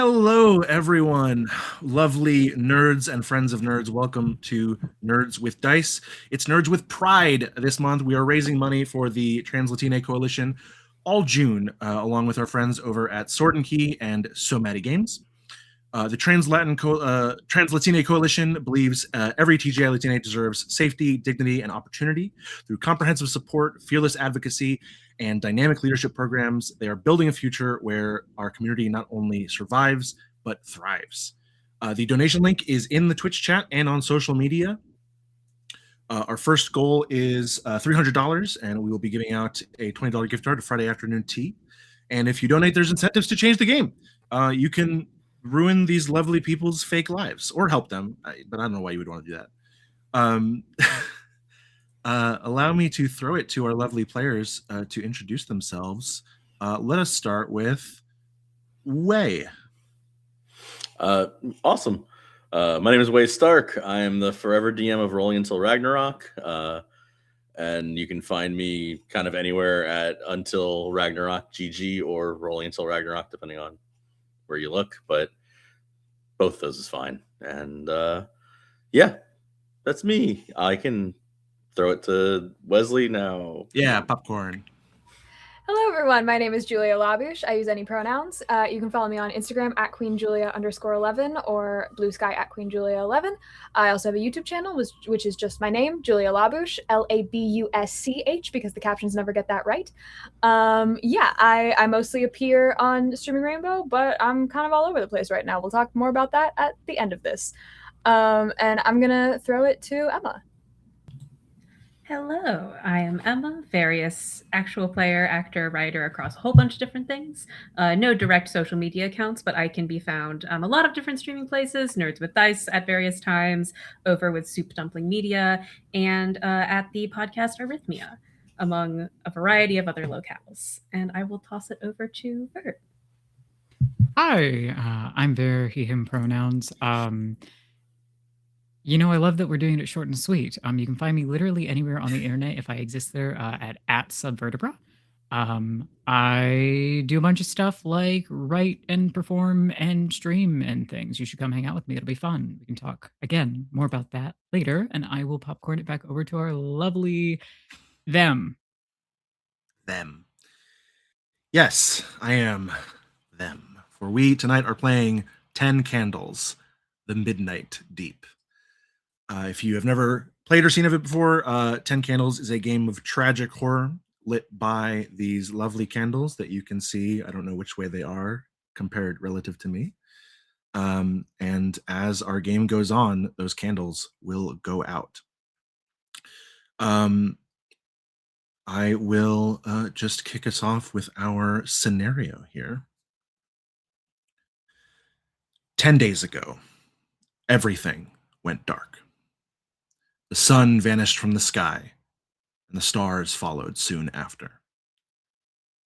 Hello, everyone. Lovely nerds and friends of nerds. Welcome to Nerds with Dice. It's Nerds with Pride this month. We are raising money for the Translatin Coalition all June, along with our friends over at Sword and Key and SoMattyGameZ. The Translatin Coalition believes every TGI Latina deserves safety, dignity, and opportunity. Through comprehensive support, fearless advocacy, and dynamic leadership programs, they are building a future where our community not only survives, but thrives. The donation link is in the Twitch chat and on social media. Our first goal is $300, and we will be giving out a $20 gift card to Friday Afternoon Tea. And if you donate, there's incentives to change the game. You can ruin these lovely people's fake lives or help them, but I don't know why you would want to do that. Allow me to throw it to our lovely players to introduce themselves. Let us start with Wei. Awesome. My name is Wei Stark. I am the forever DM of Rolling Until Ragnarok. And you can find me kind of anywhere at Until Ragnarok GG or Rolling Until Ragnarok, depending on where you look. But both of those is fine. And yeah, that's me. I can throw it to Wesley now. Yeah, popcorn. Hello, everyone. My name is Julialabusch. I use any pronouns. You can follow me on Instagram at QueenJulia_11 or Blue Sky at QueenJulia11. I also have a YouTube channel, which is just my name, Julialabusch, Labusch, because the captions never get that right. I mostly appear on Streaming Rainbow, but I'm kind of all over the place right now. We'll talk more about that at the end of this. And I'm going to throw it to Emma. Hello, I am Emma, various actual player, actor, writer across a whole bunch of different things. No direct social media accounts, but I can be found a lot of different streaming places, Nerds with Dice at various times, over with Soup Dumpling Media, and at the podcast Arrhythmia, among a variety of other locales. And I will toss it over to Vert. Hi, I'm Vert, he, him pronouns. I love that we're doing it short and sweet. You can find me literally anywhere on the internet if I exist there at Subvertebra. I do a bunch of stuff like write and perform and stream and things. You should come hang out with me. It'll be fun. We can talk again more about that later, and I will popcorn it back over to our lovely them. Yes, I am them. For we tonight are playing 10 Candles, the Midnight Deep. If you have never played or seen of it before, 10 Candles is a game of tragic horror lit by these lovely candles that you can see. I don't know which way they are compared relative to me. And as our game goes on, those candles will go out. I will just kick us off with our scenario here. 10 days ago, everything went dark. The sun vanished from the sky, and the stars followed soon after.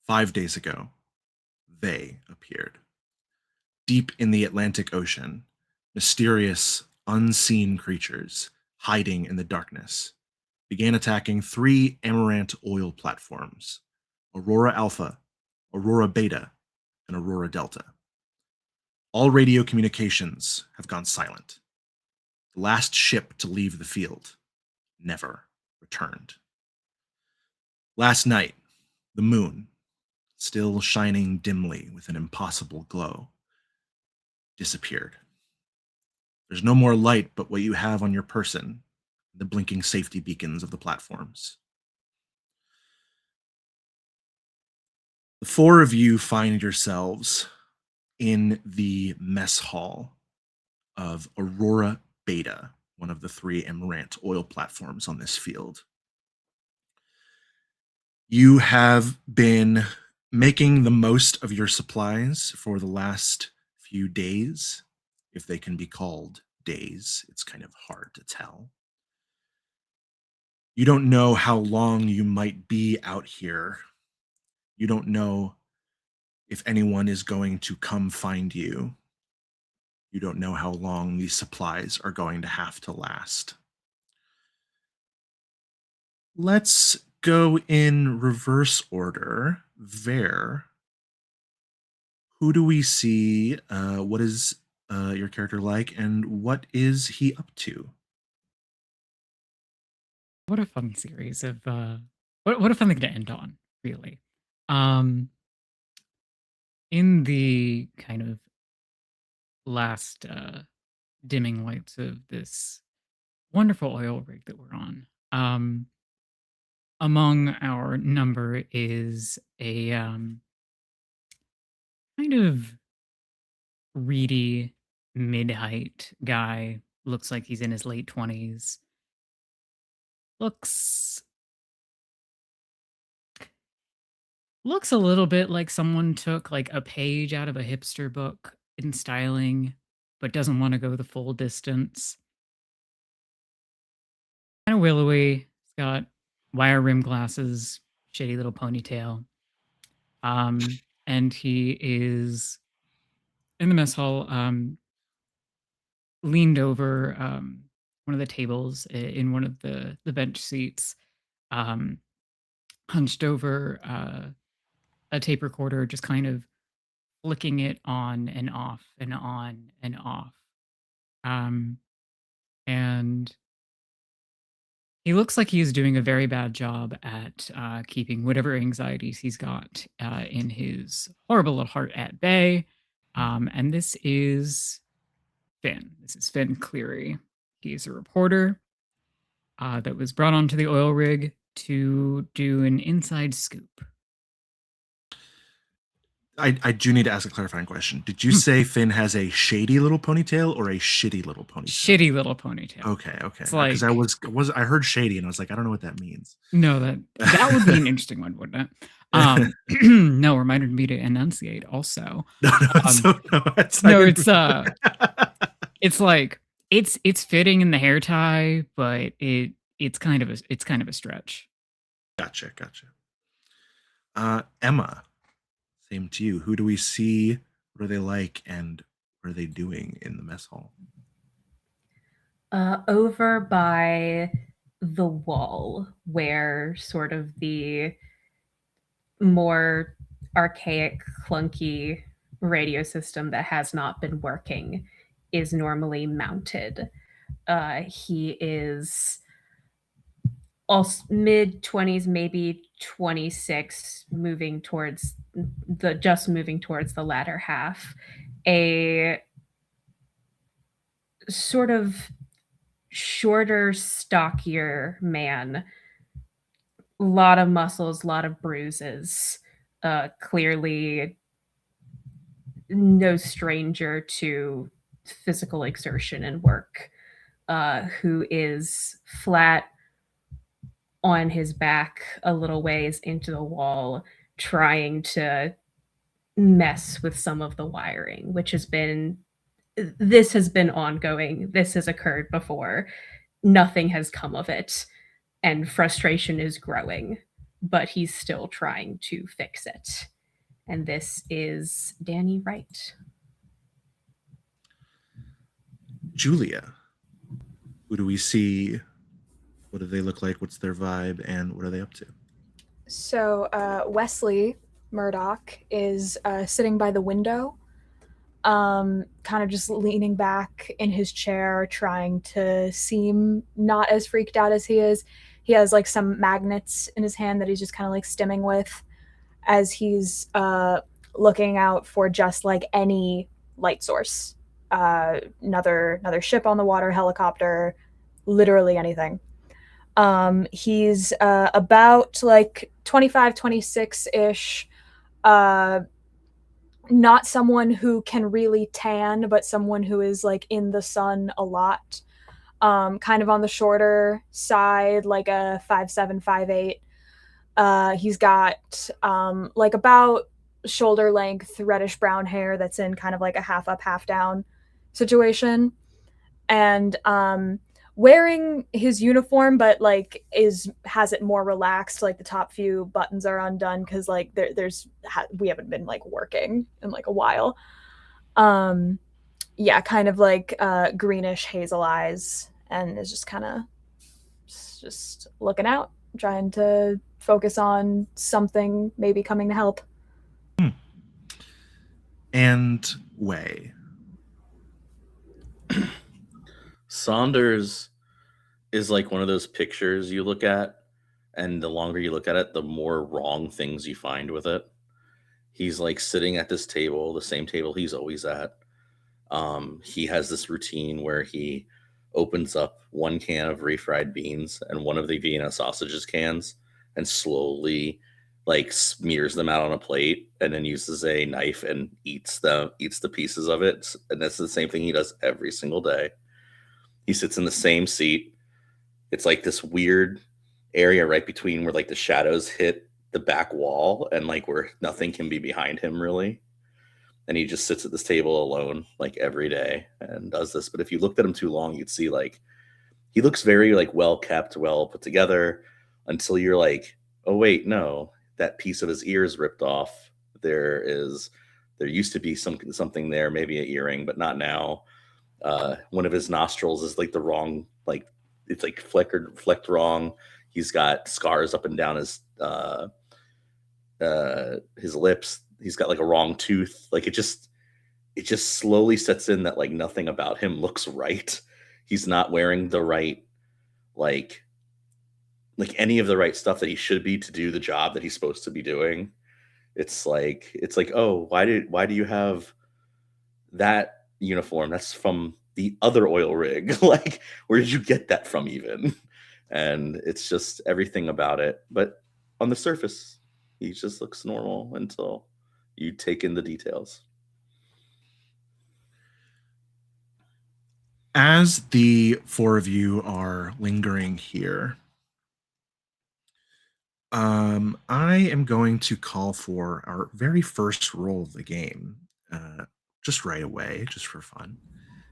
5 days ago, they appeared. Deep in the Atlantic Ocean, mysterious, unseen creatures, hiding in the darkness, began attacking 3 Amaranth oil platforms, Aurora Alpha, Aurora Beta, and Aurora Delta. All radio communications have gone silent. The last ship to leave the field never returned. Last night, the moon, still shining dimly with an impossible glow, disappeared. There's no more light but what you have on your person, the blinking safety beacons of the platforms. The 4 of you find yourselves in the mess hall of Aurora Beta, one of the 3 Amaranth oil platforms on this field. You have been making the most of your supplies for the last few days, if they can be called days. It's kind of hard to tell. You don't know how long you might be out here. You don't know if anyone is going to come find you. You don't know how long these supplies are going to have to last. Let's go in reverse order. Vert, who do we see? What is your character like, and what is he up to? What a fun series of what a fun thing to end on, really. Um in the kind of last dimming lights of this wonderful oil rig that we're on, among our number is a kind of reedy mid-height guy. Looks like he's in his late 20s. Looks a little bit like someone took like a page out of a hipster book in styling, but doesn't want to go the full distance. Kind of willowy. He's got wire rim glasses, shitty little ponytail. And he is in the mess hall, leaned over one of the tables in one of the bench seats, hunched over a tape recorder, just kind of flicking it on and off and on and off. And he looks like he's doing a very bad job at keeping whatever anxieties he's got in his horrible little heart at bay. And this is Finn. This is Finn Cleary. He's a reporter that was brought onto the oil rig to do an inside scoop. I do need to ask a clarifying question. Did you say Finn has a shady little ponytail or a shitty little ponytail? Shitty little ponytail. Okay. It's like, Because I heard shady and I was like, I don't know what that means. No, that would be an interesting one, wouldn't it? No, reminded me to enunciate also. It's like it's fitting in the hair tie, but it's kind of a stretch. Gotcha. Emma, same to you. Who do we see? What are they like, and what are they doing in the mess hall? Over by the wall, where sort of the more archaic, clunky radio system that has not been working is normally mounted. He is also mid-20s, maybe 26, moving towards the latter half. A sort of shorter, stockier man. A lot of muscles, a lot of bruises. Clearly no stranger to physical exertion and work. Who is flat on his back a little ways into the wall, trying to mess with some of the wiring, which has been ongoing. This has occurred before. Nothing has come of it, and frustration is growing, but he's still trying to fix it. And this is Danny Wright. Julia, who do we see? What do they look like? What's their vibe? And what are they up to? So Wesley Murdoch is sitting by the window, kind of just leaning back in his chair, trying to seem not as freaked out as he is. He has like some magnets in his hand that he's just kind of like stimming with as he's looking out for just like any light source. Another ship on the water, helicopter, literally anything. He's about like 25, 26-ish. Not someone who can really tan, but someone who is like in the sun a lot. Kind of on the shorter side, like a 5'7", 5'8". He's got like about shoulder length reddish brown hair that's in kind of like a half up, half down situation. And wearing his uniform, but like has it more relaxed, like the top few buttons are undone because like we haven't been like working in like a while. Yeah, kind of like greenish hazel eyes, and is just kind of just looking out, trying to focus on something maybe coming to help. and Way. Saunders is like one of those pictures you look at, and the longer you look at it, the more wrong things you find with it. He's like sitting at this table, the same table he's always at. He has this routine where he opens up one can of refried beans and one of the Vienna sausages cans and slowly like smears them out on a plate and then uses a knife and eats the pieces of it. And that's the same thing he does every single day. He sits in the same seat. It's like this weird area right between where like the shadows hit the back wall and like where nothing can be behind him really. And he just sits at this table alone like every day and does this. But if you looked at him too long, you'd see like he looks very like well kept, well put together until you're like, oh wait, no, that piece of his ear is ripped off. There used to be something there, maybe an earring, but not now. One of his nostrils is like the wrong, like it's like flecked wrong. He's got scars up and down his lips. He's got like a wrong tooth. Like it just slowly sets in that like nothing about him looks right. He's not wearing the right like any of the right stuff that he should be to do the job that he's supposed to be doing. It's like, oh, why do you have that uniform? That's from the other oil rig. Like, where did you get that from even? And it's just everything about it. But on the surface, he just looks normal until you take in the details. As the four of you are lingering here, I am going to call for our very first roll of the game, just right away, just for fun.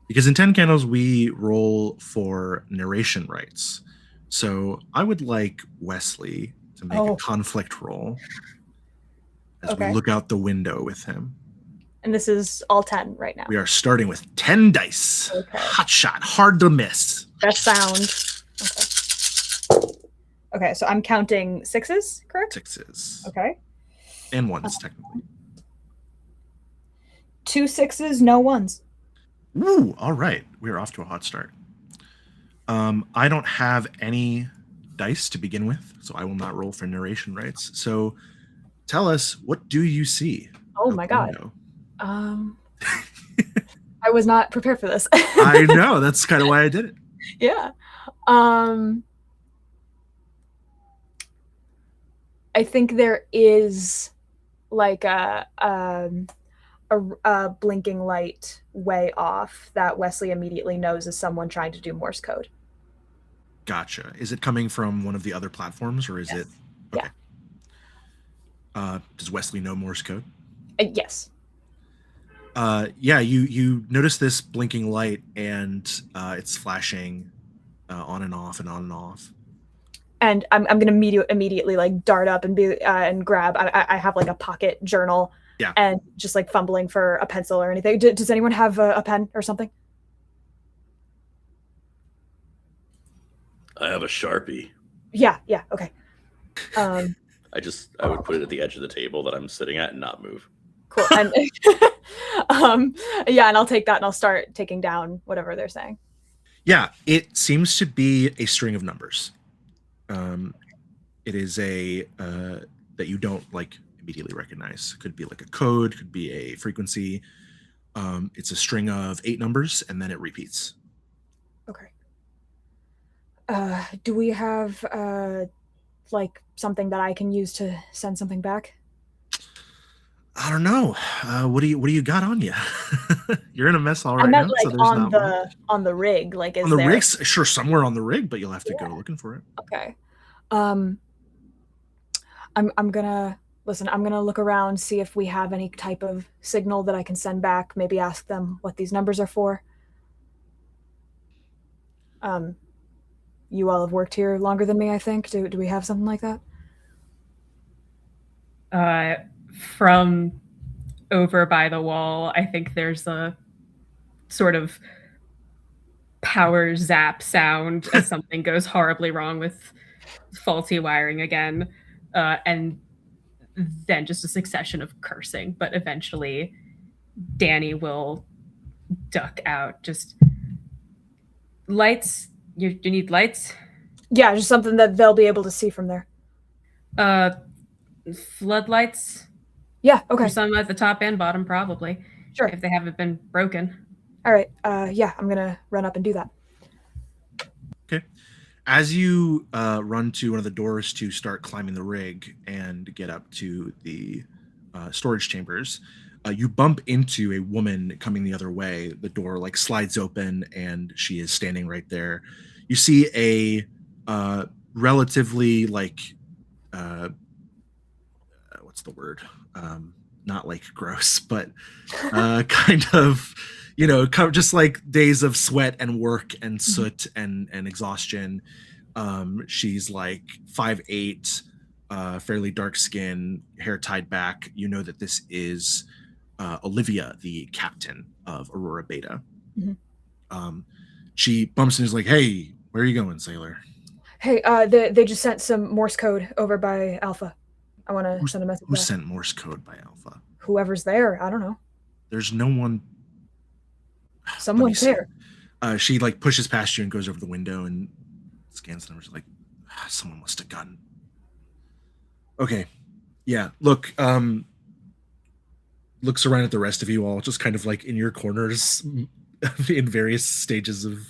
Because in 10 Candles, we roll for narration rights. So I would like Wesley to make a conflict roll as we look out the window with him. And this is all 10 right now. We are starting with 10 dice. Okay. Hot shot, hard to miss. Best sound. Okay, so I'm counting sixes, correct? Sixes. Okay. And ones, technically. 2 sixes, no ones. Ooh, all right. We're off to a hot start. I don't have any dice to begin with, so I will not roll for narration rights. So tell us, what do you see? Oh my god. I was not prepared for this. I know, that's kind of why I did it. Yeah. I think there is like a blinking light way off that Wesley immediately knows is someone trying to do Morse code. Gotcha. Is it coming from one of the other platforms, or is it? Okay. Yeah. Does Wesley know Morse code? Yes. Yeah, you notice this blinking light, and it's flashing on and off and on and off. And I'm gonna immediately like dart up and be and grab. I have like a pocket journal. Yeah. And just like fumbling for a pencil or anything. Does anyone have a pen or something? I have a Sharpie. Yeah. Okay. I would put it at the edge of the table that I'm sitting at and not move. Cool. And yeah, and I'll take that and I'll start taking down whatever they're saying. Yeah, it seems to be a string of numbers. It is a that you don't like immediately recognize. Could be like a code, could be a frequency. It's a string of 8 numbers and then it repeats. Okay. Do we have like something that I can use to send something back? I don't know. What do you got on you? You're in a mess all right I meant now. like So there's on not on the rig. Like is on the there... rig? Sure, somewhere on the rig, but you'll have to go looking for it. Okay. I'm gonna listen. I'm gonna look around, see if we have any type of signal that I can send back. Maybe ask them what these numbers are for. You all have worked here longer than me, I think. Do we have something like that? From over by the wall, I think there's a sort of power zap sound as something goes horribly wrong with faulty wiring again, and then just a succession of cursing. But eventually Danny will duck out. Just lights. You need lights? Yeah, just something that they'll be able to see from there. Floodlights. Yeah, okay. There's some at the top and bottom, probably. Sure. If they haven't been broken. All right. Yeah, I'm gonna run up and do that. Okay. As you run to one of the doors to start climbing the rig and get up to the storage chambers, you bump into a woman coming the other way. The door like slides open and she is standing right there. You see a relatively like what's the word? Not like gross, but kind of, you know, just like days of sweat and work and soot and exhaustion. She's like 5'8", fairly dark skin, hair tied back. You know that this is Olivia, the captain of Aurora Beta. She bumps and is like, "Hey, where are you going, sailor?" Hey, they just sent some Morse code over by Alpha. I want to send a message. Who back. sent Morse code by Alpha? Whoever's there. I don't know. There's no one. Someone's there. She like pushes past you and goes over the window and scans the numbers. Like, someone must have gotten. Okay, yeah. Look, looks around at the rest of you all, just kind of like in your corners, in various stages of,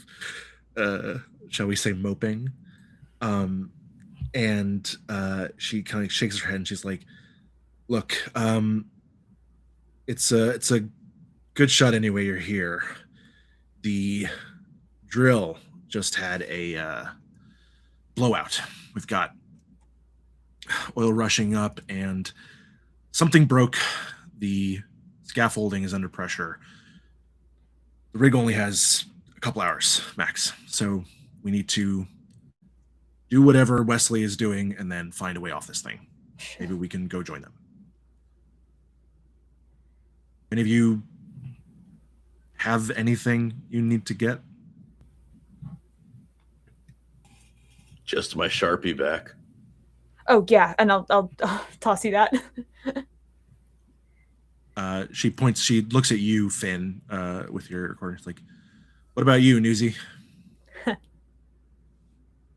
shall we say, moping. And she kind of shakes her head and she's like, "Look, it's a good shot anyway. You're here. The drill just had a blowout. We've got oil rushing up and something broke. The scaffolding is under pressure. The rig only has a couple hours max, so we need to do whatever Wesley is doing and then find a way off this thing. Maybe we can go join them." Any of you have anything you need to get? Just my Sharpie back. Oh yeah, and I'll toss you that. She looks at you, Finn, with your recorder. It's like, "What about you, Newsy?"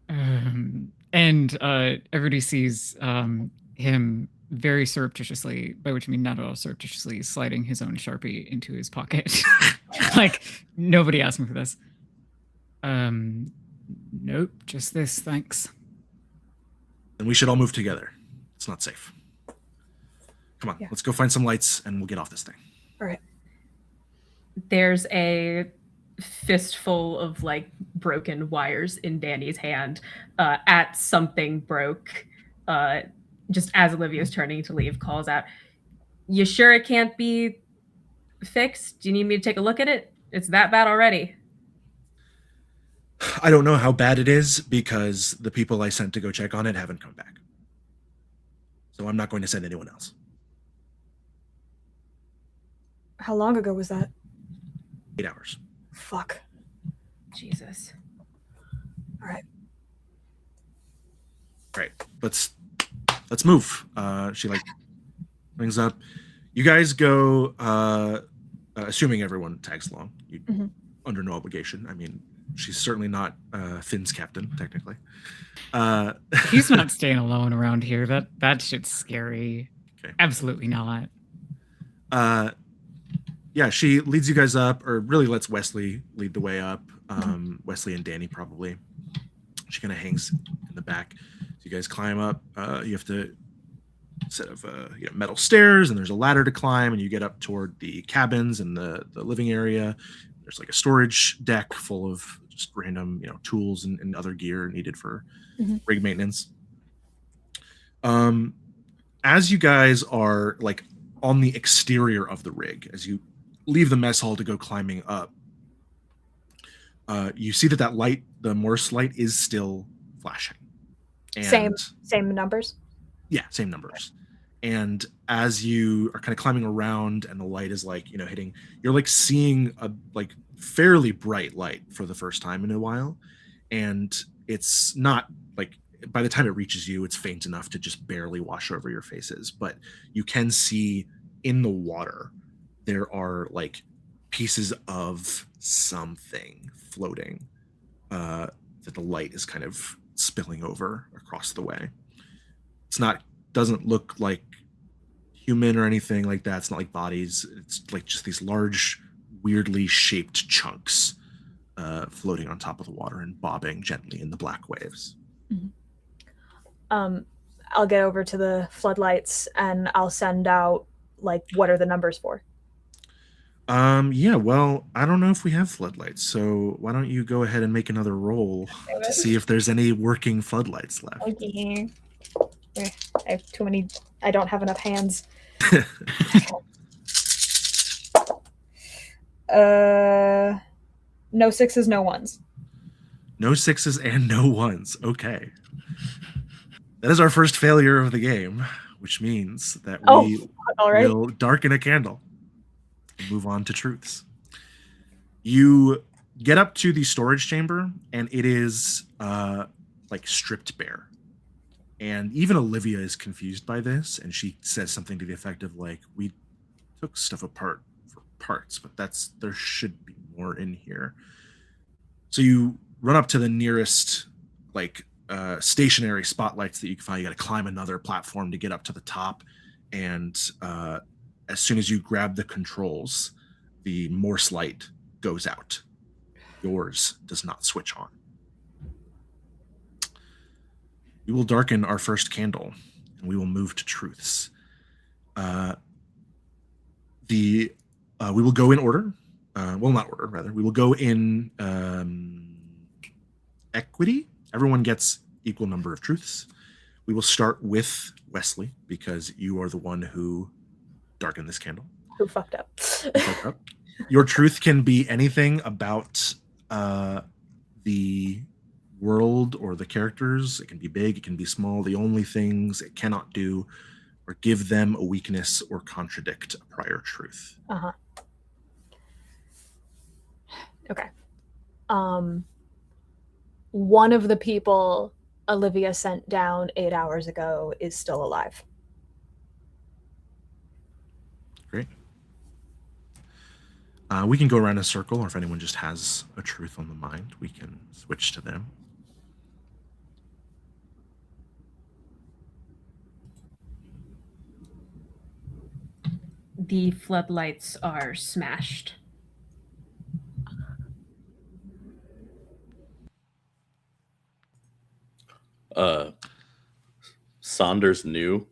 And everybody sees him very surreptitiously, by which I mean not at all surreptitiously, sliding his own Sharpie into his pocket. Like, nobody asked him for this. Nope, just this, thanks. Then we should all move together. It's not safe. Come on, Yeah. let's go find some lights and we'll get off this thing. All right. There's a fistful of like broken wires in Danny's hand at something broke. Just as Olivia's turning to leave, calls out, "You sure it can't be fixed? Do you need me to take a look at it? It's that bad already." I don't know how bad it is because the people I sent to go check on it haven't come back. So I'm not going to send anyone else. How long ago was that? 8 hours. Fuck. Jesus. All right. Right. Let's move. She like brings up. You guys go. Assuming everyone tags along. Under no obligation. I mean, she's certainly not Finn's captain, technically. He's not staying alone around here. That shit's scary. Okay. Absolutely not. Yeah, she leads you guys up, or really lets Wesley lead the way up. Wesley and Danny probably. She kind of hangs in the back. So you guys climb up. You have to set of metal stairs, and there's a ladder to climb, and you get up toward the cabins and the living area. There's like a storage deck full of just random tools and other gear needed for rig maintenance. As you guys are like on the exterior of the rig, as you leave the mess hall to go climbing up, you see that light, the Morse light, is still flashing. And Same numbers? Yeah, same numbers. And as you are kind of climbing around and the light is like, hitting, you're like seeing a like fairly bright light for the first time in a while. And it's not like, by the time it reaches you, it's faint enough to just barely wash over your faces. But you can see in the water there are like pieces of something floating that the light is kind of spilling over across the way. Doesn't look like human or anything like that. It's not like bodies. It's like just these large, weirdly shaped chunks floating on top of the water and bobbing gently in the black waves. I'll get over to the floodlights and I'll send out, like, what are the numbers for? Yeah, well, I don't know if we have floodlights, so why don't you go ahead and make another roll to see if there's any working floodlights left. Okay. I have too many. I don't have enough hands. No sixes, no ones. No sixes and no ones. Okay. That is our first failure of the game, which means that we will darken a candle and move on to truths. You get up to the storage chamber, and it is like stripped bare. And even Olivia is confused by this, and she says something to the effect of like, we took stuff apart for parts, but there should be more in here. So you run up to the nearest like stationary spotlights that you can find. You got to climb another platform to get up to the top, and as soon as you grab the controls, the Morse light goes out. Yours does not switch on. We will darken our first candle, and we will move to truths. We will go in order. Well, not order, rather. We will go in equity. Everyone gets equal number of truths. We will start with Wesley, because you are the one who darkened this candle. Who fucked up? Your truth can be anything about the world or the characters. It can be big, it can be small. The only things it cannot do are give them a weakness or contradict a prior truth. Okay. One of the people Olivia sent down 8 hours ago is still alive. Great. We can go around a circle, or if anyone just has a truth on the mind, we can switch to them. The floodlights are smashed. Saunders knew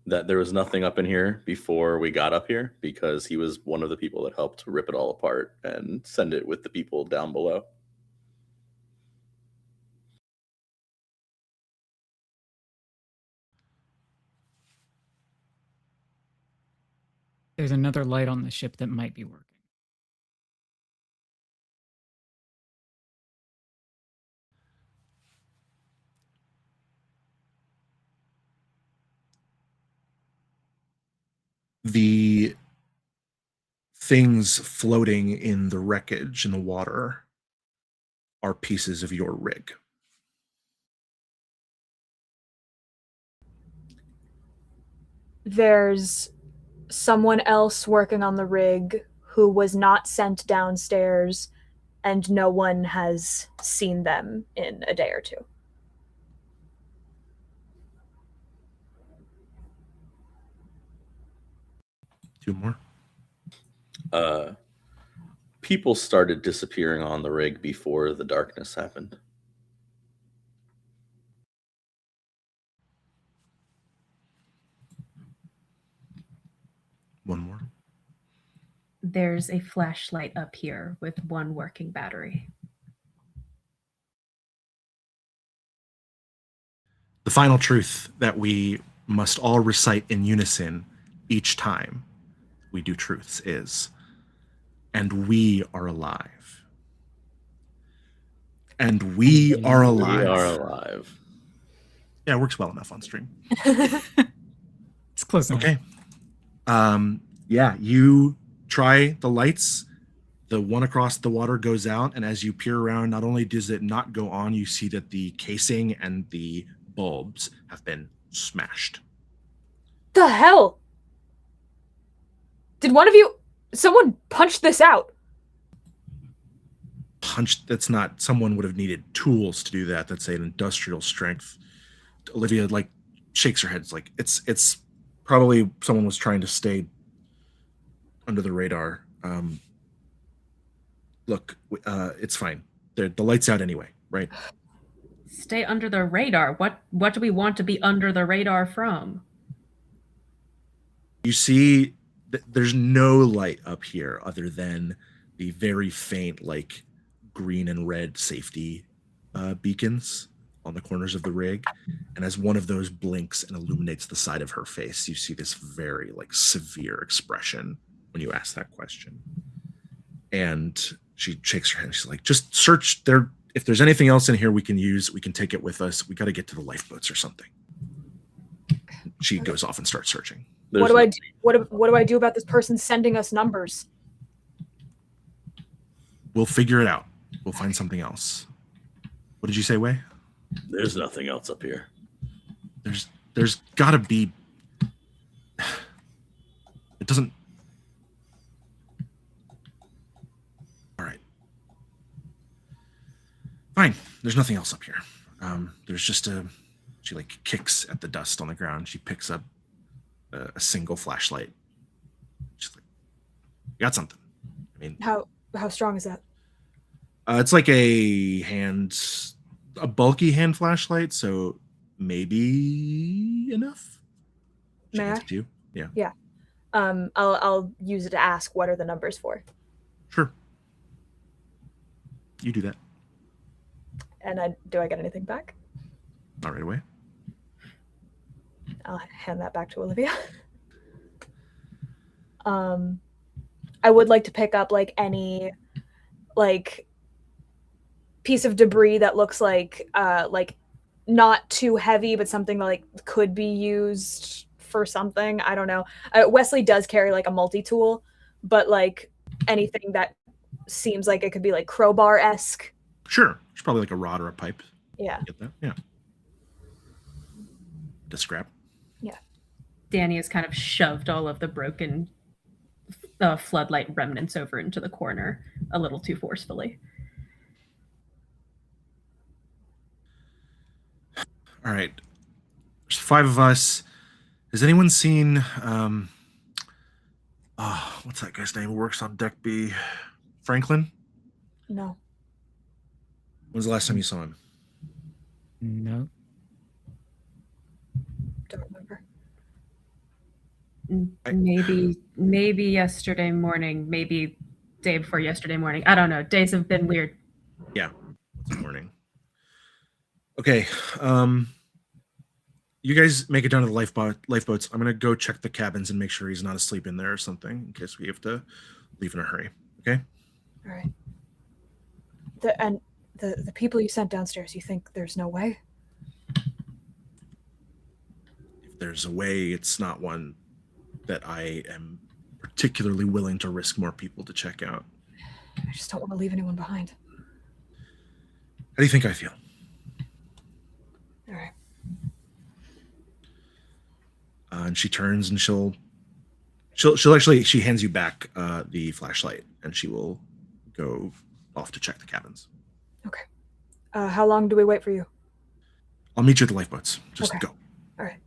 that there was nothing up in here before we got up here, because he was one of the people that helped rip it all apart and send it with the people down below. There's another light on the ship that might be working. The things floating in the wreckage in the water are pieces of your rig. There's someone else working on the rig who was not sent downstairs, and no one has seen them in a day or two. Two more. People started disappearing on the rig before the darkness happened. One more. There's a flashlight up here with one working battery. The final truth that we must all recite in unison each time we do truths is, and we are alive. And we are alive. We are alive. Yeah, it works well enough on stream. It's close enough. Okay. Yeah, you try the lights. The one across the water goes out, and as you peer around, not only does it not go on, you see that the casing and the bulbs have been smashed. The hell? Did one of you... Someone punched this out. Punch, that's not, someone would have needed tools to do that. That's an industrial strength. Olivia like shakes her head. It's like it's probably someone was trying to stay under the radar. Look, it's fine. The light's out anyway, right? Stay under the radar. What do we want to be under the radar from? You see, there's no light up here other than the very faint, like green and red safety beacons on the corners of the rig. And as one of those blinks and illuminates the side of her face, you see this very like severe expression when you ask that question. And she shakes her head. She's like, just search there. If there's anything else in here we can use, we can take it with us. We got to get to the lifeboats or something. She goes off and starts searching. What do I do? What do I do about this person sending us numbers? We'll figure it out. We'll find something else. What did you say, Wei? There's nothing else up here. There's got to be. It doesn't. All right. Fine. There's nothing else up here. There's just a. She like kicks at the dust on the ground. She picks up a single flashlight. She's like, "You got something." I mean, How strong is that? it's like a bulky hand flashlight, so maybe enough. She May hands I? it to you. Yeah. Yeah. I'll use it to ask what are the numbers for. Sure. You do that. And do I get anything back? Not right away. I'll hand that back to Olivia. I would like to pick up like any like piece of debris that looks like not too heavy, but something that like could be used for something. I don't know. Wesley does carry like a multi-tool, but like anything that seems like it could be like crowbar-esque. Sure. It's probably like a rod or a pipe. Yeah. Get that? Yeah. To scrap. Yeah. Danny has kind of shoved all of the broken floodlight remnants over into the corner a little too forcefully. All right. There's 5 of us. Has anyone seen what's that guy's name who works on deck B? Franklin? No. When's the last time you saw him? No. Don't remember. Maybe yesterday morning, maybe day before yesterday morning. I don't know. Days have been weird. Yeah. It's morning. Okay. You guys make it down to the lifeboats. I'm gonna go check the cabins and make sure he's not asleep in there or something in case we have to leave in a hurry. Okay. All right. The people you sent downstairs, you think there's no way? If there's a way, it's not one that I am particularly willing to risk more people to check out. I just don't want to leave anyone behind. How do you think I feel? All right. And she turns and she'll actually, she hands you back the flashlight and she will go off to check the cabins. Okay. How long do we wait for you? I'll meet you at the lifeboats. Just Okay. go. All right.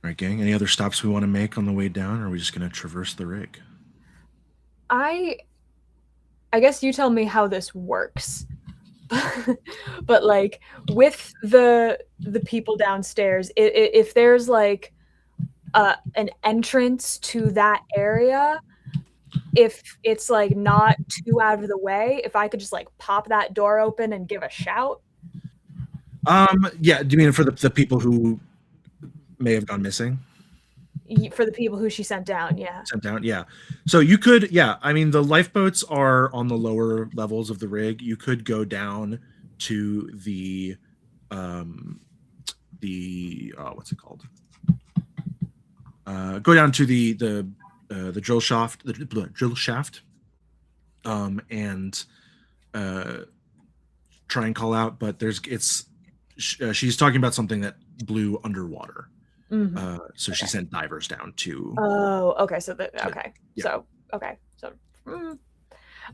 All right, gang. Any other stops we want to make on the way down, or are we just going to traverse the rig? I guess you tell me how this works. But like with the people downstairs, if there's like an entrance to that area, if it's like not too out of the way, if I could just like pop that door open and give a shout. Yeah. Do you mean for the people who may have gone missing? For the people who she sent down, yeah. Sent down, yeah. So you could, yeah. I mean, the lifeboats are on the lower levels of the rig. You could go down to the what's it called? Go down to the drill shaft, and try and call out. But she's talking about something that blew underwater. So she sent divers down to. Oh, okay. So okay. Yeah. So okay. So.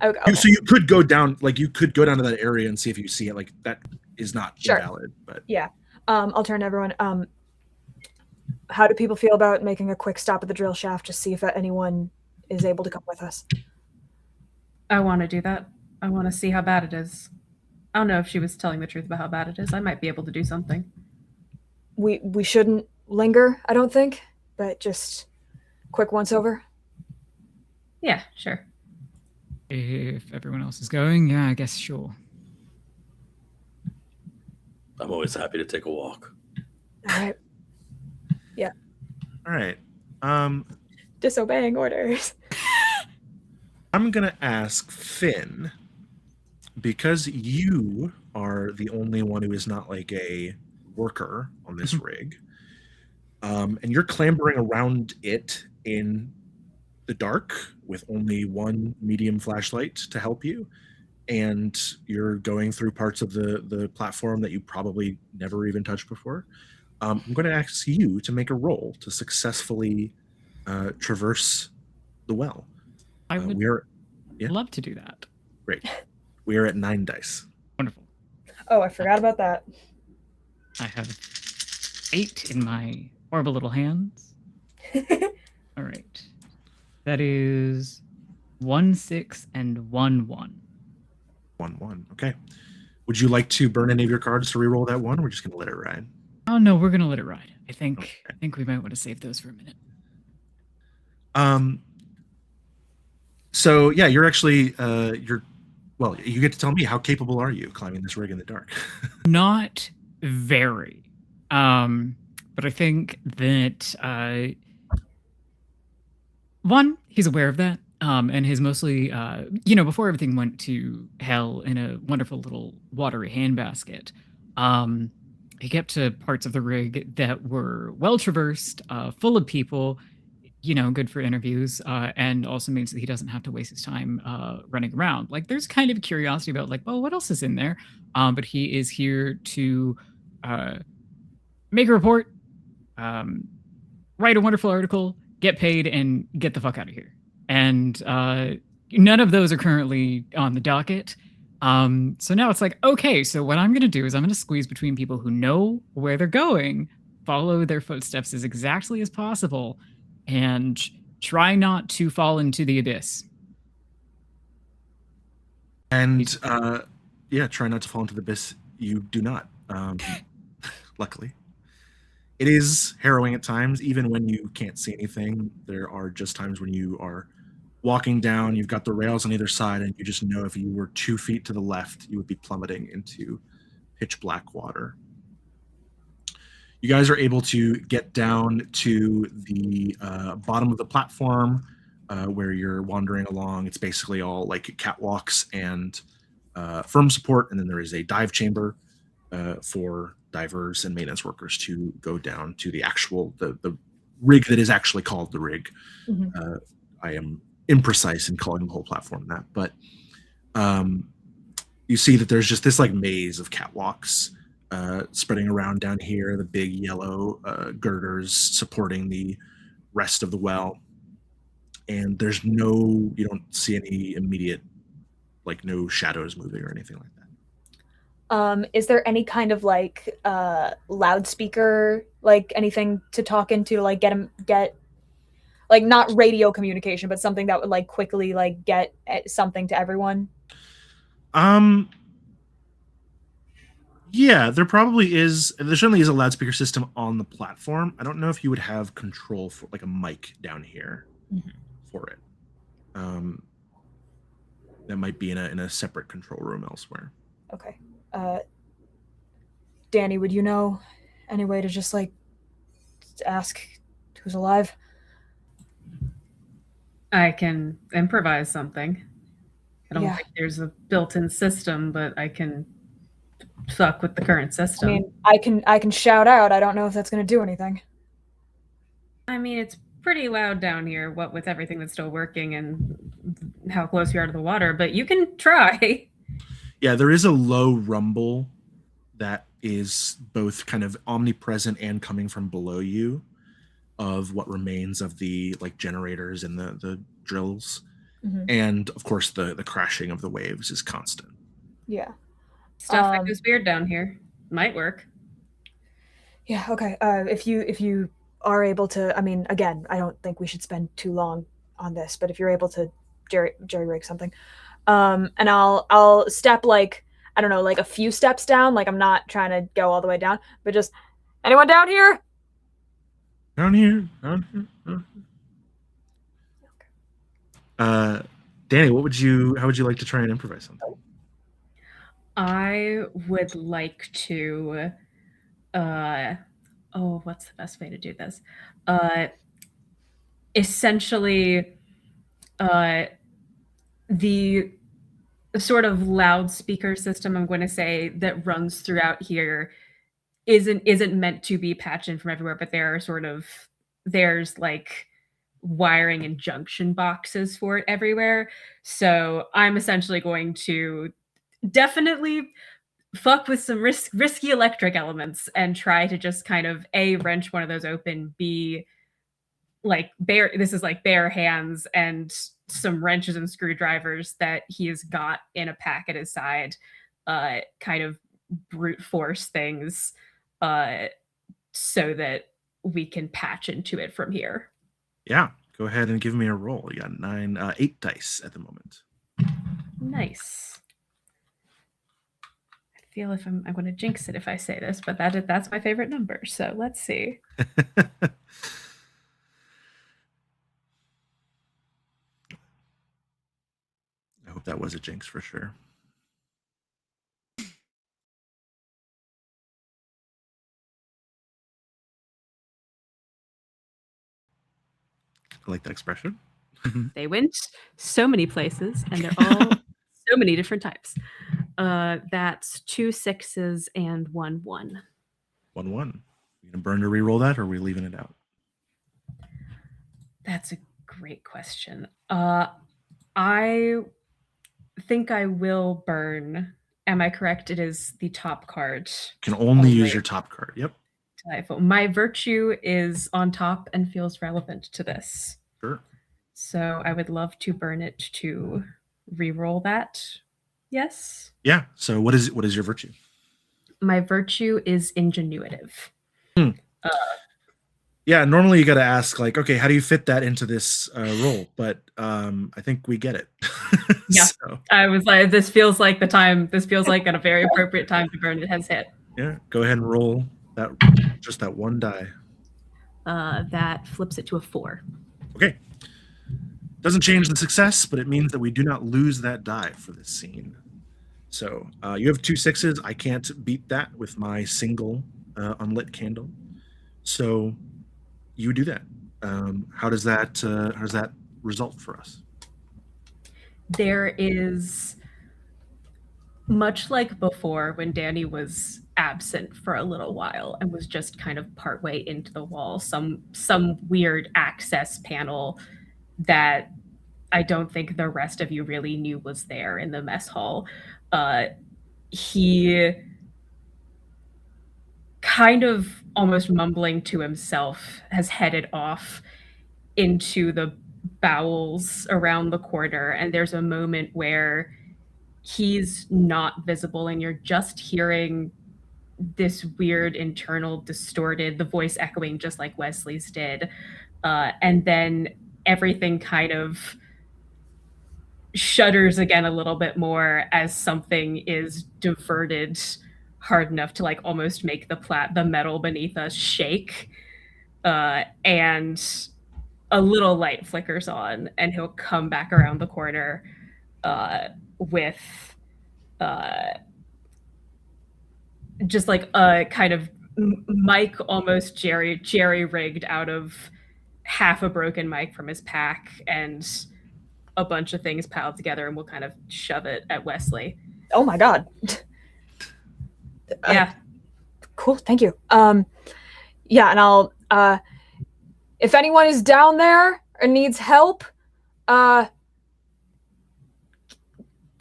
Okay. So you could go down, like you could go down to that area and see if you see it. Like that is not invalid, but yeah. I'll turn to everyone. How do people feel about making a quick stop at the drill shaft to see if anyone is able to come with us? I want to do that. I want to see how bad it is. I don't know if she was telling the truth about how bad it is. I might be able to do something. We shouldn't linger, I don't think, but just quick once over. Yeah, sure. If everyone else is going, yeah, I guess sure. I'm always happy to take a walk. All right. Yeah. all right. Disobeying orders. I'm gonna ask Finn, because you are the only one who is not like a worker on this rig, and you're clambering around it in the dark with only one medium flashlight to help you, and you're going through parts of the platform that you probably never even touched before. I'm going to ask you to make a roll to successfully traverse the well. I would yeah. love to do that. Great. We are at 9 dice. Wonderful. Oh, I forgot about that. I have 8 in my horrible little hands. All right. That is 1, 6, and 1, 1. 1, 1. Okay. Would you like to burn any of your cards to re-roll that one? Or we're just going to let it ride. Oh no, we're gonna let it ride. I think we might want to save those for a minute. So yeah, you're actually well, you get to tell me, how capable are you climbing this rig in the dark? Not very. But I think that one, he's aware of that. And his mostly before everything went to hell in a wonderful little watery handbasket, he kept to parts of the rig that were well traversed, full of people, good for interviews, and also means that he doesn't have to waste his time running around. Like, there's kind of a curiosity about, like, well, what else is in there? But he is here to make a report, write a wonderful article, get paid, and get the fuck out of here. And none of those are currently on the docket. So now it's like, okay, so what I'm going to do is I'm going to squeeze between people who know where they're going, follow their footsteps as exactly as possible, and try not to fall into the abyss. And try not to fall into the abyss. You do not, luckily. It is harrowing at times, even when you can't see anything. There are just times when you are walking down, you've got the rails on either side, and you just know if you were 2 feet to the left, you would be plummeting into pitch black water. You guys are able to get down to the bottom of the platform where you're wandering along. It's basically all like catwalks and firm support, and then there is a dive chamber for divers and maintenance workers to go down to the actual the rig that is actually called the rig. Mm-hmm. I am imprecise in calling the whole platform that, but you see that there's just this like maze of catwalks spreading around down here, the big yellow girders supporting the rest of the well, and you don't see any immediate, like, no shadows moving or anything like that. Is there any kind of like loudspeaker, like anything to talk into, like get like, not radio communication, but something that would like quickly like get something to everyone? Yeah, there probably is. There certainly is a loudspeaker system on the platform. I don't know if you would have control for like a mic down here for it. That might be in a separate control room elsewhere. Okay. Danny, would you know any way to just like ask who's alive? I can improvise something. I don't Yeah. think there's a built-in system, but I can fuck with the current system. I mean, I can shout out. I don't know if that's going to do anything. I mean, it's pretty loud down here, what with everything that's still working and how close you are to the water, but you can try. Yeah, there is a low rumble that is both kind of omnipresent and coming from below you, of what remains of the like generators and the drills. And of course the crashing of the waves is constant. Yeah. Stuff that goes weird down here. Might work. Yeah, okay. If you are able to, I mean, again, I don't think we should spend too long on this, but if you're able to jerry rig something, and I'll step like, I don't know, like a few steps down. Like I'm not trying to go all the way down, but just anyone down here? Down here. Danny, how would you like to try and improvise something? I would like to what's the best way to do this? Essentially the sort of loudspeaker system, I'm going to say, that runs throughout here isn't meant to be patched in from everywhere, but there's like wiring and junction boxes for it everywhere. So I'm essentially going to definitely fuck with some risky electric elements and try to just kind of A, wrench one of those open, B, like bare hands and some wrenches and screwdrivers that he has got in a pack at his side, kind of brute force things so that we can patch into it from here. Yeah, go ahead and give me a roll. You got 8 dice at the moment. Nice. I feel if I'm going to jinx it if I say this, but that's my favorite number. So let's see. I hope that was a jinx for sure. I like that expression. They went so many places, and they're all so many different types. That's 2 6s and 1 1. 1 1. You gonna burn to re-roll that, or are we leaving it out? That's a great question. I think I will burn. Am I correct? It is the top card. You can only use your top card. Yep. My virtue is on top and feels relevant to this. Sure. So I would love to burn it to re-roll that. Yes. Yeah. So what is your virtue? My virtue is ingenuitive. Yeah, normally you got to ask like, okay, how do you fit that into this roll? But I think we get it. Yeah. So. I was like, this feels like a very appropriate time to burn it has hit. Yeah. Go ahead and roll just that 1 die. That flips it to a 4. Okay. Doesn't change the success, but it means that we do not lose that die for this scene. So you have 2 6s. I can't beat that with my single unlit candle. So you do that. How does that result for us? There is, much like before when Danny was absent for a little while and was just kind of partway into the wall, some weird access panel that I don't think the rest of you really knew was there in the mess hall. He kind of almost mumbling to himself has headed off into the bowels around the corner, and there's a moment where he's not visible and you're just hearing this weird internal distorted, the voice echoing just like Wesley's did, and then everything kind of shudders again a little bit more as something is diverted hard enough to like almost make the metal beneath us shake, and a little light flickers on, and he'll come back around the corner with just like a kind of mic almost jerry rigged out of half a broken mic from his pack and a bunch of things piled together, and we'll kind of shove it at Wesley. Oh my god. Yeah. Cool, thank you. Yeah, and I'll if anyone is down there or needs help,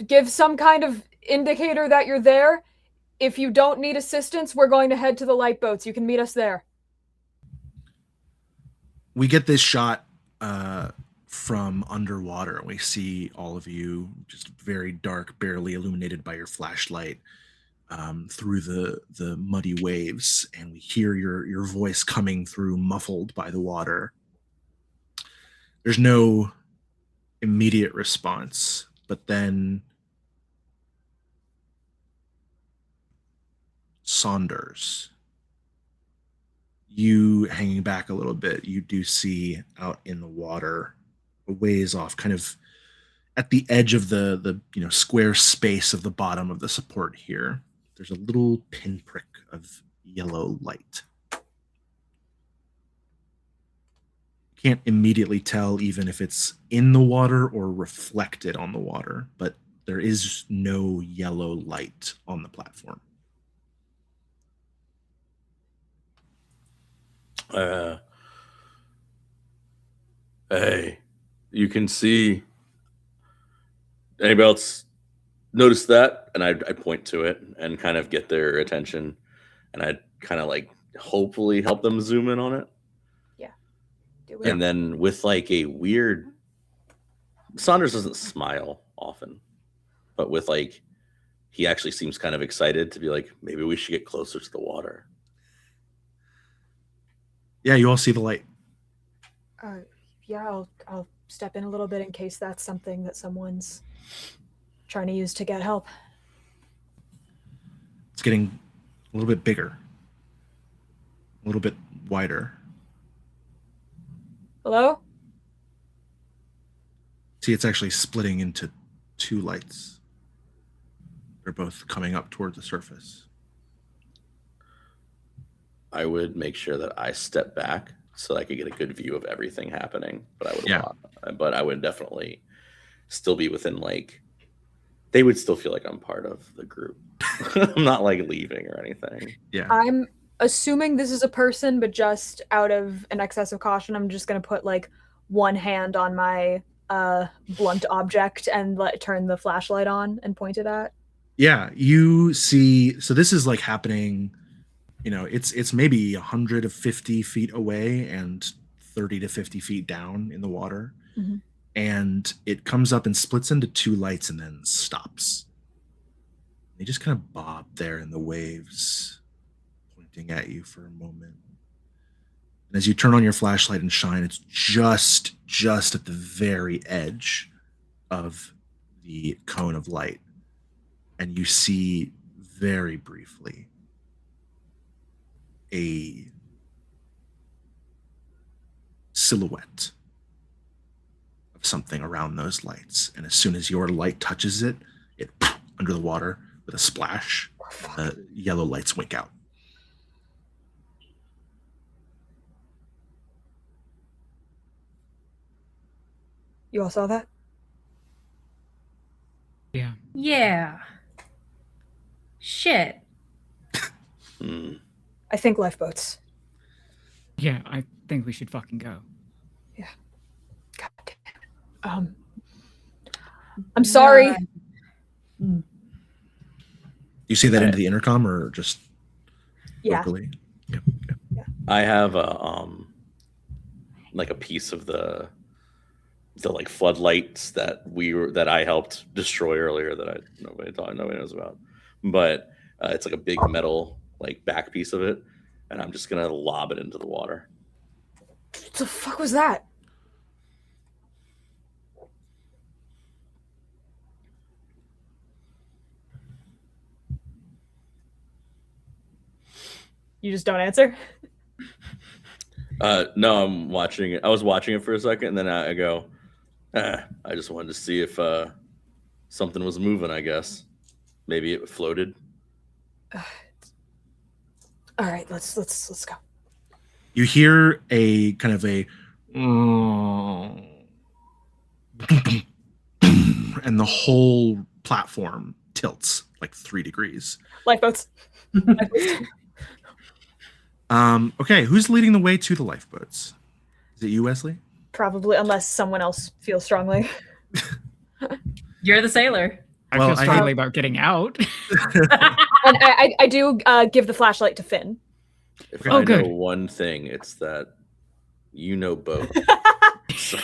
give some kind of indicator that you're there. if you don't need assistance, we're going to head to the lifeboats. You can meet us there. We get this shot from underwater. We see all of you just very dark, barely illuminated by your flashlight through the muddy waves, and we hear your voice coming through, muffled by the water. There's no immediate response, but then Saunders, you hanging back a little bit, you do see out in the water, a ways off, kind of at the edge of the square space of the bottom of the support here, there's a little pinprick of yellow light. Can't immediately tell even if it's in the water or reflected on the water, but there is no yellow light on the platform. Hey, you can see. Anybody else notice that? And I'd point to it and kind of get their attention, and I'd kind of like hopefully help them zoom in on it. And then with like a weird, Saunders doesn't smile often, but with like, he actually seems kind of excited to be like, maybe we should get closer to the water. Yeah, you all see the light. Yeah, I'll step in a little bit in case that's something that someone's trying to use to get help. It's getting a little bit bigger, a little bit wider. Hello? See, it's actually splitting into two lights. They're both coming up toward the surface. I would make sure that I step back so I could get a good view of everything happening. But I would definitely still be within, like, they would still feel like I'm part of the group. I'm not like leaving or anything. Yeah. I'm assuming this is a person, but just out of an excess of caution, I'm just going to put like one hand on my blunt object and turn the flashlight on and point it at. Yeah, you see, so this is like happening, it's maybe 150 feet away and 30 to 50 feet down in the water. Mm-hmm. And it comes up and splits into two lights and then stops. They just kind of bob there in the waves, pointing at you for a moment. And as you turn on your flashlight and shine, it's just at the very edge of the cone of light. And you see very briefly a silhouette of something around those lights. And as soon as your light touches it, it under the water with a splash, yellow lights wink out. You all saw that? Yeah. Yeah. Shit. I think lifeboats. Yeah, I think we should fucking go. Yeah. God damn it. I'm sorry. You say that into the intercom or just locally? Yeah. I have a like a piece of the like floodlights that I helped destroy earlier that nobody knows about. But it's like a big metal like back piece of it, and I'm just gonna lob it into the water. What the fuck was that? You just don't answer? No, I'm watching it. I was watching it for a second, and then I go, I just wanted to see if something was moving, I guess. Maybe it floated. All right, let's go. You hear a kind of a and the whole platform tilts like 3 degrees. Lifeboats. Okay, who's leading the way to the lifeboats? Is it you, Wesley? Probably, unless someone else feels strongly. You're the sailor. I Well, feel I- strongly about getting out. And I do give the flashlight to Finn. If Oh, I know good. one thing, it's that you know both. So,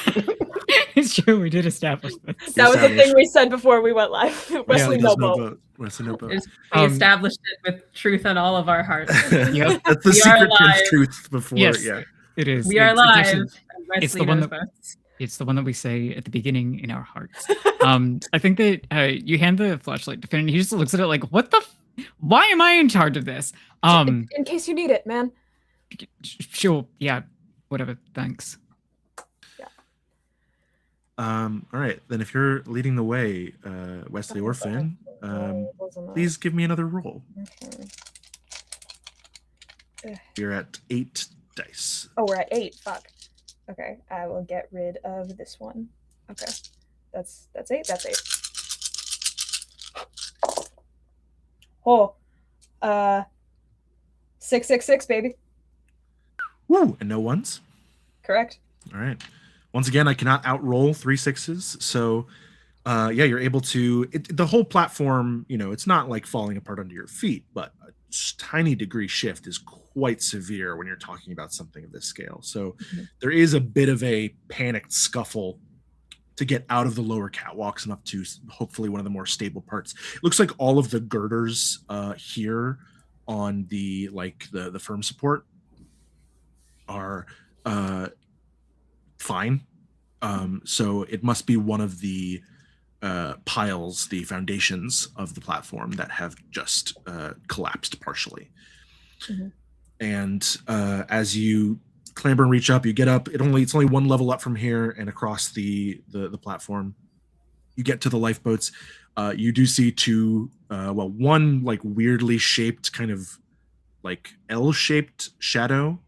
It's true. We did establish this. That was the established. thing we said before we went live. Wesley does no know boat. both. Wesley know both. We Um, established it with truth on all of our hearts. Yep. That's the We are secret Tim's alive. truth before. Yes. Yeah. It is. We are It's live. actually- and Wesley it's the one knows that- best. It's the one that we say at the beginning in our hearts. I think that you hand the flashlight to Finn, and he just looks at it like, "What the? Why am I in charge of this?" In case you need it, man. Sure. Yeah. Whatever. Thanks. All right. Then, if you're leading the way, Wesley or Finn, please give me another roll. You're at 8 dice. Oh, we're at 8. Fuck. Okay, I will get rid of this one. Okay, that's 8. That's 8. Oh, 666, baby. Woo! And no ones. Correct. All right. Once again, I cannot outroll 3 6s. So, yeah, you're able to. The whole platform, it's not like falling apart under your feet, but a tiny degree shift is quite severe when you're talking about something of this scale. So, there is a bit of a panicked scuffle to get out of the lower catwalks and up to hopefully one of the more stable parts. It looks like all of the girders here on the firm support are fine. So it must be one of the piles, the foundations of the platform that have just collapsed partially. And as you clamber and reach up, you get up. It's only one level up from here and across the platform. You get to the lifeboats. You do see one like weirdly shaped kind of like L-shaped shadow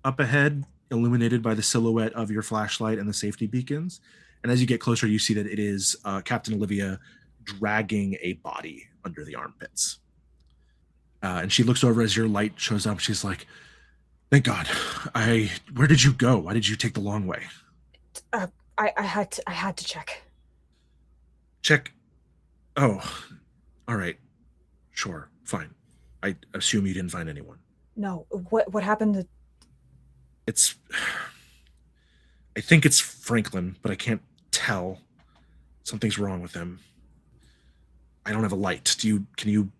up ahead, illuminated by the silhouette of your flashlight and the safety beacons. And as you get closer, you see that it is Captain Olivia dragging a body under the armpits. And she looks over as your light shows up. She's like, "Thank God. Where did you go? Why did you take the long way?" I had to check. Check. Oh, all right. Sure. Fine. I assume you didn't find anyone. No. What happened? I think it's Franklin, but I can't tell. Something's wrong with him. I don't have a light. Can you?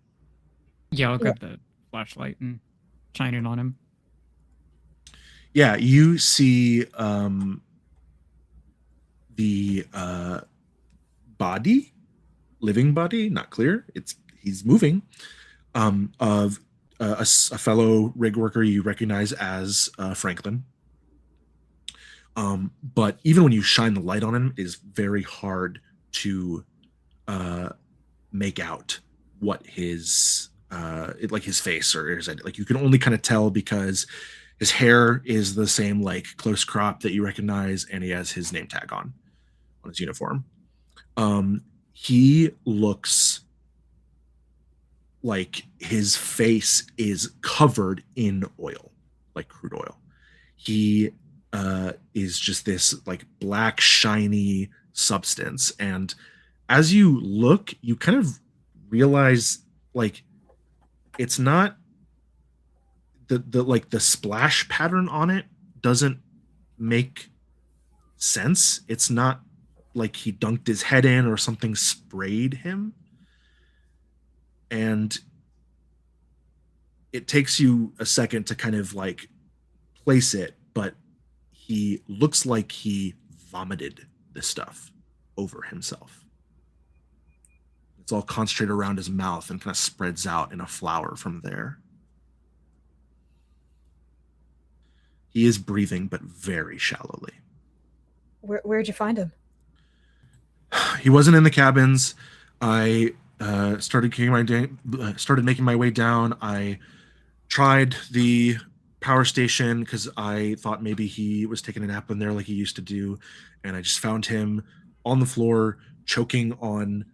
Yeah, I'll grab the flashlight and shine it on him. Yeah, you see the body, living body, not clear. He's moving, of a fellow rig worker you recognize as Franklin. But even when you shine the light on him, it is very hard to make out what his his face or his, like, you can only kind of tell because his hair is the same like close crop that you recognize, and he has his name tag on his uniform. He looks like his face is covered in oil, like crude oil. He is just this like black shiny substance, and as you look, you kind of realize like it's not the splash pattern on it doesn't make sense. It's not like he dunked his head in or something sprayed him. And it takes you a second to kind of like place it, but he looks like he vomited this stuff over himself. It's all concentrated around his mouth and kind of spreads out in a flower from there. He is breathing, but very shallowly. Where'd you find him? He wasn't in the cabins. I started making my way down. I tried the power station because I thought maybe he was taking a nap in there like he used to do, and I just found him on the floor choking on,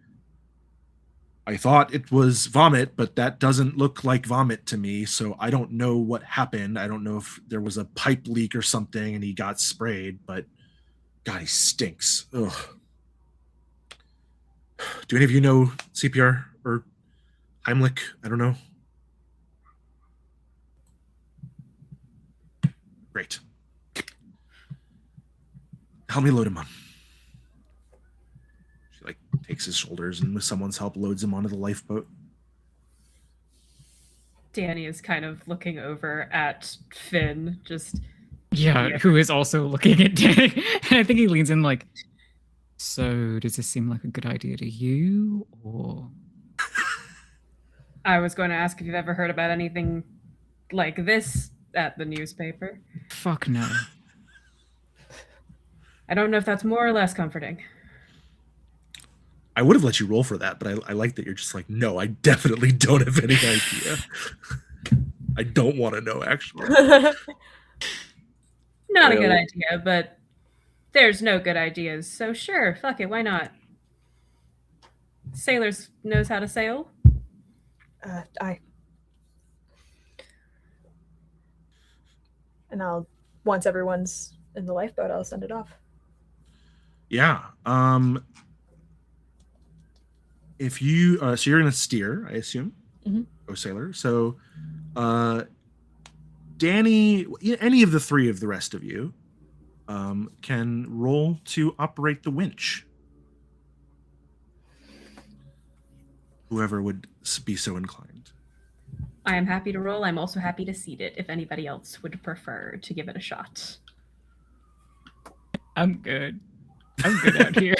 I thought it was vomit, but that doesn't look like vomit to me, so I don't know what happened. I don't know if there was a pipe leak or something and he got sprayed, but God, he stinks. Ugh. Do any of you know CPR or Heimlich? I don't know. Great. Help me load him on. She like takes his shoulders and with someone's help loads him onto the lifeboat. Danny is kind of looking over at Finn, just Yeah, who is also looking at Danny. And I think he leans in like, so does this seem like a good idea to you, or? I was going to ask if you've ever heard about anything like this at the newspaper. Fuck no. I don't know if that's more or less comforting. I would have let you roll for that, but I like that you're just like, no, I definitely don't have any idea. I don't want to know, actually. Not a good idea, but there's no good ideas. So sure, fuck it, why not? Sailors knows how to sail. And once everyone's in the lifeboat, I'll send it off. Yeah. If you so you're gonna steer, I assume. Oh, sailor. So Danny, any of the three of the rest of you can roll to operate the winch. Whoever would be so inclined. I am happy to roll. I'm also happy to seat it if anybody else would prefer to give it a shot. I'm good. I'm good out here.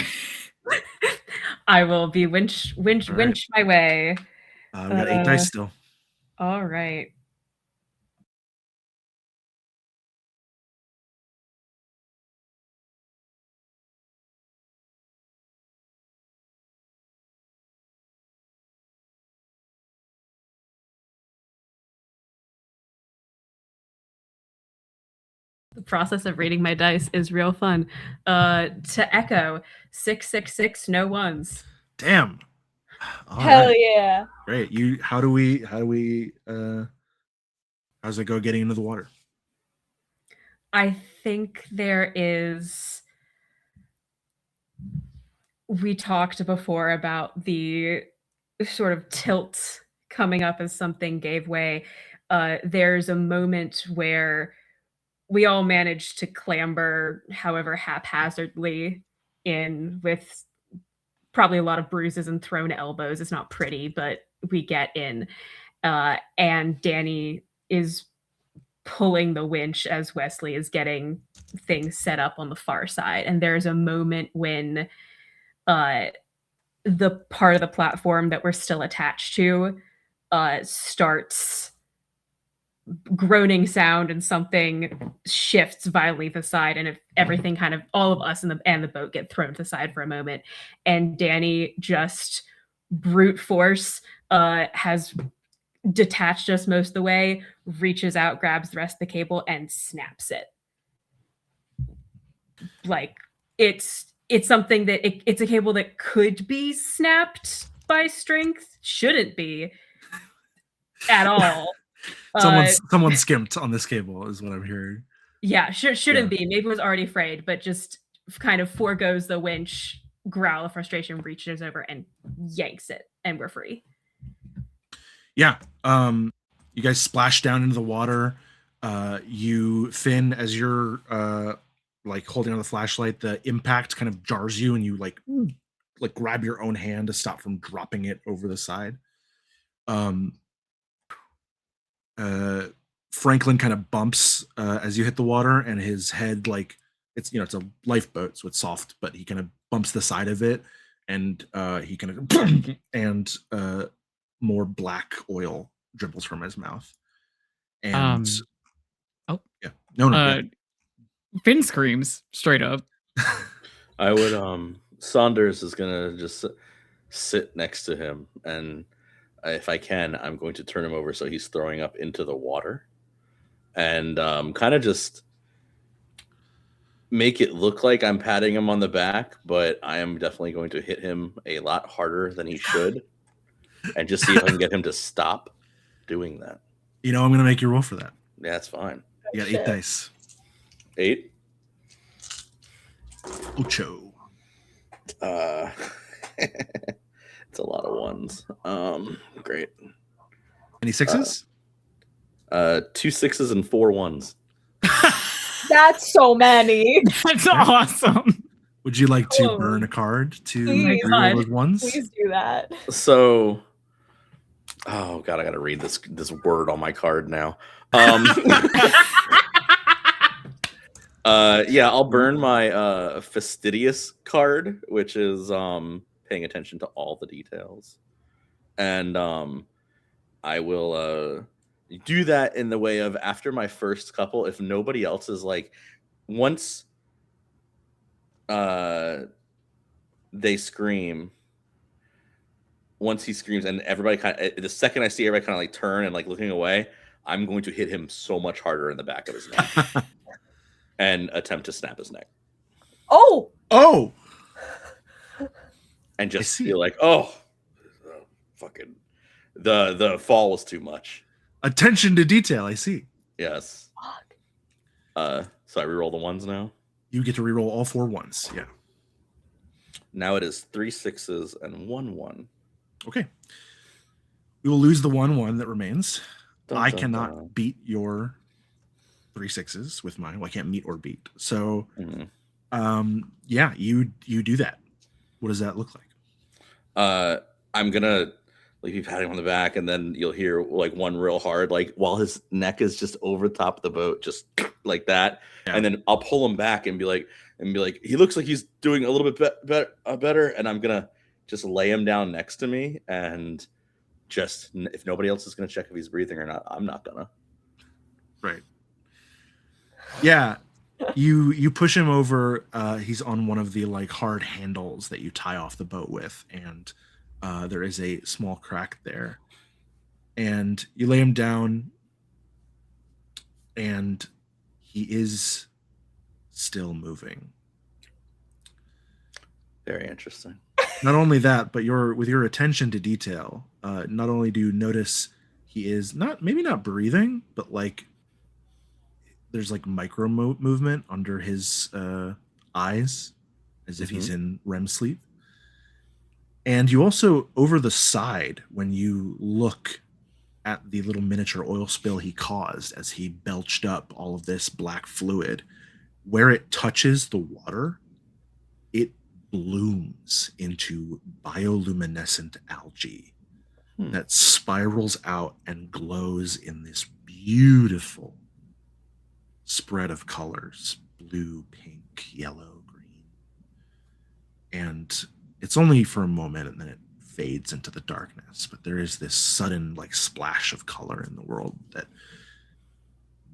I will be winch my way. We got 8 dice still. All right. The process of reading my dice is real fun. To echo, 666, no ones. Damn. All Hell right. yeah. Great. How's it go getting into the water? I think there is. We talked before about the sort of tilt coming up as something gave way. There's a moment where we all managed to clamber, however haphazardly, in with probably a lot of bruises and thrown elbows. It's not pretty, but we get in. And Danny is pulling the winch as Wesley is getting things set up on the far side. And there's a moment when the part of the platform that we're still attached to starts groaning sound and something shifts violently to the side, and if everything kind of all of us and the boat get thrown to the side for a moment, and Danny just brute force has detached us most of the way, reaches out, grabs the rest of the cable and snaps it. Like it's something that it's a cable that could be snapped by strength, shouldn't be at all. Someone skimped on this cable is what I'm hearing. Yeah, shouldn't be. Maybe was already frayed, but just kind of forgoes the winch, growl of frustration, reaches over and yanks it, and we're free. Yeah. You guys splash down into the water. Finn, as you're like holding on the flashlight, the impact kind of jars you, and you like grab your own hand to stop from dropping it over the side. Franklin kind of bumps as you hit the water, and his head, like it's a lifeboat, so it's soft, but he kind of bumps the side of it, and he kind of and more black oil dribbles from his mouth. And Finn screams straight up. I would Saunders is gonna just sit next to him, and if I can, I'm going to turn him over so he's throwing up into the water, and kind of just make it look like I'm patting him on the back, but I am definitely going to hit him a lot harder than he should, and just see if I can get him to stop doing that. I'm going to make you roll for that. Yeah, that's fine. You got 8 dice. 8? Ocho. ones. Great. Any sixes? 2 6s and 4 1s. That's so many. That's awesome. Would you like to Whoa. burn a card to Please. reroll those ones? Please do that. So, oh god, I gotta read this word on my card now. Yeah, I'll burn my fastidious card, which is paying attention to all the details, and I will do that in the way of after my first couple. If nobody else is like, once they scream. Once he screams and everybody the second I see everybody kind of like turn and like looking away, I'm going to hit him so much harder in the back of his neck and attempt to snap his neck. Oh! And just feel like, fucking the fall was too much. Attention to detail, I see. Yes. Fuck. So I reroll the ones now. You get to reroll all 4 ones. Yeah. Now it is 3 6s and 1 1. Okay. We will lose the 1/1 that remains. Dun, I dun, cannot dun. beat your 3 6s with mine. Well, I can't meet or beat. So, yeah, you do that. What does that look like? I'm gonna like be patting him on the back, and then you'll hear like one real hard, like while his neck is just over the top of the boat, just like that. Yeah. And then I'll pull him back and be like, he looks like he's doing a little bit better, and I'm gonna just lay him down next to me, and just if nobody else is gonna check if he's breathing or not, I'm not gonna. Right. Yeah. You push him over. He's on one of the like hard handles that you tie off the boat with, and there is a small crack there. And you lay him down, and he is still moving. Very interesting. Not only that, but with your attention to detail, not only do you notice he is maybe not breathing, but like there's like micro movement under his eyes, as if he's in REM sleep. And you also, over the side, when you look at the little miniature oil spill he caused as he belched up all of this black fluid, where it touches the water, it blooms into bioluminescent algae that spirals out and glows in this beautiful spread of colors: blue, pink, yellow, green. And it's only for a moment, and then it fades into the darkness, but there is this sudden like splash of color in the world that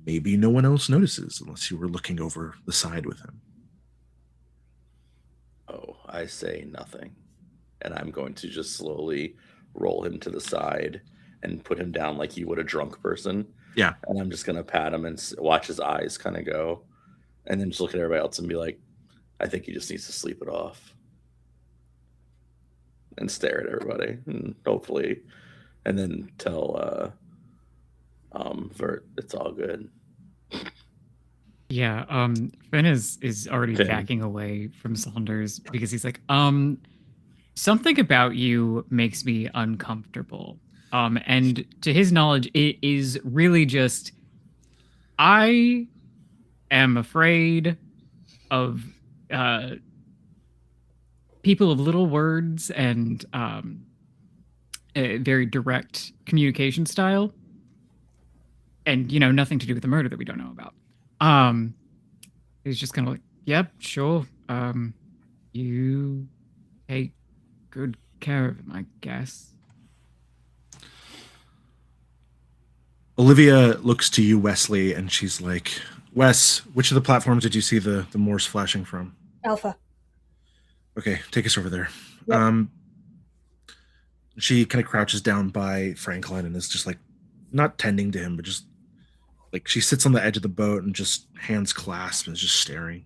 maybe no one else notices unless you were looking over the side with him. Oh, I say nothing. And I'm going to just slowly roll him to the side and put him down like you would a drunk person. Yeah. And I'm just going to pat him and watch his eyes kind of go. And then just look at everybody else and be like, I think he just needs to sleep it off. And stare at everybody. And hopefully, and then tell Vert it's all good. Yeah, Finn is already backing away from Saunders because he's like, something about you makes me uncomfortable. And to his knowledge, it is really just, I am afraid of people of little words and a very direct communication style. And, nothing to do with the murder that we don't know about. He's just kind of like, yep, sure. You take good care of him, I guess. Olivia looks to you, Wesley, and she's like, Wes, which of the platforms did you see the Morse flashing from? Alpha. Okay, take us over there. Yep. She kind of crouches down by Franklin and is just like, not tending to him, but just like she sits on the edge of the boat and just hands clasped and is just staring.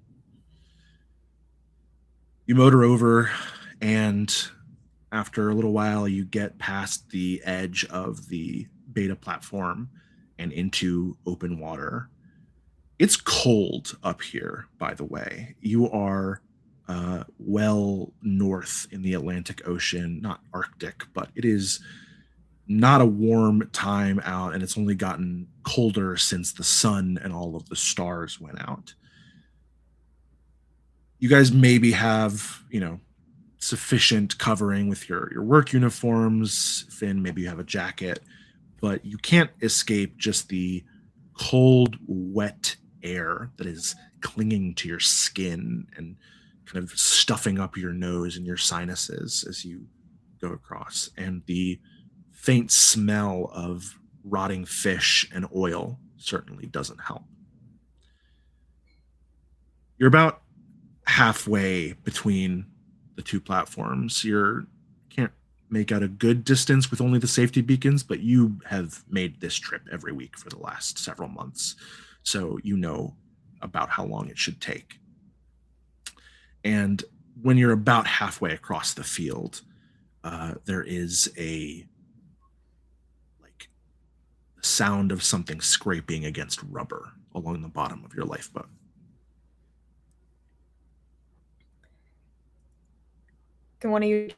You motor over, and after a little while, you get past the edge of the beta platform and into open water. It's cold up here, by the way. You are well north in the Atlantic Ocean, not Arctic, but it is not a warm time out, and it's only gotten colder since the sun and all of the stars went out. You guys maybe have, sufficient covering with your work uniforms. Finn, maybe you have a jacket, but you can't escape just the cold, wet air that is clinging to your skin and kind of stuffing up your nose and your sinuses as you go across, and the faint smell of rotting fish and oil certainly doesn't help. You're about halfway between the two platforms. You can't make out a good distance with only the safety beacons, but you have made this trip every week for the last several months, so you know about how long it should take. And when you're about halfway across the field, there is a sound of something scraping against rubber along the bottom of your lifeboat. Can one of you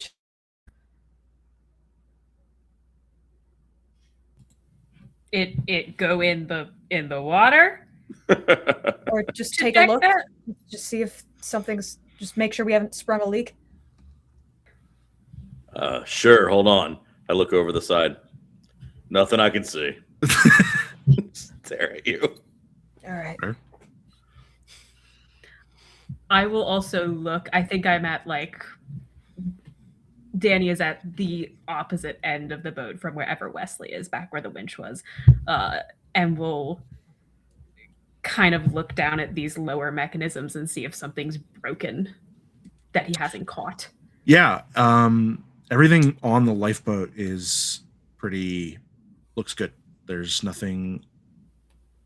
It go in the water? or just To take a check look? that? Just see if something's. Just make sure we haven't sprung a leak. Sure, hold on. I look over the side. Nothing I can see. Stare at you. All right. I will also look. I think I'm at Danny is at the opposite end of the boat from wherever Wesley is, back where the winch was, and we'll kind of look down at these lower mechanisms and see if something's broken that he hasn't caught. Yeah, everything on the lifeboat is looks good. There's nothing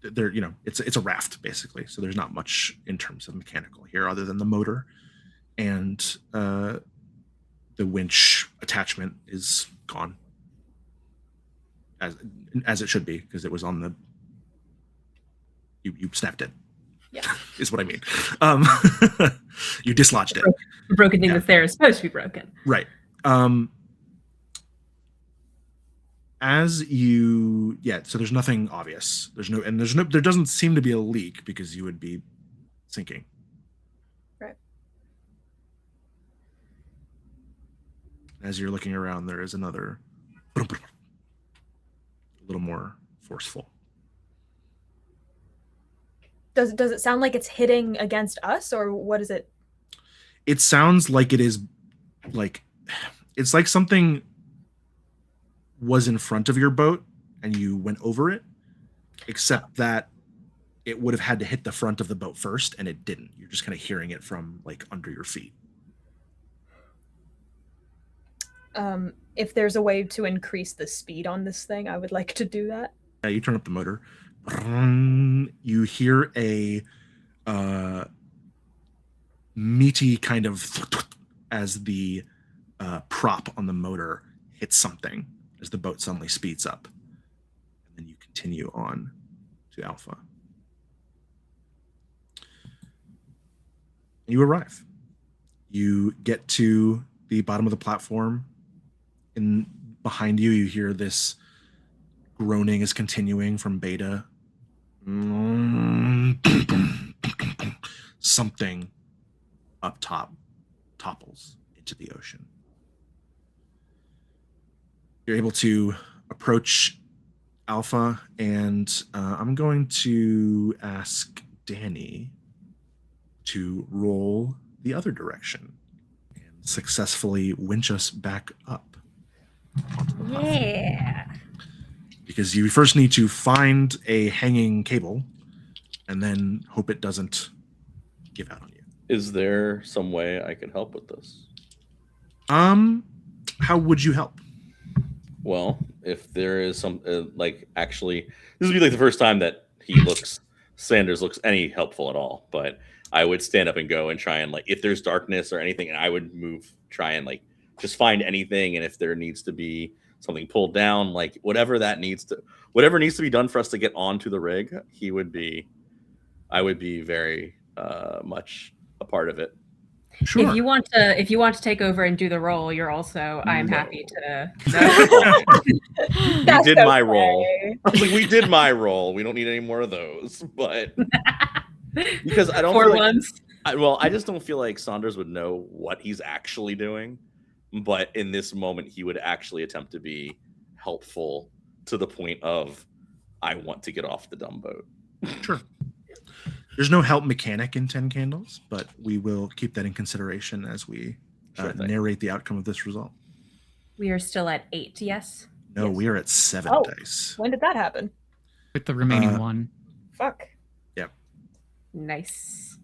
there, it's a raft basically, so there's not much in terms of mechanical here other than the motor, and the winch attachment is gone, as it should be, because it was on the you snapped it. Yeah. Is what I mean. You dislodged it. The broken thing that's there is supposed to be broken. Right. So there's nothing obvious. There doesn't seem to be a leak because you would be sinking. Right. As you're looking around, there is another a little more forceful. Does it sound like it's hitting against us, or what is it? It sounds like it is it's like something was in front of your boat and you went over it, except that it would have had to hit the front of the boat first and it didn't. You're just kind of hearing it from under your feet. If there's a way to increase the speed on this thing, I would like to do that. Yeah, you turn up the motor. You hear a meaty kind of as the prop on the motor hits something as the boat suddenly speeds up. And then you continue on to Alpha. You arrive. You get to the bottom of the platform. And behind you, you hear this groaning is continuing from Beta. Something up top topples into the ocean. You're able to approach Alpha, and I'm going to ask Danny to roll the other direction and successfully winch us back up. Yeah. Because you first need to find a hanging cable and then hope it doesn't give out on you. Is there some way I can help with this? How would you help? Well, if there is some, actually, this would be the first time that Sanders looks any helpful at all, but I would stand up and go and try and, if there's darkness or anything, and I would try and, just find anything, and if there needs to be something pulled down, whatever needs to be done for us to get onto the rig, I would be very much a part of it. Sure. If you want to take over and do the role, you're also. I'm No. happy to. We That's did my okay. role. I was like, we did my role. We don't need any more of those. But because I don't For feel like, once. I just don't feel like Saunders would know what he's actually doing. But in this moment, he would actually attempt to be helpful to the point of, I want to get off the dumb boat. Sure. There's no help mechanic in 10 Candles, but we will keep that in consideration as we Sure thing. narrate the outcome of this result. We are still at 8, yes? No, Yes. we are at 7 Oh. dice. When did that happen? With the remaining one. Fuck. Nice.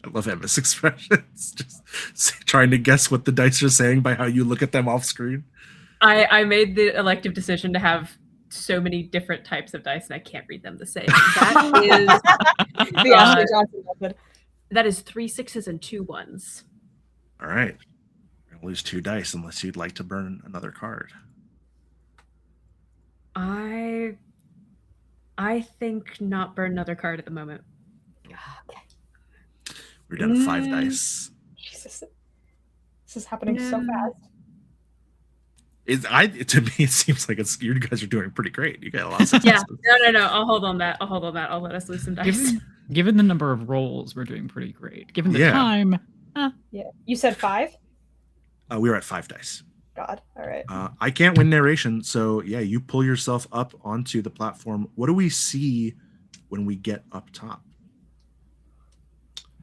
I love Emma's expressions. Just trying to guess what the dice are saying by how you look at them off screen. I made the elective decision to have so many different types of dice, and I can't read them the same. The Ashley Johnson method. That is 3 6s and 2 1s. All right. We're gonna lose 2 dice unless you'd like to burn another card. I think not burn another card at the moment. Okay. We're down to 5 dice. Jesus. This is happening so fast. To me, it seems like you guys are doing pretty great. You got a lot of Yeah. successes. No. I'll hold on that. I'll let us lose some dice. Given the number of rolls, we're doing pretty great. Given the Yeah. time, Yeah. You said 5? We were at 5 dice. God. All right. I can't win narration, so yeah, you pull yourself up onto the platform. What do we see when we get up top?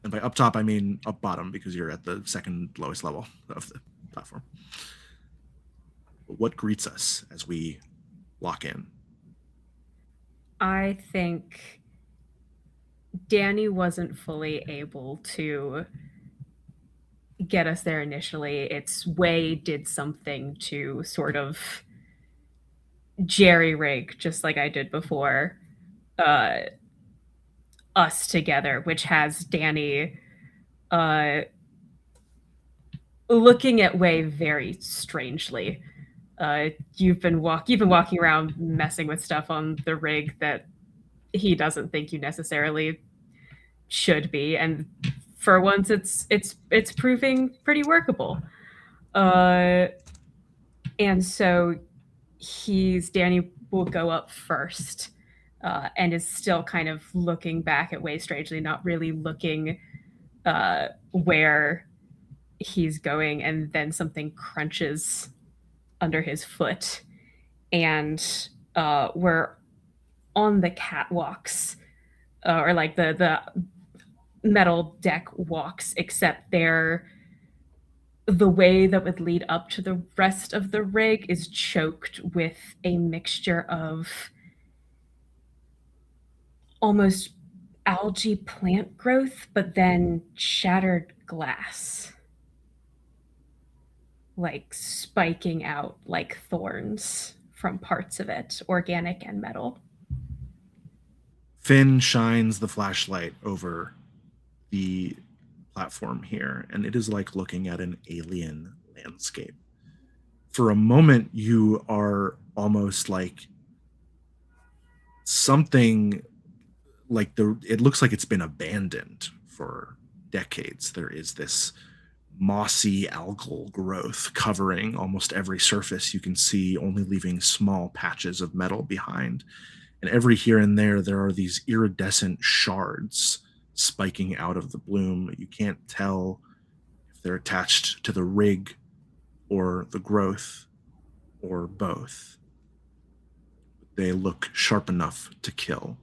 And by up top, I mean up bottom, because you're at the second lowest level of the platform. What greets us as we lock in? I think Danny wasn't fully able to get us there initially. It's Way did something to sort of jerry-rig, just like I did before, us together, which has Danny looking at Way very strangely. You've been walking around messing with stuff on the rig that he doesn't think you necessarily should be, and for once it's proving pretty workable. And so Danny will go up first, and is still kind of looking back at Way strangely, not really looking where he's going, and then something crunches under his foot, and we're on the catwalks, or like the metal deck walks, except they're the way that would lead up to the rest of the rig is choked with a mixture of almost algae plant growth, but then shattered glass, like spiking out like thorns from parts of it, organic and metal. Finn shines the flashlight over the platform here, and it is like looking at an alien landscape. For a moment, you are almost like something like it looks like it's been abandoned for decades. There is this mossy algal growth covering almost every surface you can see, only leaving small patches of metal behind. And every here and there are these iridescent shards spiking out of the bloom. You can't tell if they're attached to the rig or the growth or both. They look sharp enough to kill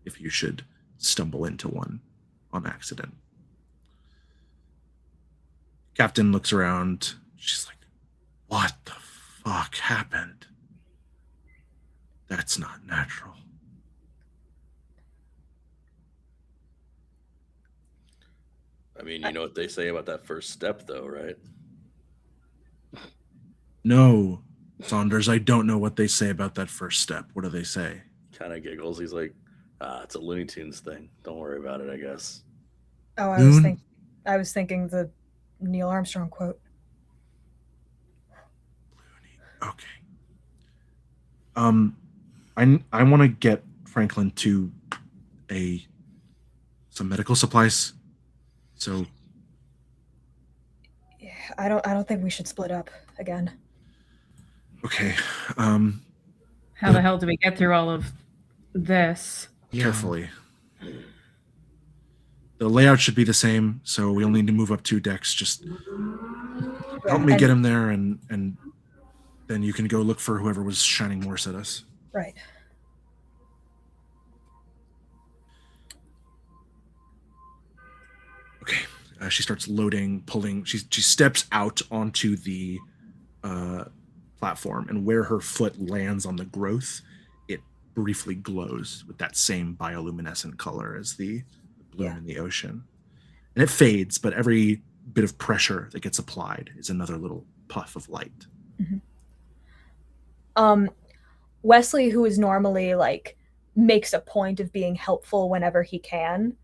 if you should stumble into one on accident. Captain looks around. She's like, what the fuck happened? That's not natural. I mean, you know what they say about that first step, though, right? No, Saunders, I don't know what they say about that first step. What do they say? Kind of giggles. He's like, it's a Looney Tunes thing. Don't worry about it, I guess. Oh, I was thinking the Neil Armstrong quote. Okay. I want to get Franklin to some medical supplies. So Yeah, I don't think we should split up again. okay. How the hell do we get through all of this? Carefully. The layout should be the same, so we only need to move up 2 decks. Just help me get him there, and then you can go look for whoever was shining Morse at us. Right. Okay. She starts loading, pulling. She steps out onto the platform, and where her foot lands on the growth, it briefly glows with that same bioluminescent color as the bloom in the ocean. And it fades, but every bit of pressure that gets applied is another little puff of light. Mm-hmm. Wesley, who is normally like makes a point of being helpful whenever he can,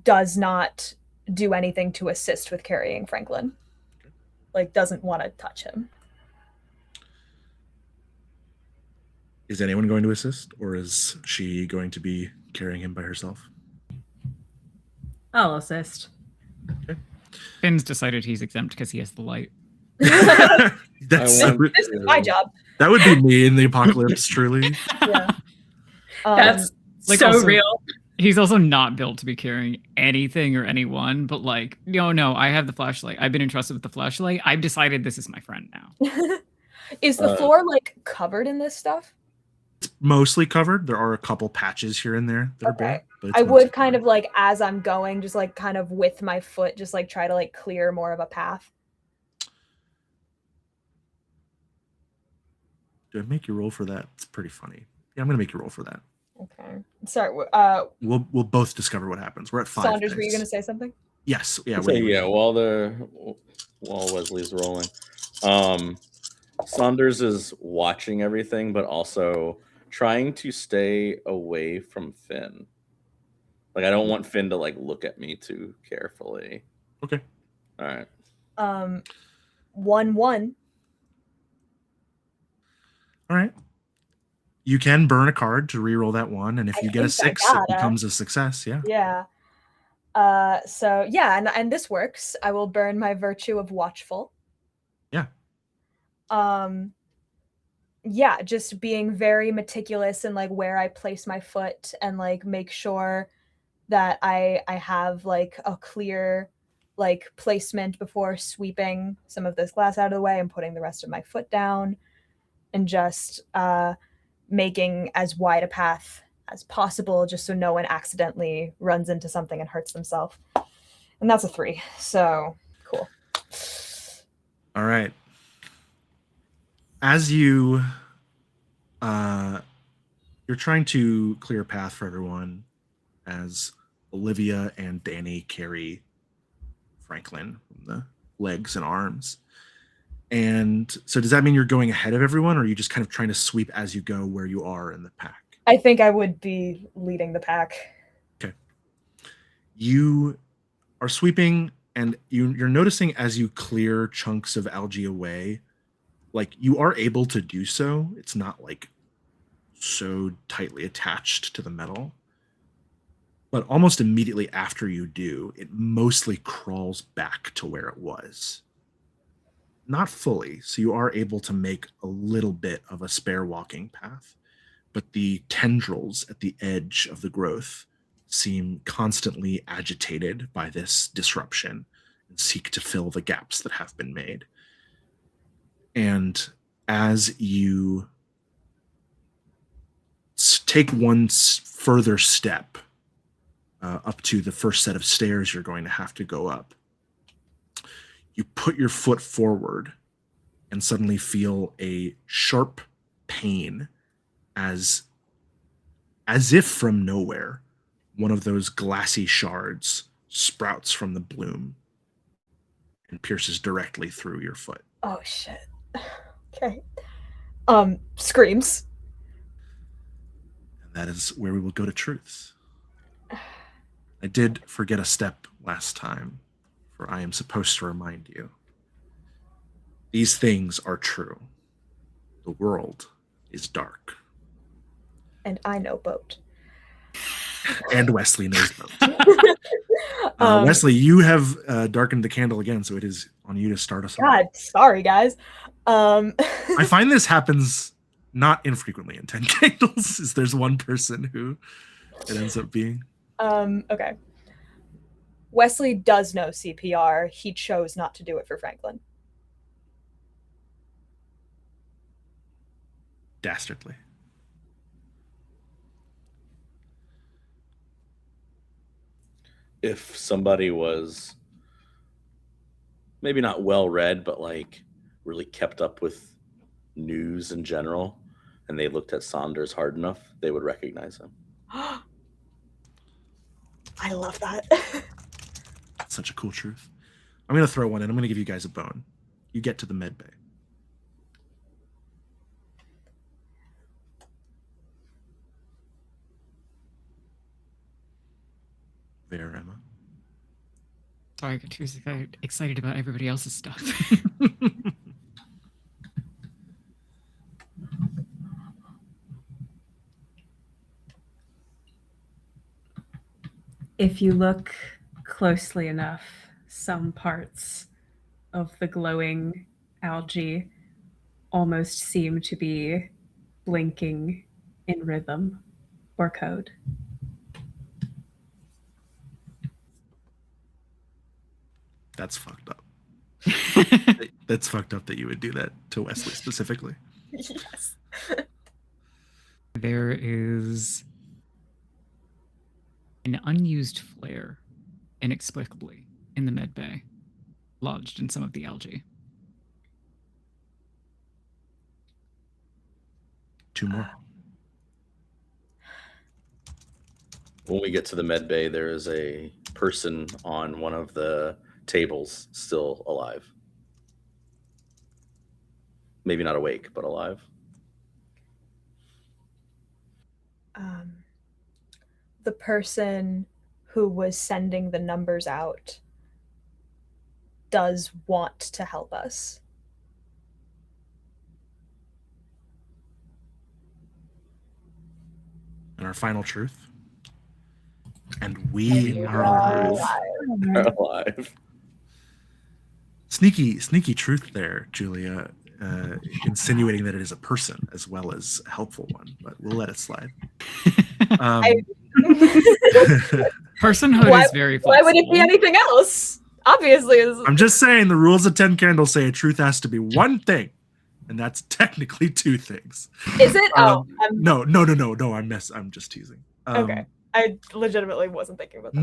does not do anything to assist with carrying Franklin. Like, doesn't want to touch him. Is anyone going to assist, or is she going to be carrying him by herself? I'll assist. Okay. Finn's decided he's exempt because he has the light. This is my job. That would be me in the apocalypse, truly. Yeah. That's like so also, real. He's also not built to be carrying anything or anyone, but like, no, I have the flashlight. I've been entrusted with the flashlight. I've decided this is my friend now. Is the floor like covered in this stuff? It's mostly covered. There are a couple patches here and there that are bare. But I would kind of like, as I'm going, just like kind of with my foot, just like try to like clear more of a path. Do I make you roll for that? It's pretty funny. Yeah, I'm gonna make you roll for that. Okay. Sorry. We'll both discover what happens. We're at 5. Saunders, dice. were you gonna say something? Yes. Yeah. So, while Wesley's rolling, Saunders is watching everything, but also trying to stay away from Finn. Like, I don't want Finn to like look at me too carefully. Okay. All right. 1-1. All right. You can burn a card to re-roll that 1, and if you get a 6, it becomes a success. Yeah. Yeah. So yeah, and this works. I will burn my virtue of watchful. Yeah. Yeah, just being very meticulous in like where I place my foot and like make sure that I have like a clear like placement before sweeping some of this glass out of the way and putting the rest of my foot down, and just making as wide a path as possible just so no one accidentally runs into something and hurts themselves. And that's a 3. So cool. All right. As you're trying to clear a path for everyone, as Olivia and Danny carry Franklin from the legs and arms. And so does that mean you're going ahead of everyone, or are you just kind of trying to sweep as you go where you are in the pack? I think I would be leading the pack. Okay. You are sweeping, and you're noticing as you clear chunks of algae away, like you are able to do so. It's not like so tightly attached to the metal. But almost immediately after you do, it mostly crawls back to where it was. Not fully, so you are able to make a little bit of a spare walking path, but the tendrils at the edge of the growth seem constantly agitated by this disruption and seek to fill the gaps that have been made. And as you take one further step up to the first set of stairs you're going to have to go up, you put your foot forward and suddenly feel a sharp pain as if from nowhere, one of those glassy shards sprouts from the bloom and pierces directly through your foot. Oh shit. Okay. Screams. And that is where we will go to truths. I did forget a step last time, for I am supposed to remind you. These things are true. The world is dark. And I know boat. And Wesley knows boat. Wesley, you have darkened the candle again, so it is on you to start us off. God, sorry guys. I find this happens not infrequently in 10 Candles, is there's one person who it ends up being. Okay. Wesley does know CPR. He chose not to do it for Franklin. Dastardly. If somebody was maybe not well read, but like really kept up with news in general, and they looked at Saunders hard enough, they would recognize him. I love that. That's such a cool truth. I'm going to throw one in. I'm going to give you guys a bone. You get to the med bay. There, Emma. Sorry, I got too excited about everybody else's stuff. If you look closely enough, some parts of the glowing algae almost seem to be blinking in rhythm or code. That's fucked up. That's fucked up that you would do that to Wesley specifically. Yes. There is an unused flare, inexplicably, in the med bay, lodged in some of the algae. 2 more. When we get to the med bay, there is a person on one of the tables still alive. Maybe not awake, but alive. The person who was sending the numbers out does want to help us. And our final truth. And we are alive. They're alive. Sneaky truth there, Julia, insinuating that it is a person as well as a helpful one, but we'll let it slide. Personhood is very flexible. Why would it be anything else? Obviously. I'm just saying the rules of 10 Candles say a truth has to be one thing, and that's technically 2 things. Is it? No. I'm just teasing. Okay. I legitimately wasn't thinking about that.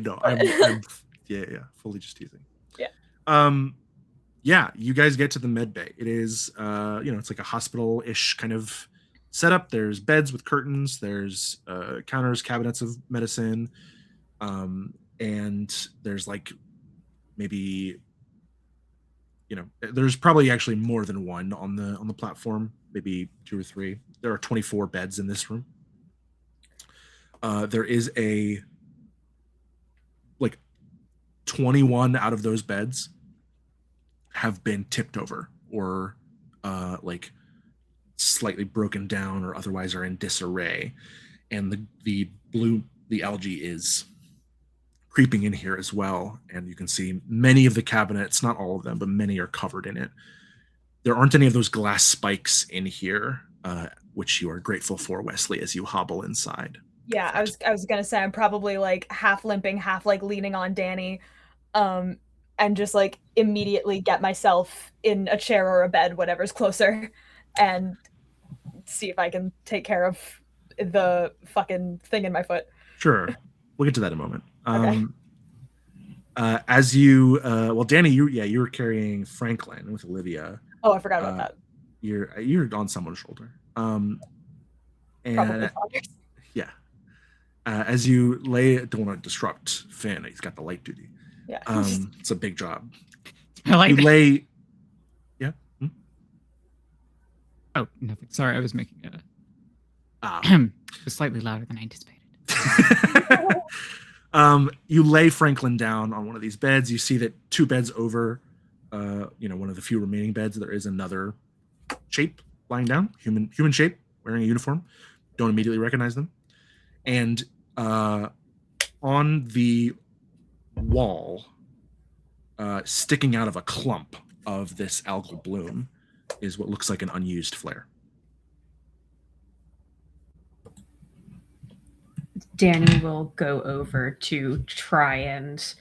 No. I'm fully just teasing. Yeah, you guys get to the med bay. It is, it's like a hospital-ish kind of setup. There's beds with curtains. There's counters, cabinets of medicine, and there's like maybe, there's probably actually more than one on the platform. Maybe 2 or 3. There are 24 beds in this room. There is 21 out of those beds have been tipped over or slightly broken down or otherwise are in disarray, and the algae is creeping in here as well, and you can see many of the cabinets, not all of them, but many are covered in it. There aren't any of those glass spikes in here, which you are grateful for, Wesley, as you hobble inside. Yeah, I was gonna say I'm probably like half limping, half like leaning on Danny, and just like immediately get myself in a chair or a bed, whatever's closer, and see if I can take care of the fucking thing in my foot. Sure, we'll get to that in a moment. Okay. As you, Danny, you were carrying Franklin with Olivia. Oh, I forgot about that. You're on someone's shoulder. And Probably Saunders. yeah, as you don't want to disrupt Finn. He's got the light duty. Yeah. It's a big job. I like You that. lay. Yeah. Oh, nothing. Sorry, I was making it was slightly louder than I anticipated. You lay Franklin down on one of these beds. You see that 2 beds over, one of the few remaining beds, there is another shape lying down, human shape, wearing a uniform. Don't immediately recognize them. And on the wall, sticking out of a clump of this algal bloom, is what looks like an unused flare. Danny will go over to try and,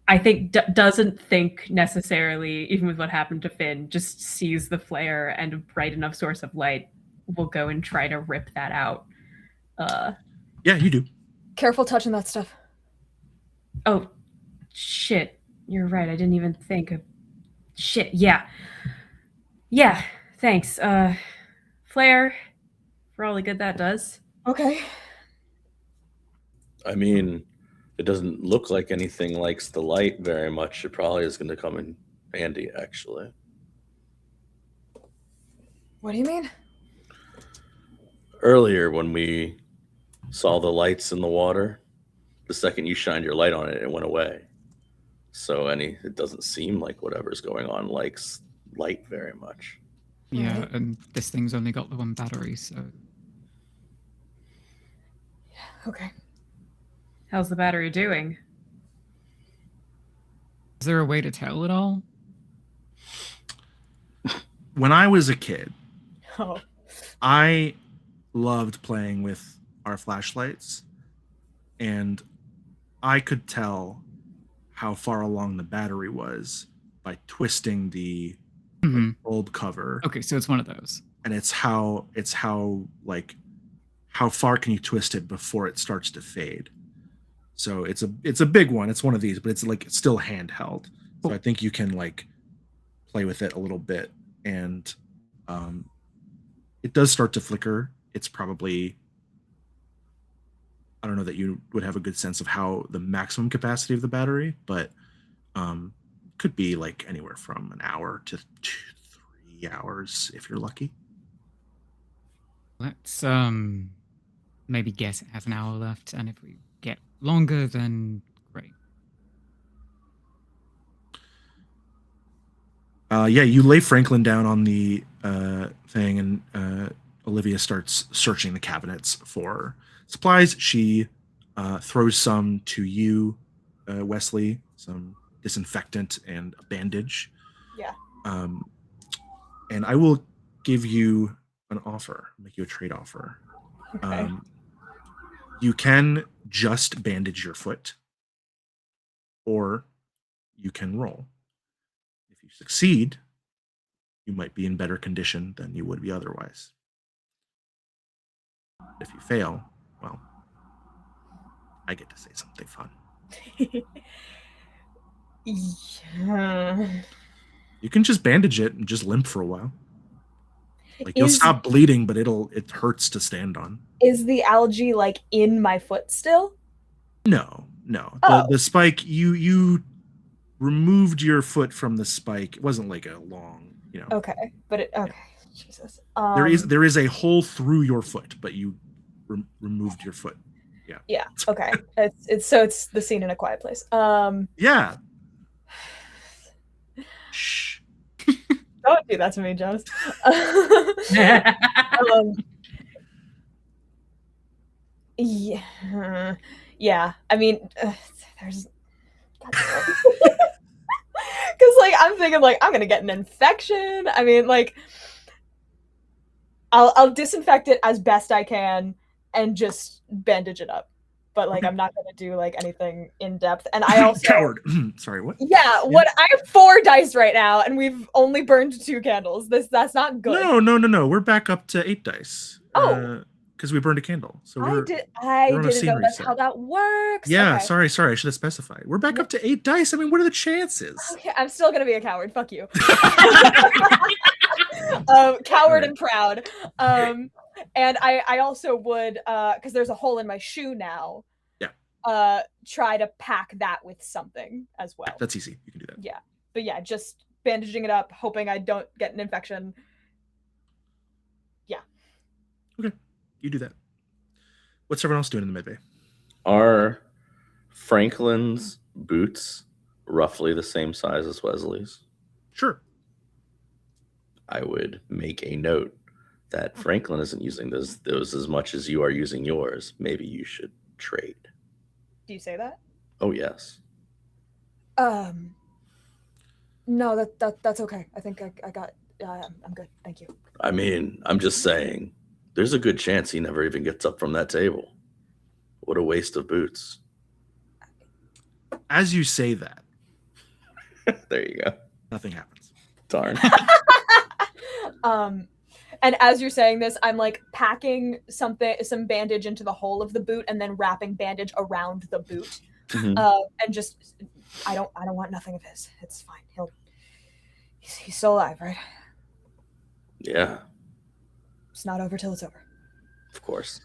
I think, doesn't think necessarily, even with what happened to Finn, just sees the flare and a bright enough source of light, will go and try to rip that out. Yeah, you do. Careful touching that stuff. Oh, shit. You're right. I didn't even think of... Shit, yeah. Yeah, thanks. Flare, for all the good that does. Okay. I mean, it doesn't look like anything likes the light very much. It probably is going to come in handy, actually. What do you mean? Earlier, when we saw the lights in the water, the second you shined your light on it, it went away. So it doesn't seem like whatever's going on likes light very much. Yeah, Right. and this thing's only got the one battery, so Okay. How's the battery doing? is there a way to tell at all? When I was a kid, Oh. I loved playing with our flashlights, and I could tell how far along the battery was by twisting the Mhm. bulb cover. Okay, so it's one of those. And it's how like how far can you twist it before it starts to fade. So it's a big one. It's one of these, but it's like it's still handheld. So I think you can like play with it a little bit, and it does start to flicker. It's probably, I don't know that you would have a good sense of how the maximum capacity of the battery, but could be like anywhere from an hour to 2-3 hours if you're lucky. Let's maybe guess it has an hour left, and if we get longer, then great. Yeah, you lay Franklin down on the thing, and Olivia starts searching the cabinets for supplies. She throws some to you, Wesley, some disinfectant and a bandage. Yeah. And I will give you an offer, make you a trade offer. Okay. You can just bandage your foot, or you can roll. If you succeed, you might be in better condition than you would be otherwise. If you fail, well, I get to say something fun. Yeah. You can just bandage it and just limp for a while. Like you'll Is- stop bleeding, but it hurts to stand on. Is the algae like in my foot still? No. Oh. The spike, you removed your foot from the spike. It wasn't like a long, Okay, but okay. Jesus. There is a hole through your foot, but you removed your foot. Yeah. Okay. It's the scene in A Quiet Place. Yeah. Shh. Don't do that to me, Jonas. Yeah. I mean, there's because like I'm thinking like I'm gonna get an infection. I mean, like I'll disinfect it as best I can and just bandage it up. But like I'm not gonna do like anything in depth. And I also Coward. Sorry, what? Yeah, what I have 4 dice right now, and we've only burned 2 candles. That's not good. No. We're back up to 8 dice. Oh. Because we burned a candle. So I we're didn't on a know scene that's reset. how that works. Yeah, Okay. sorry, I should have specified. We're back up to 8 dice. I mean, what are the chances? Okay, I'm still gonna be a coward. Fuck you. Coward and proud. And I also would, because there's a hole in my shoe now. Yeah. Try to pack that with something as well. That's easy. You can do that. Yeah, but yeah, just bandaging it up, hoping I don't get an infection. Yeah. Okay, you do that. What's everyone else doing in the medbay? Are Franklin's boots roughly the same size as Wesley's? Sure. I would make a note that Franklin isn't using those as much as you are using yours. Maybe you should trade. Do you say that? Oh, yes. No, that's okay. I think I got. I'm good. Thank you. I mean, I'm just saying, there's a good chance he never even gets up from that table. What a waste of boots. As you say that, There you go. nothing happens. Darn. And as you're saying this, I'm like packing some bandage into the hole of the boot and then wrapping bandage around the boot. Mhm. And just, I don't want nothing of his. It's fine. He's still alive, right? Yeah, It's not over till it's over. of course.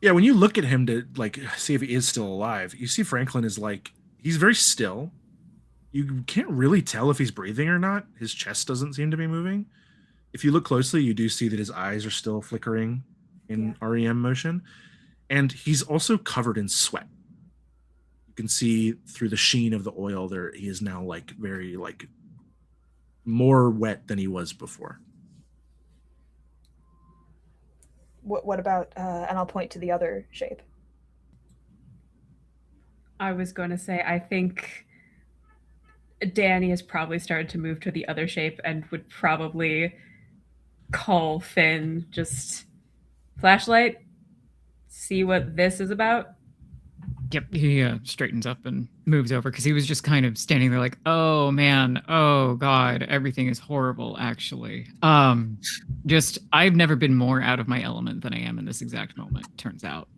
Yeah, when you look at him to like see if he is still alive, you see Franklin is like, he's very still. You can't really tell if he's breathing or not. His chest doesn't seem to be moving. If you look closely, you do see that his eyes are still flickering in REM motion. And he's also covered in sweat. You can see through the sheen of the oil there, he is now like very like more wet than he was before. What about, and I'll point to the other shape. I was going to say, I think Danny has probably started to move to the other shape and would probably call Finn, just flashlight, see what this is about. Yep, he straightens up and moves over because he was just kind of standing there like, oh man, oh god, everything is horrible actually. I've never been more out of my element than I am in this exact moment, turns out.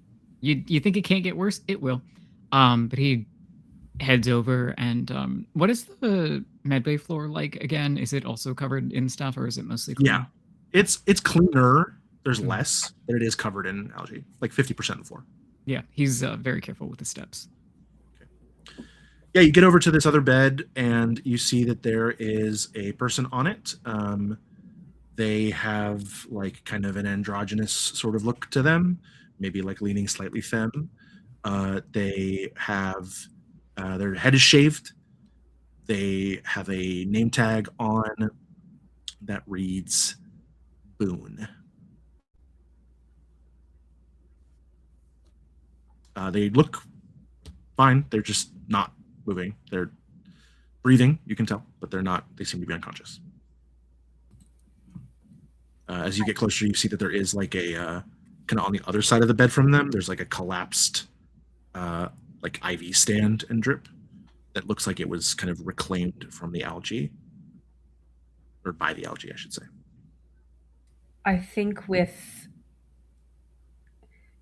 You think it can't get worse? It will. But he heads over and what is the medbay floor like again? Is it also covered in stuff or is it mostly clean? Yeah. It's cleaner. There's less, but it is covered in algae, like 50% of the floor. Yeah, he's very careful with the steps. Okay. Yeah, you get over to this other bed and you see that there is a person on it. They have like kind of an androgynous sort of look to them, maybe like leaning slightly femme. They have their head is shaved. They have a name tag on that reads Boone. They look fine. They're just not moving. They're breathing, you can tell, but they're not. They seem to be unconscious. As you get closer, you see that there is like a kind of on the other side of the bed from them. There's like a collapsed like IV stand and drip that looks like it was kind of reclaimed from the algae, or by the algae, I should say. I think with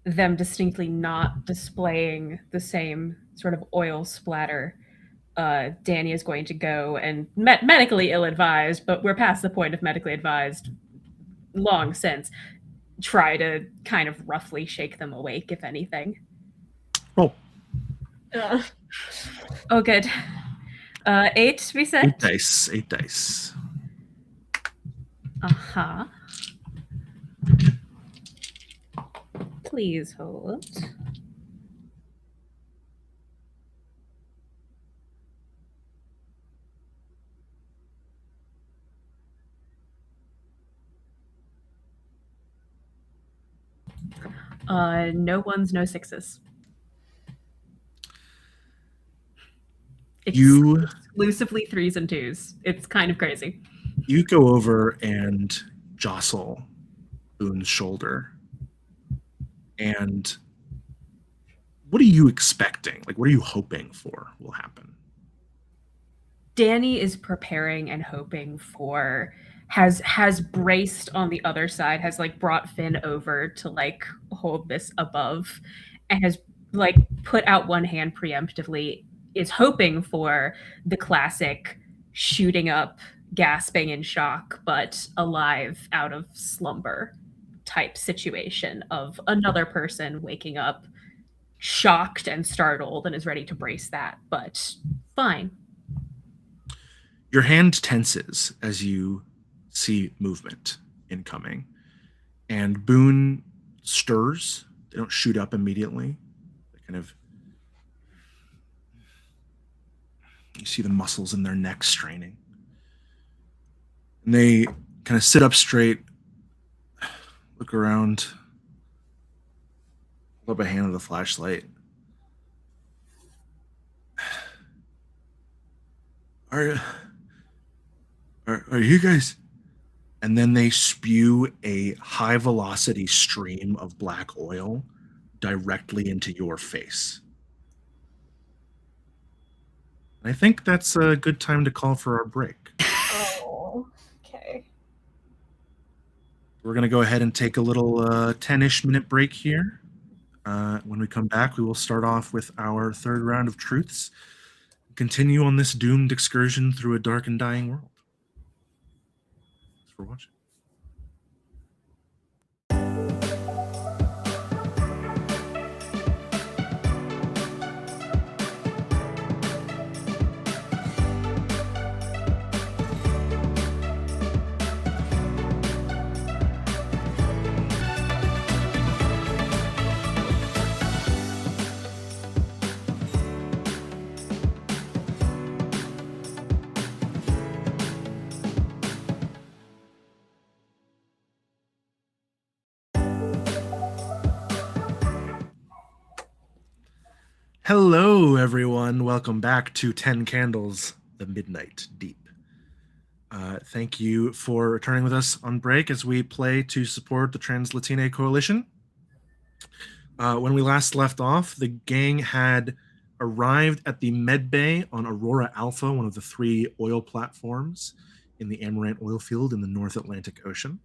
them distinctly not displaying the same sort of oil splatter, Danny is going to go and medically ill-advised, but we're past the point of medically advised long since, try to kind of roughly shake them awake, if anything. Roll. Oh, good. 8, we said? 8 dice. 8 dice. Uh-huh. Please hold. No ones, no sixes. Exclusively 3s and 2s. It's kind of crazy. You go over and jostle Boone's shoulder. And what are you expecting? Like, what are you hoping for will happen? Danny is preparing and hoping for, has braced on the other side, has like brought Finn over to like hold this above, and has like put out one hand preemptively, is hoping for the classic shooting up, gasping in shock, but alive out of slumber type situation of another person waking up shocked and startled and is ready to brace that, but fine. Your hand tenses as you see movement incoming, and Boone stirs. They don't shoot up immediately. They kind of, you see the muscles in their neck straining. And they kind of sit up straight, look around, hold up a hand with a flashlight. Are you guys? And then they spew a high velocity stream of black oil directly into your face. And I think that's a good time to call for our break. Oh, okay. We're going to go ahead and take a little 10-ish minute break here. When we come back, we will start off with our third round of truths, continue on this doomed excursion through a dark and dying world. Thanks for watching. Hello, everyone. Welcome back to 10 Candles, the Midnight Deep. Thank you for returning with us on break as we play to support the Translatin Coalition. When we last left off, the gang had arrived at the med bay on Aurora Alpha, one of the 3 oil platforms in the Amaranth oil field in the North Atlantic Ocean.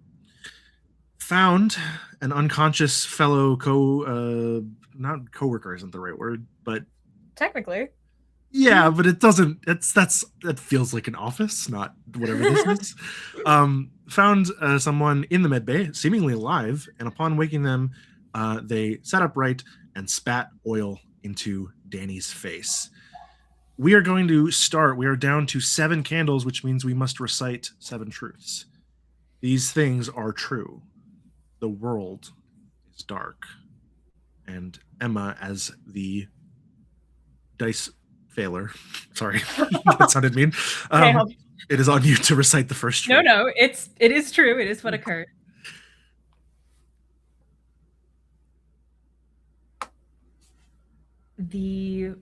Found an unconscious fellow not coworker isn't the right word, but Technically. yeah, but it doesn't. That feels like an office, not whatever this is. Found someone in the med bay, seemingly alive, and upon waking them, they sat upright and spat oil into Danny's face. We are going to start. We are down to 7 candles, which means we must recite 7 truths. These things are true. The world is dark. And Emma, as the dice failer, sorry, that sounded mean. It is on you to recite the first truth. No, it is true. It is what occurred. The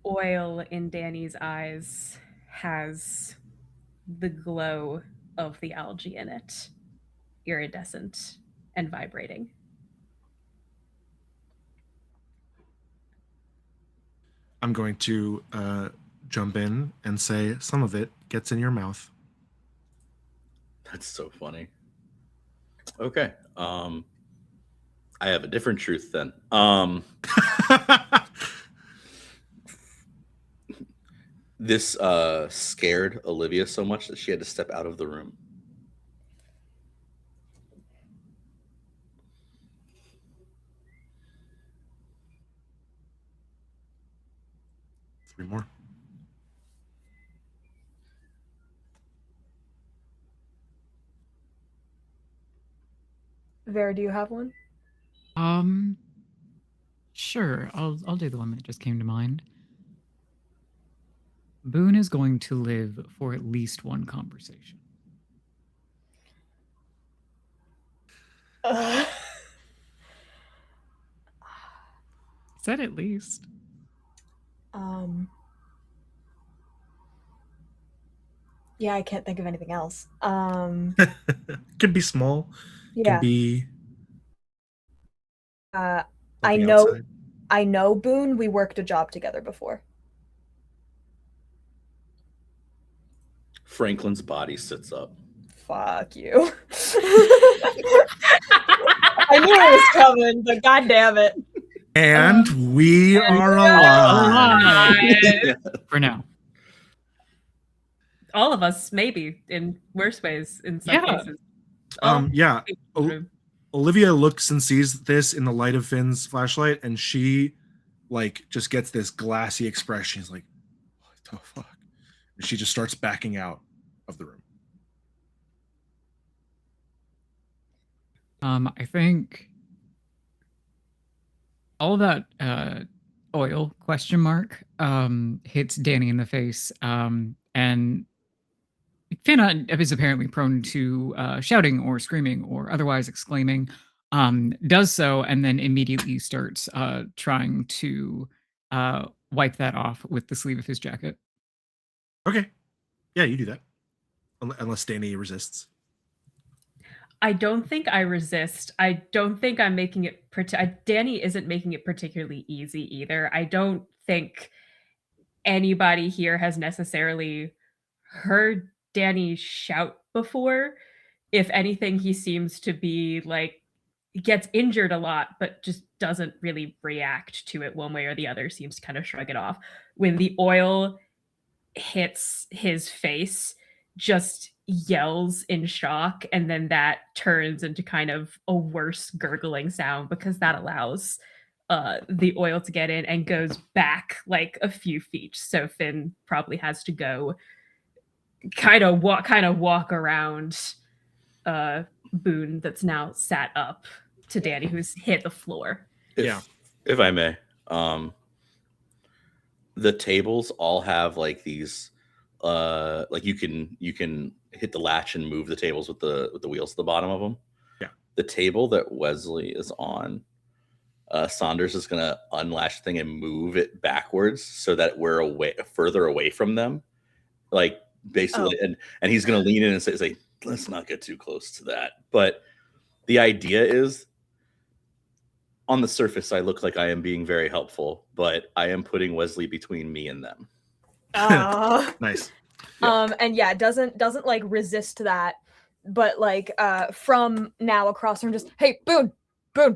oil in Danny's eyes has the glow of the algae in it, iridescent and vibrating. I'm going to jump in and say some of it gets in your mouth. That's so funny. Okay. I have a different truth then. This scared Olivia so much that she had to step out of the room. Three more. Vera, do you have one? Sure. I'll do the one that just came to mind. Boone is going to live for at least one conversation. Said at least. Yeah, I can't think of anything else. Could be small. Yeah. Could be. I something know. outside. I know Boone. We worked a job together before. Franklin's body sits up. Fuck you. I knew it was coming, but god damn it. And we are alive. For now. All of us, maybe, in worse ways in some cases. Yeah. Olivia looks and sees this in the light of Finn's flashlight, and she like just gets this glassy expression. She's like, what the fuck? And she just starts backing out of the room. I think all of that oil question mark hits Danny in the face, and Fana is apparently prone to shouting or screaming or otherwise exclaiming, does so and then immediately starts trying to wipe that off with the sleeve of his jacket. Okay. Yeah, you do that. Unless Danny resists. I don't think I resist. I don't think I'm making it. Danny isn't making it particularly easy either. I don't think anybody here has necessarily heard Danny shout before. If anything, he seems to be like, gets injured a lot, but just doesn't really react to it one way or the other, seems to kind of shrug it off. When the oil hits his face, just yells in shock, and then that turns into kind of a worse gurgling sound because that allows the oil to get in and goes back like a few feet. So Finn probably has to go kind of walk around Boone that's now sat up to Danny who's hit the floor. If I may, the tables all have like these like you can hit the latch and move the tables with the wheels at the bottom of them. Yeah. The table that Wesley is on, Saunders is gonna unlatch the thing and move it backwards so that we're further away from them. Like basically, and he's gonna lean in and say, let's not get too close to that. But the idea is, on the surface, I look like I am being very helpful, but I am putting Wesley between me and them. Nice. And yeah, doesn't like resist that, but like from now across from just, hey, Boone. I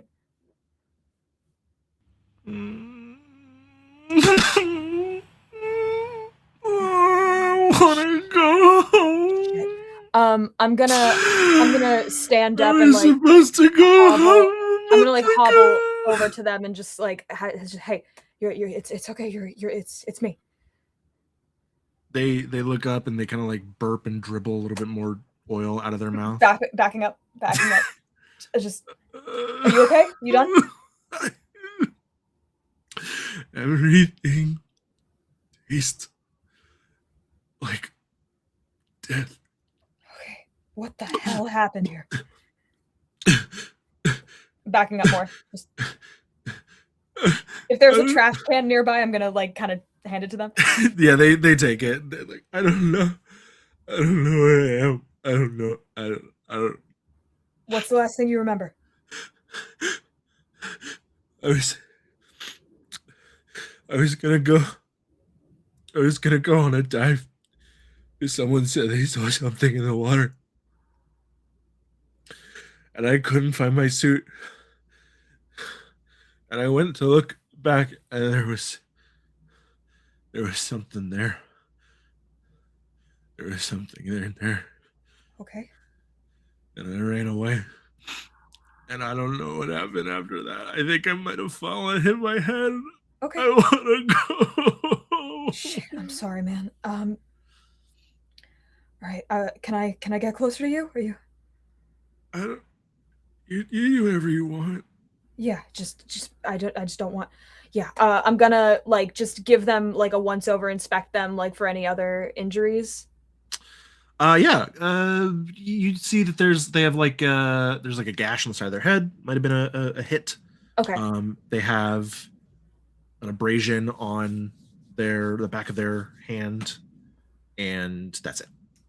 wanna go home. I'm gonna stand up I'm and like supposed to go home. I'm gonna like hobble over to them and just like, hey, you're it's okay, it's me. They look up and they kind of like burp and dribble a little bit more oil out of their mouth. Backing up. Just, are you okay? You done? Everything tastes like death. Okay, what the hell happened here? Backing up more. Just, if there's a trash can nearby, I'm gonna like kind of hand it to them. Yeah, they take it. They're like, I don't know where I am. I don't know. I don't. What's the last thing you remember? I was gonna go on a dive. Someone said they saw something in the water, and I couldn't find my suit. And I went to look back, and there was something there. There was something in there. Okay. And I ran away. And I don't know what happened after that. I think I might have fallen and hit my head. Okay. I want to go. Shit, I'm sorry, man. All right. Can I get closer to you? Are you? You do whatever you want. Yeah. I just don't want. Yeah. I'm gonna like just give them like a once over, inspect them like for any other injuries. You see that there's like a gash on the side of their head. Might have been a hit. Okay. They have an abrasion on the back of their hand, and that's it.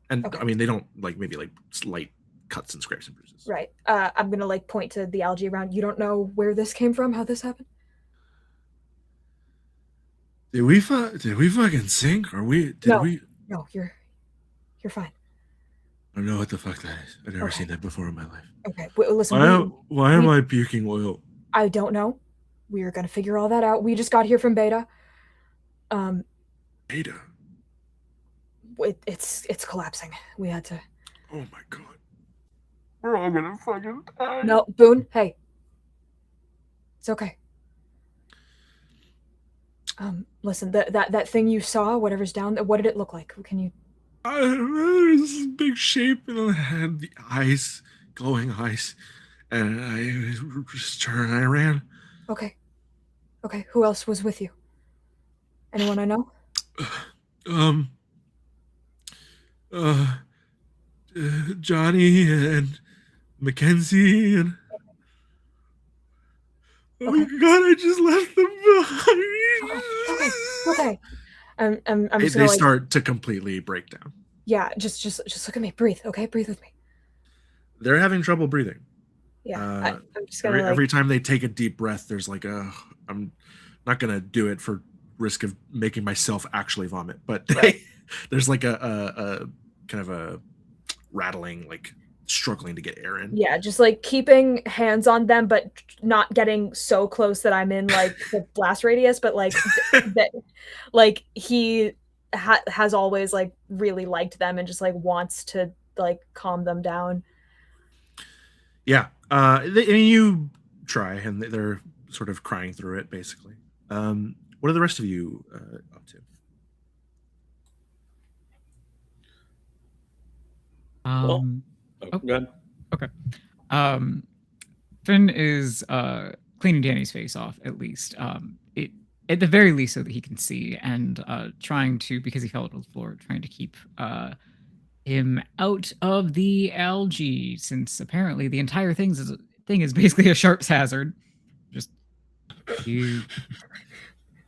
And Okay. I mean, they don't like maybe like slight cuts and scrapes and bruises. Right. I'm gonna like point to the algae around. You don't know where this came from? How this happened? Did we fucking sink? Or we? No. We? No, you're fine. I don't know what the fuck that is. I've never seen that before in my life. Okay. Listen. Why am I puking oil? I don't know. We are gonna figure all that out. We just got here from Beta. Beta. It's collapsing. We had to. Oh my god. We're all gonna fucking die. No, Boone. Hey. It's okay. Listen. That thing you saw, whatever's down there. What did it look like? Can you? There's this big shape and it had the eyes, glowing eyes, and I just turned and I ran. Okay. Who else was with you? Anyone I know? Johnny and Mackenzie and oh my god, I just left them behind. Okay. I'm They just gonna, like, start to completely break down. yeah, just look at me. Breathe, okay? Breathe with me. They're having trouble breathing. Yeah, I'm just gonna every time they take a deep breath, there's like I'm not gonna do it for risk of making myself actually vomit, but there's like a kind of a rattling, like struggling to get air in. Yeah, just like keeping hands on them, but not getting so close that I'm in like the blast radius, but like that, like he has always like really liked them and just like wants to like calm them down. Yeah, you try, and they're sort of crying through it, basically. What are the rest of you up to? Go ahead. Okay. Finn is cleaning Danny's face off, at least. At the very least, so that he can see, and trying to, because he fell to the floor, trying to keep him out of the algae, since apparently the entire thing is basically a sharp's hazard. Just you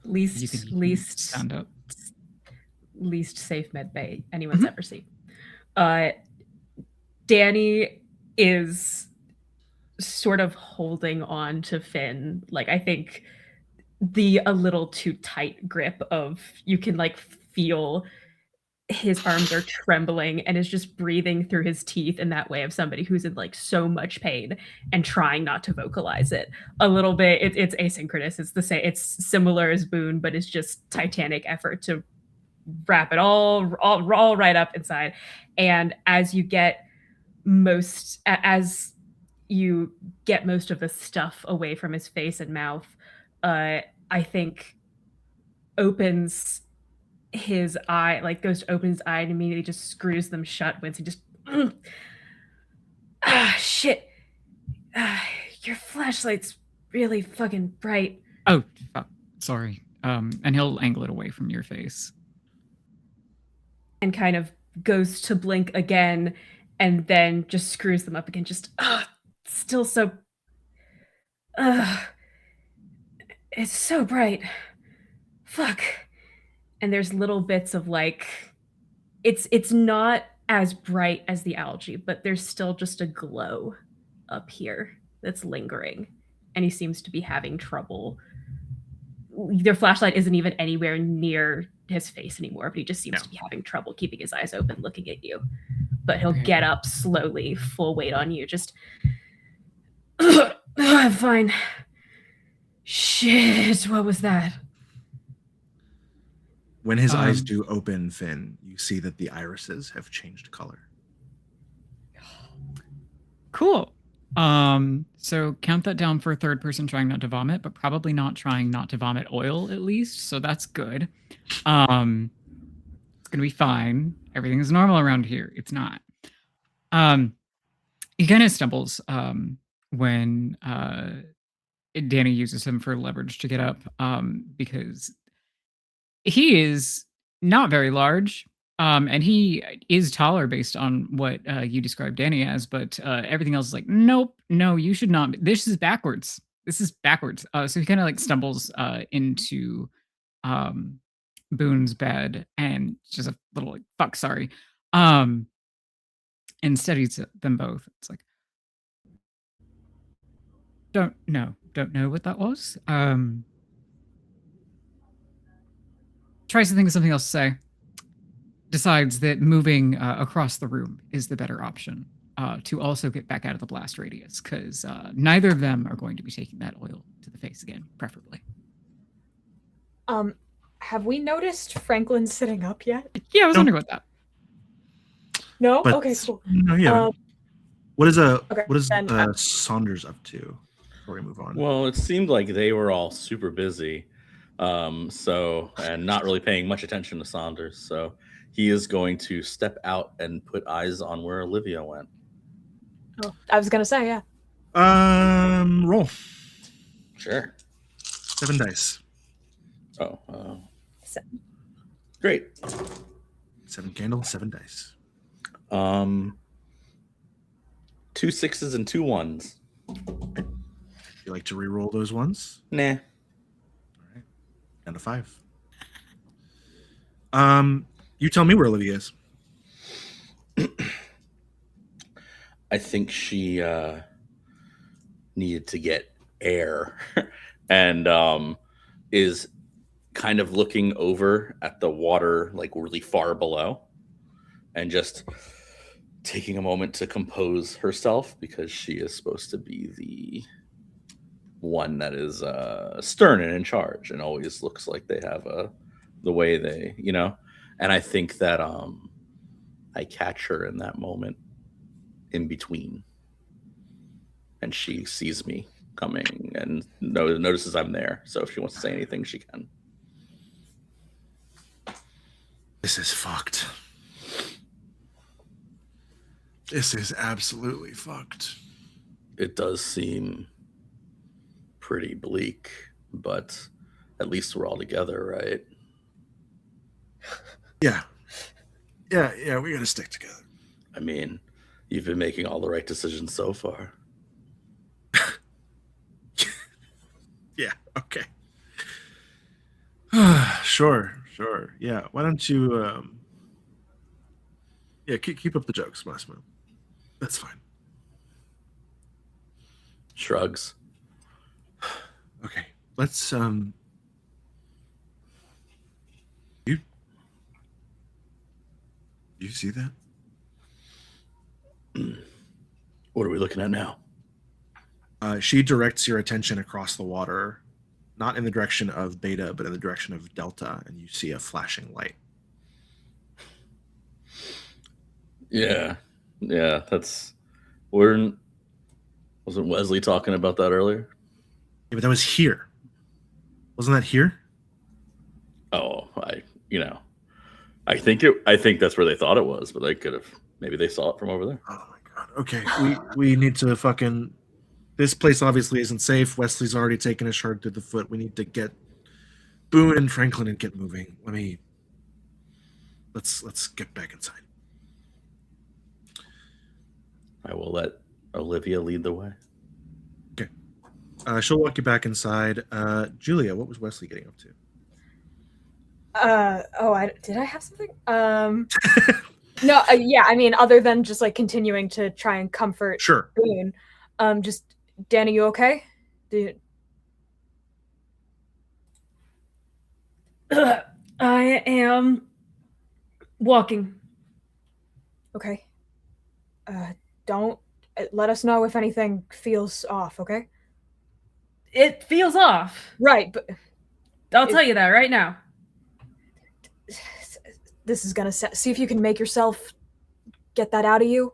least stand up. Least safe med bay anyone's ever seen. Danny is sort of holding on to Finn, like I think a little too tight grip of, you can like feel his arms are trembling and is just breathing through his teeth in that way of somebody who's in like so much pain and trying not to vocalize it a little bit. It's asynchronous. It's the same. It's similar as Boone, but it's just titanic effort to wrap it all right up inside. And as you get most of the stuff away from his face and mouth, I think opens his eye, like goes to open his eye and immediately just screws them shut once he just shit. Your flashlight's really fucking bright. Oh, sorry. And he'll angle it away from your face. And kind of goes to blink again and then just screws them up again. Just still so it's so bright. Fuck. And there's little bits of like, it's not as bright as the algae, but there's still just a glow up here that's lingering. And he seems to be having trouble. Their flashlight isn't even anywhere near his face anymore, but he just seems to be having trouble keeping his eyes open, looking at you. But he'll get up slowly, full weight on you, just I'm fine. Shit, what was that? When his eyes do open, Finn, you see that the irises have changed color. Cool. So count that down for a third person trying not to vomit, but probably not trying not to vomit oil, at least. So that's good. It's gonna be fine. Everything is normal around here. It's not. He kind of stumbles when Danny uses him for leverage to get up, because he is not very large, and he is taller based on what you described Danny as, but everything else is like, nope, no, you should not. This is backwards. So he kind of like stumbles into Boone's bed and just a little like, fuck, sorry, and steadies them both. It's like, don't know what that was. Tries to think of something else to say. Decides that moving across the room is the better option to also get back out of the blast radius, because neither of them are going to be taking that oil to the face again, preferably. Have we noticed Franklin sitting up yet? Yeah, I was wondering about that. No? But, okay, cool. No, yeah. What is then, Saunders up to before we move on? Well, it seemed like they were all super busy, and not really paying much attention to Saunders. So he is going to step out and put eyes on where Olivia went. Oh, I was gonna say, yeah. Roll. Sure. 7 dice. Oh. 7. Great. 7 candles, 7 dice. 2 6s and 2 1s. You like to re-roll those ones? Nah. All right. And a 5. You tell me where Olivia is. I think she needed to get air and is kind of looking over at the water like really far below and just taking a moment to compose herself because she is supposed to be the one that is stern and in charge and always looks like they have the way they, and I think that I catch her in that moment in between and she sees me coming and notices I'm there. So if she wants to say anything, she can. This is fucked. This is absolutely fucked. It does seem pretty bleak, but at least we're all together, right? Yeah, we gotta stick together. I mean, you've been making all the right decisions so far. Yeah, okay. Sure. Yeah, why don't you keep up the jokes, Massimo. That's fine. Shrugs. Okay, let's you see that? What are we looking at now? She directs your attention across the water, not in the direction of Beta, but in the direction of Delta, and you see a flashing light. Yeah, that's... Wasn't Wesley talking about that earlier? Yeah, but that was here. Wasn't that here? Oh, I think that's where they thought it was, but they could have... Maybe they saw it from over there. Oh my god. Okay, we need to fucking... This place obviously isn't safe. Wesley's already taken a shard through the foot. We need to get Boone and Franklin and get moving. Let's get back inside. I will let Olivia lead the way. Okay. She'll walk you back inside. Julia, what was Wesley getting up to? Did I have something? No, yeah, I mean, other than just like continuing to try and comfort Sure. Boone, just Danny, you okay? I am walking. Okay. Don't let us know if anything feels off, okay? It feels off. Right, but I'll tell you that right now. this is gonna see if you can make yourself get that out of you.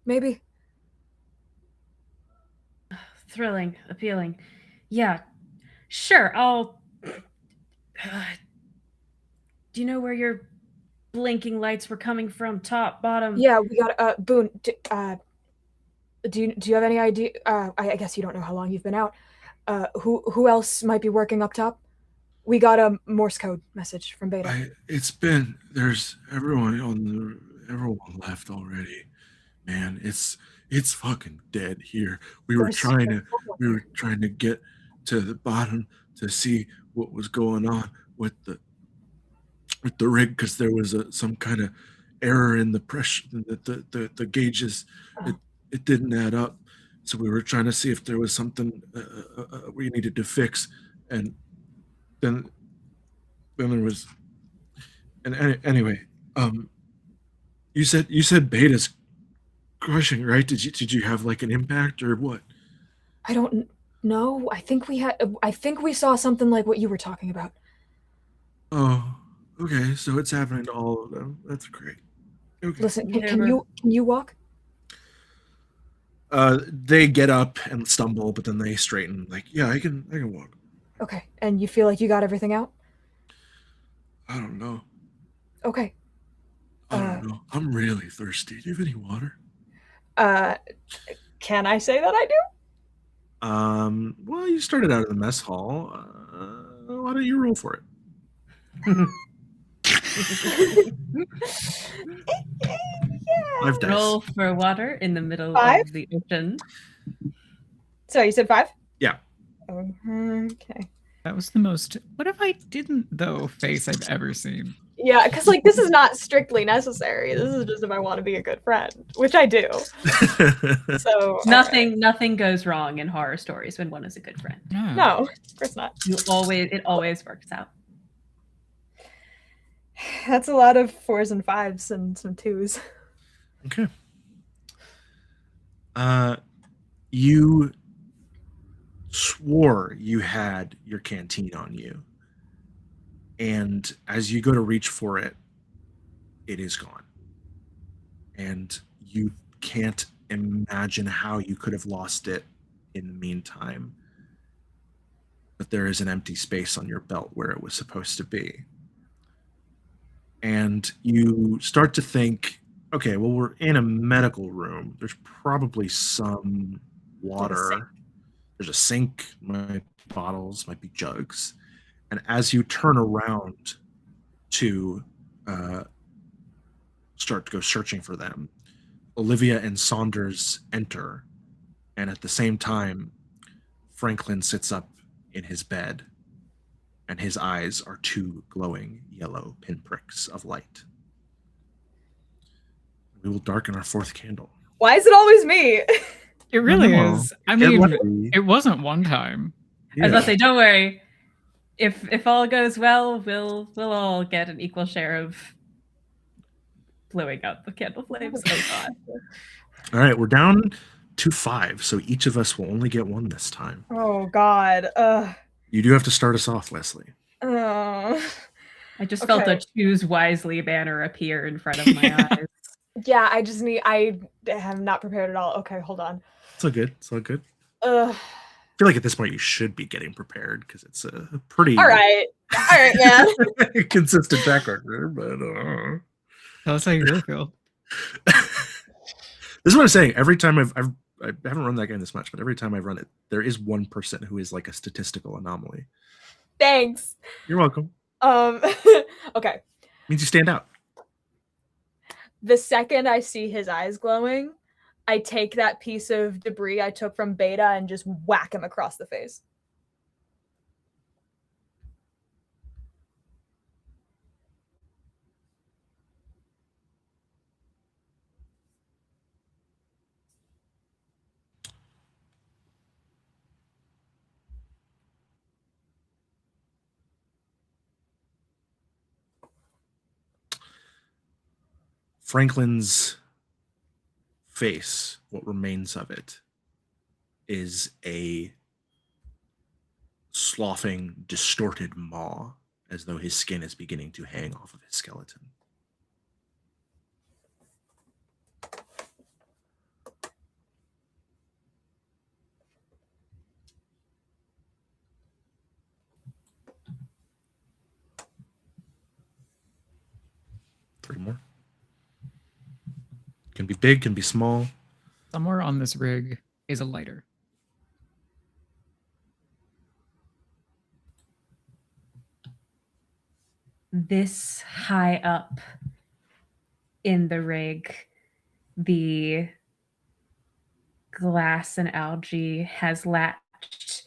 Maybe. Thrilling, appealing. Yeah, sure, I'll... Do you know where your blinking lights were coming from? Top, bottom? Yeah, we got Boone. Do you have any idea? I guess you don't know how long you've been out. Who else might be working up top? We got a Morse code message from Beta. There's everyone left already. Man, it's fucking dead here. We were trying to get to the bottom to see what was going on with the rig because there was some kind of error in the pressure. The gauges it didn't add up, so we were trying to see if there was something we needed to fix, and then there was. And anyway, you said Beta's crushing, right? Did you have like an impact or what? I don't know. I think we saw something like what you were talking about. Oh, okay. So it's happening to all of them. That's great. Okay. Listen, can you walk? They get up and stumble, but then they straighten. Like, yeah, I can walk. Okay, and you feel like you got everything out? I don't know. Okay. I don't know. I'm really thirsty. Do you have any water? Can I say that I do? Well, you started out in the mess hall. Why don't you roll for it? 5 dice. Roll for water in the middle 5? of the ocean. So you said 5? Yeah. Okay. That was the most. What if I didn't though? Face I've ever seen. Yeah, because like this is not strictly necessary. This is just if I want to be a good friend, which I do. So Nothing goes wrong in horror stories when one is a good friend. No, of course not. It always works out. That's a lot of 4s and 5s and some 2s. Okay. You swore you had your canteen on you. And as you go to reach for it, it is gone. And you can't imagine how you could have lost it in the meantime. But there is an empty space on your belt where it was supposed to be. And you start to think, okay, well, we're in a medical room. There's probably some water. There's a sink, might be bottles, might be jugs. And as you turn around to start to go searching for them, Olivia and Saunders enter. And at the same time, Franklin sits up in his bed, and his eyes are 2 glowing yellow pinpricks of light. We will darken our 4th candle. Why is it always me? It really No. is. I Get mean, lucky. it wasn't one time. I was about to say, don't worry. If all goes well, we'll all get an equal share of blowing up the candle flames. Oh god. All right, we're down to 5, so each of us will only get 1 this time. Oh God. You do have to start us off, Leslie. I just felt a choose wisely banner appear in front of my eyes. Yeah, I am not prepared at all. Okay, hold on. It's all good. It's all good. I feel like at this point you should be getting prepared because it's a pretty All right, man. consistent track record. But Tell us how you really feel. this is what I'm saying. Every time I haven't run that game this much, but every time I've run it, there is one person who is like a statistical anomaly. Thanks. You're welcome. Okay. Means you stand out. The second I see his eyes glowing, I take that piece of debris I took from Beta and just whack him across the face. Franklin's face, what remains of it, is a sloughing, distorted maw, as though his skin is beginning to hang off of his skeleton. Three more. Can be big, can be small. Somewhere on this rig is a lighter. This high up in the rig, the glass and algae has latched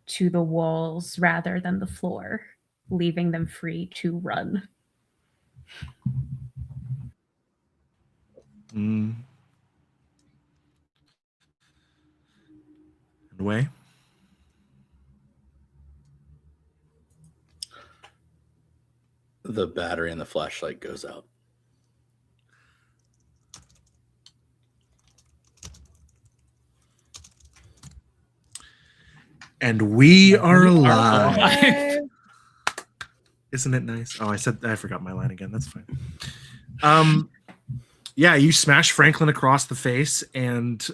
to the walls rather than the floor, leaving them free to run. And away. The battery in the flashlight goes out. And we are alive. Isn't it nice? Oh, I forgot my line again. That's fine. Yeah, you smash Franklin across the face, and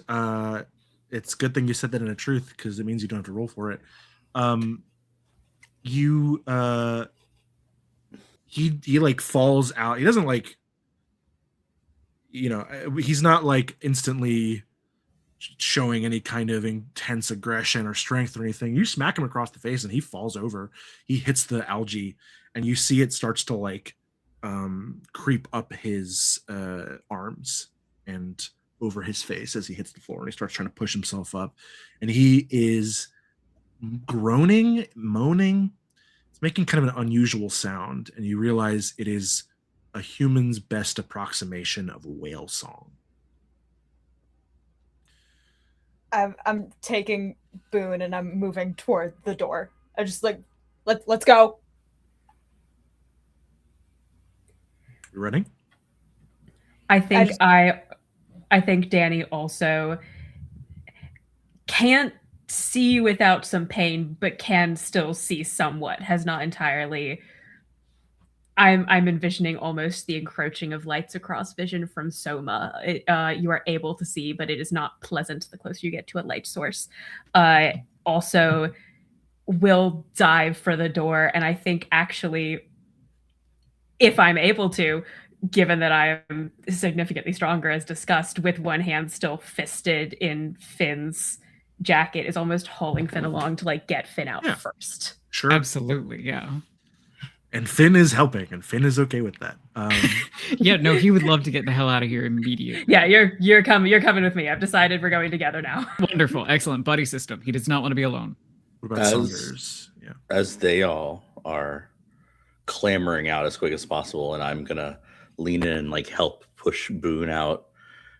it's a good thing you said that in a truth because it means you don't have to roll for it. He like falls out. He doesn't like, he's not like instantly showing any kind of intense aggression or strength or anything. You smack him across the face and he falls over. He hits the algae and you see it starts to like creep up his arms and over his face as he hits the floor, and he starts trying to push himself up, and he is groaning, moaning. It's making kind of an unusual sound, and you realize it is a human's best approximation of whale song. I'm taking Boone and I'm moving toward the door. I just like, let's go. You ready? I think Danny also can't see without some pain, but can still see somewhat. Has not entirely. I'm envisioning almost the encroaching of lights across vision from Soma. You are able to see, but it is not pleasant the closer you get to a light source. Also, will dive for the door, and I think actually, if I'm able to, given that I am significantly stronger as discussed, with one hand still fisted in Finn's jacket, is almost hauling Finn along to like get Finn out first. Sure. Absolutely, yeah. And Finn is helping, and Finn is okay with that. Yeah, no, he would love to get the hell out of here immediately. Yeah, you're coming with me. I've decided we're going together now. Wonderful, excellent buddy system. He does not want to be alone. What about Saunders? Yeah. As they all are clamoring out as quick as possible, and I'm gonna lean in and like help push Boone out,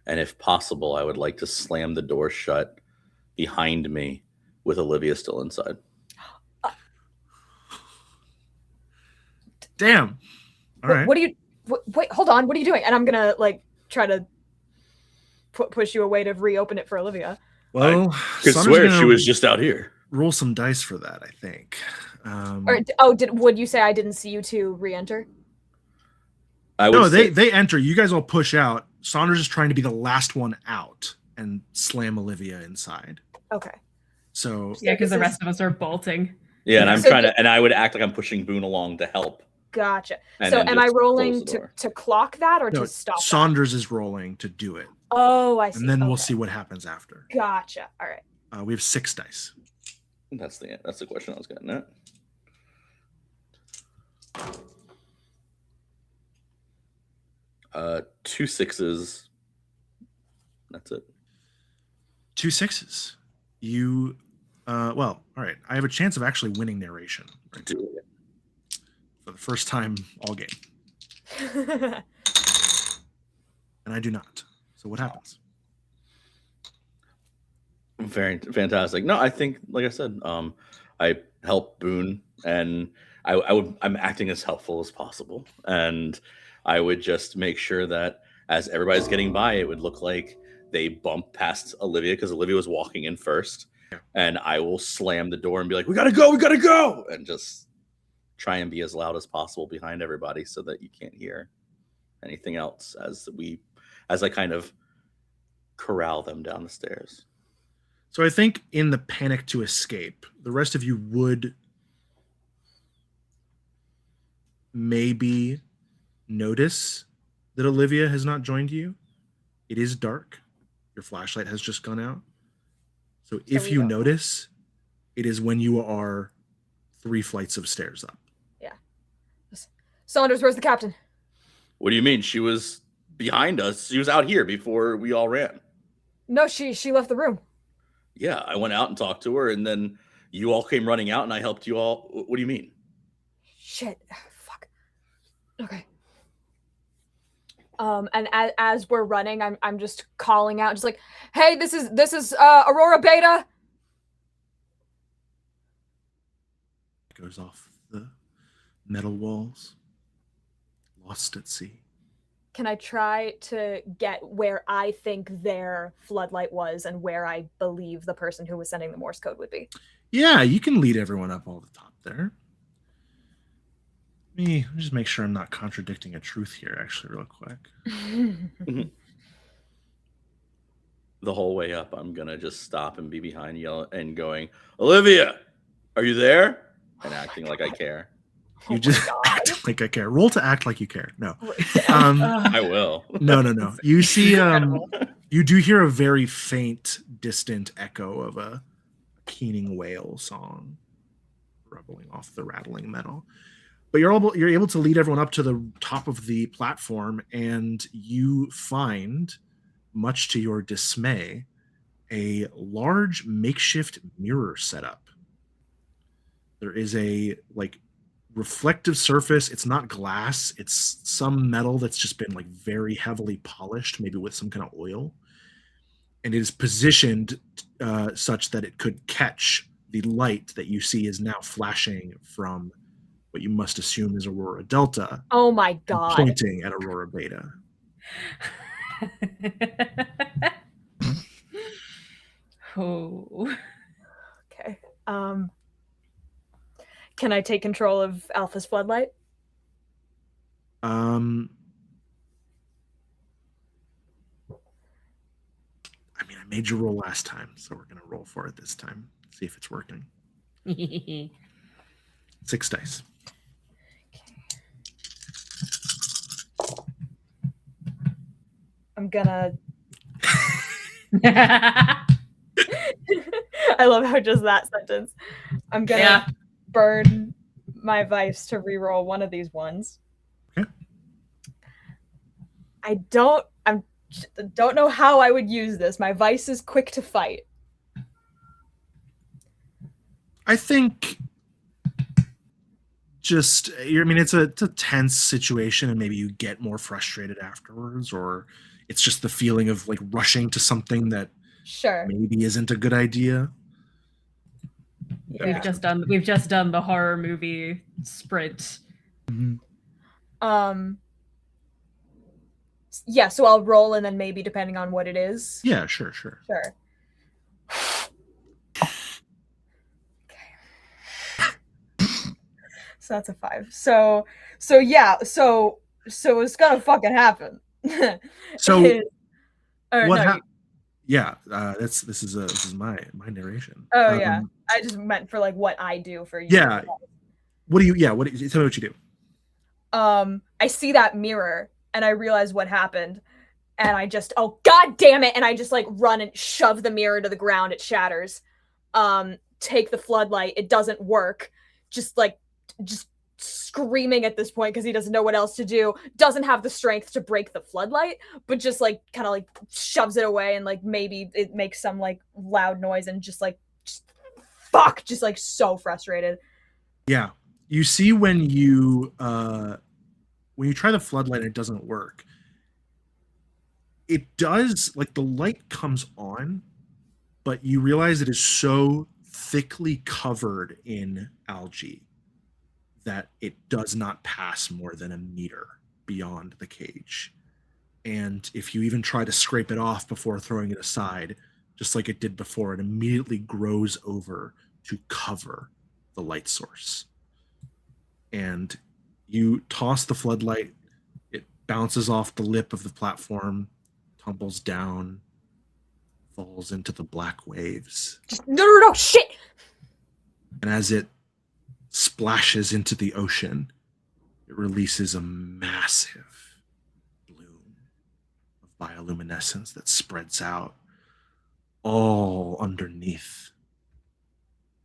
and if possible, I would like to slam the door shut behind me with Olivia still inside. Damn. All right. What do you? Wait, hold on. What are you doing? And I'm gonna like try to push you away to reopen it for Olivia. Well, I could Saunders swear gonna she was just out here. roll some dice for that, I think. Would you say I didn't see you two re-enter? No, they enter. You guys all push out. Saunders is trying to be the last one out and slam Olivia inside. Okay. So Yeah, because the rest of us are bolting. Yeah, and I'm So trying to, and I would act like I'm pushing Boone along to help. Gotcha. And So then am I just rolling close the door. to clock that or no, to stop Saunders is rolling to do it, that? Oh, I see. and then we'll Okay. see what happens after. Gotcha. All right. We have 6 dice. That's the question I was getting at. Two 6s. That's it. 2 6s. You, well, all right. I have a chance of actually winning narration right Do it. for the first time all game, and I do not. So what happens? Very fantastic. No, I think, like I said, I help Boone, and I'm acting as helpful as possible, and I would just make sure that as everybody's getting by, it would look like they bump past Olivia because Olivia was walking in first, and I will slam the door and be like, "We gotta go," and just try and be as loud as possible behind everybody so that you can't hear anything else as I kind of corral them down the stairs. So I think in the panic to escape, the rest of you would maybe notice that Olivia has not joined you. It is dark. Your flashlight has just gone out. So if we you don't- notice, it is when you are 3 flights of stairs up. Saunders, where's the captain? What do you mean? She was behind us. She was out here before we all ran. No, she left the room. Yeah, I went out and talked to her, and then you all came running out, and I helped you all. What do you mean? Shit. Fuck. Okay. And as we're running, I'm just calling out, just like, hey, this is Aurora Beta. It goes off the metal walls, lost at sea. Can I try to get where I think their floodlight was and where I believe the person who was sending the Morse code would be? Yeah, you can lead everyone up all the top there. Let me just make sure I'm not contradicting a truth here, actually, real quick. The whole way up, I'm gonna just stop and be behind you and going, Olivia, are you there? And acting like I care. You just act like I care. Roll to act like you care. No. I will. No. You see, you do hear a very faint, distant echo of a keening whale song rumbling off the rattling metal. But you're able to lead everyone up to the top of the platform, and you find, much to your dismay, a large makeshift mirror setup. There is a like reflective surface. It's not glass. It's some metal that's just been like very heavily polished, maybe with some kind of oil. And it is positioned such that it could catch the light that you see is now flashing from what you must assume is Aurora Delta, Oh my god. pointing at Aurora Beta. Oh. Okay. Can I take control of Alpha's floodlight? I mean, I made you roll last time, so we're gonna roll for it this time. See if it's working. 6 dice. I'm gonna. I love how just that sentence. I'm gonna burn my vice to reroll one of these ones. Okay. I don't know how I would use this. My vice is quick to fight. I think just, I mean, it's a tense situation, and maybe you get more frustrated afterwards, or it's just the feeling of like rushing to something that Sure. maybe isn't a good idea. Yeah. We've just done the horror movie sprint. Yeah, so I'll roll, and then maybe depending on what it is. Yeah, sure. Sure. So that's a 5. So it's gonna fucking happen. So Or what? no, This is my narration. Oh yeah, I just meant for like what I do for you. Yeah. What do you? Yeah. What? Tell me what you do. I see that mirror and I realize what happened, and I just, oh god damn it, and I just like run and shove the mirror to the ground. It shatters. Take the floodlight. It doesn't work. Just screaming at this point because he doesn't know what else to do. Doesn't have the strength to break the floodlight, but just like kind of like shoves it away, and like maybe it makes some like loud noise, and just like just like so frustrated. Yeah, you see when you try the floodlight and it doesn't work. It does, like, the light comes on, but you realize it is so thickly covered in algae that it does not pass more than a meter beyond the cage. And if you even try to scrape it off before throwing it aside, just like it did before, it immediately grows over to cover the light source. And you toss the floodlight, it bounces off the lip of the platform, tumbles down, falls into the black waves. No, shit! And as it splashes into the ocean, it releases a massive bloom of bioluminescence that spreads out all underneath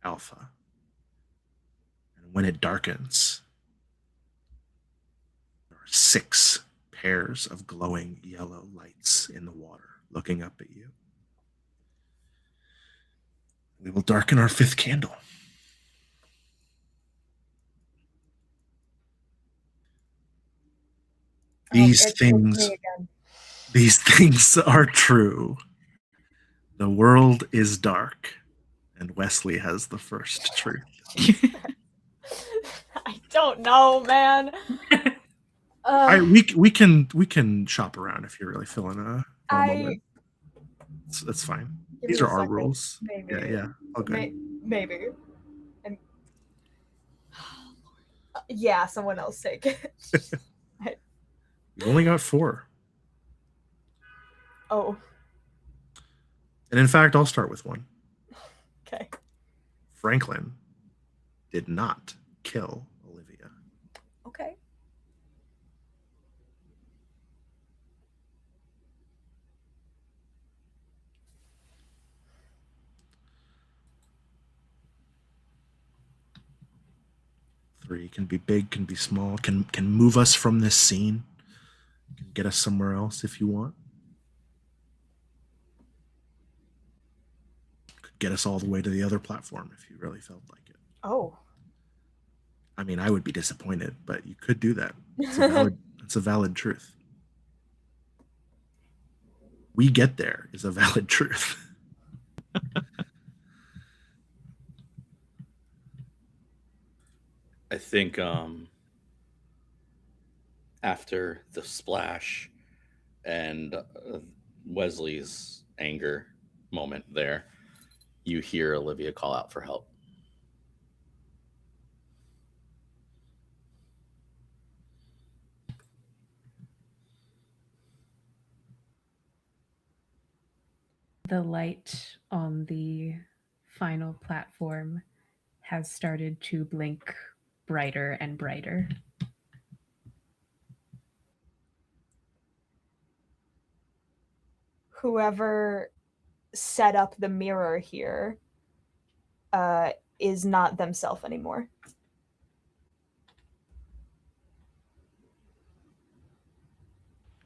Alpha. And when it darkens, there are 6 pairs of glowing yellow lights in the water looking up at you. We will darken our 5th candle. These things are true. The world is dark, and Wesley has the first truth. I don't know, man. We can shop around if you're really feeling a moment. That's fine. These are our rules. Maybe. Yeah. Okay. Maybe. And yeah, someone else take it. You've only got 4. Oh. And in fact, I'll start with one. Okay. Franklin did not kill Olivia. Okay. 3 can be big, can be small, can move us from this scene, can get us somewhere else if you want. Could get us all the way to the other platform if you really felt like it. Oh. I mean, I would be disappointed, but you could do that. It's a valid truth. We get there is a valid truth. I think after the splash and Wesley's anger moment there, you hear Olivia call out for help. The light on the final platform has started to blink brighter and brighter. Whoever set up the mirror here is not themselves anymore.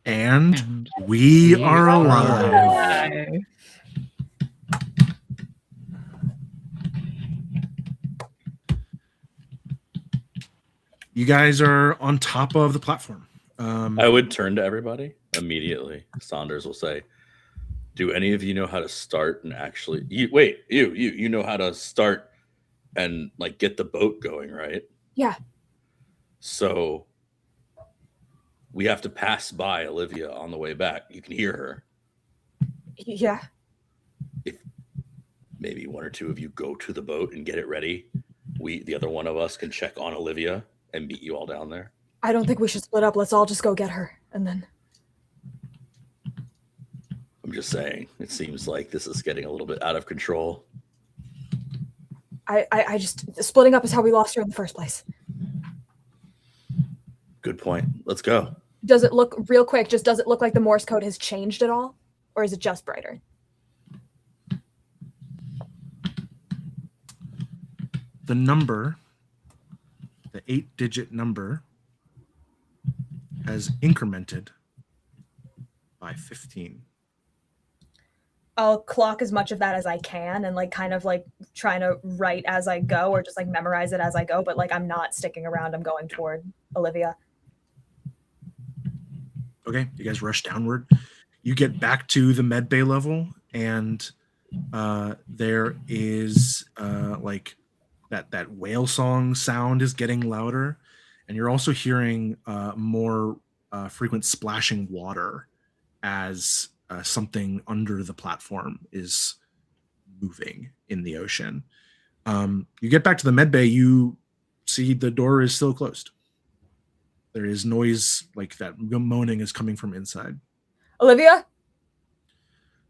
And we are alive. You guys are on top of the platform. I would turn to everybody immediately. Saunders will say, do any of you know how to start and actually you know how to start and like get the boat going, right? Yeah. So we have to pass by Olivia on the way back. You can hear her. Yeah. If maybe one or two of you go to the boat and get it ready, the other one of us can check on Olivia and meet you all down there. I don't think we should split up. Let's all just go get her and then. I'm just saying, it seems like this is getting a little bit out of control. I just splitting up is how we lost her in the first place. Good point. Let's go. Does it look real quick? Just does it look like the Morse code has changed at all, or is it just brighter? The number, the 8-digit number, has incremented by 15. I'll clock as much of that as I can and like kind of like trying to write as I go or just like memorize it as I go. But like I'm not sticking around. I'm going toward Olivia. Okay, you guys rush downward. You get back to the med bay level, and there is like that whale song sound is getting louder, and you're also hearing more frequent splashing water as something under the platform is moving in the ocean. You get back to the med bay, you see the door is still closed. There is noise like that moaning is coming from inside. Olivia?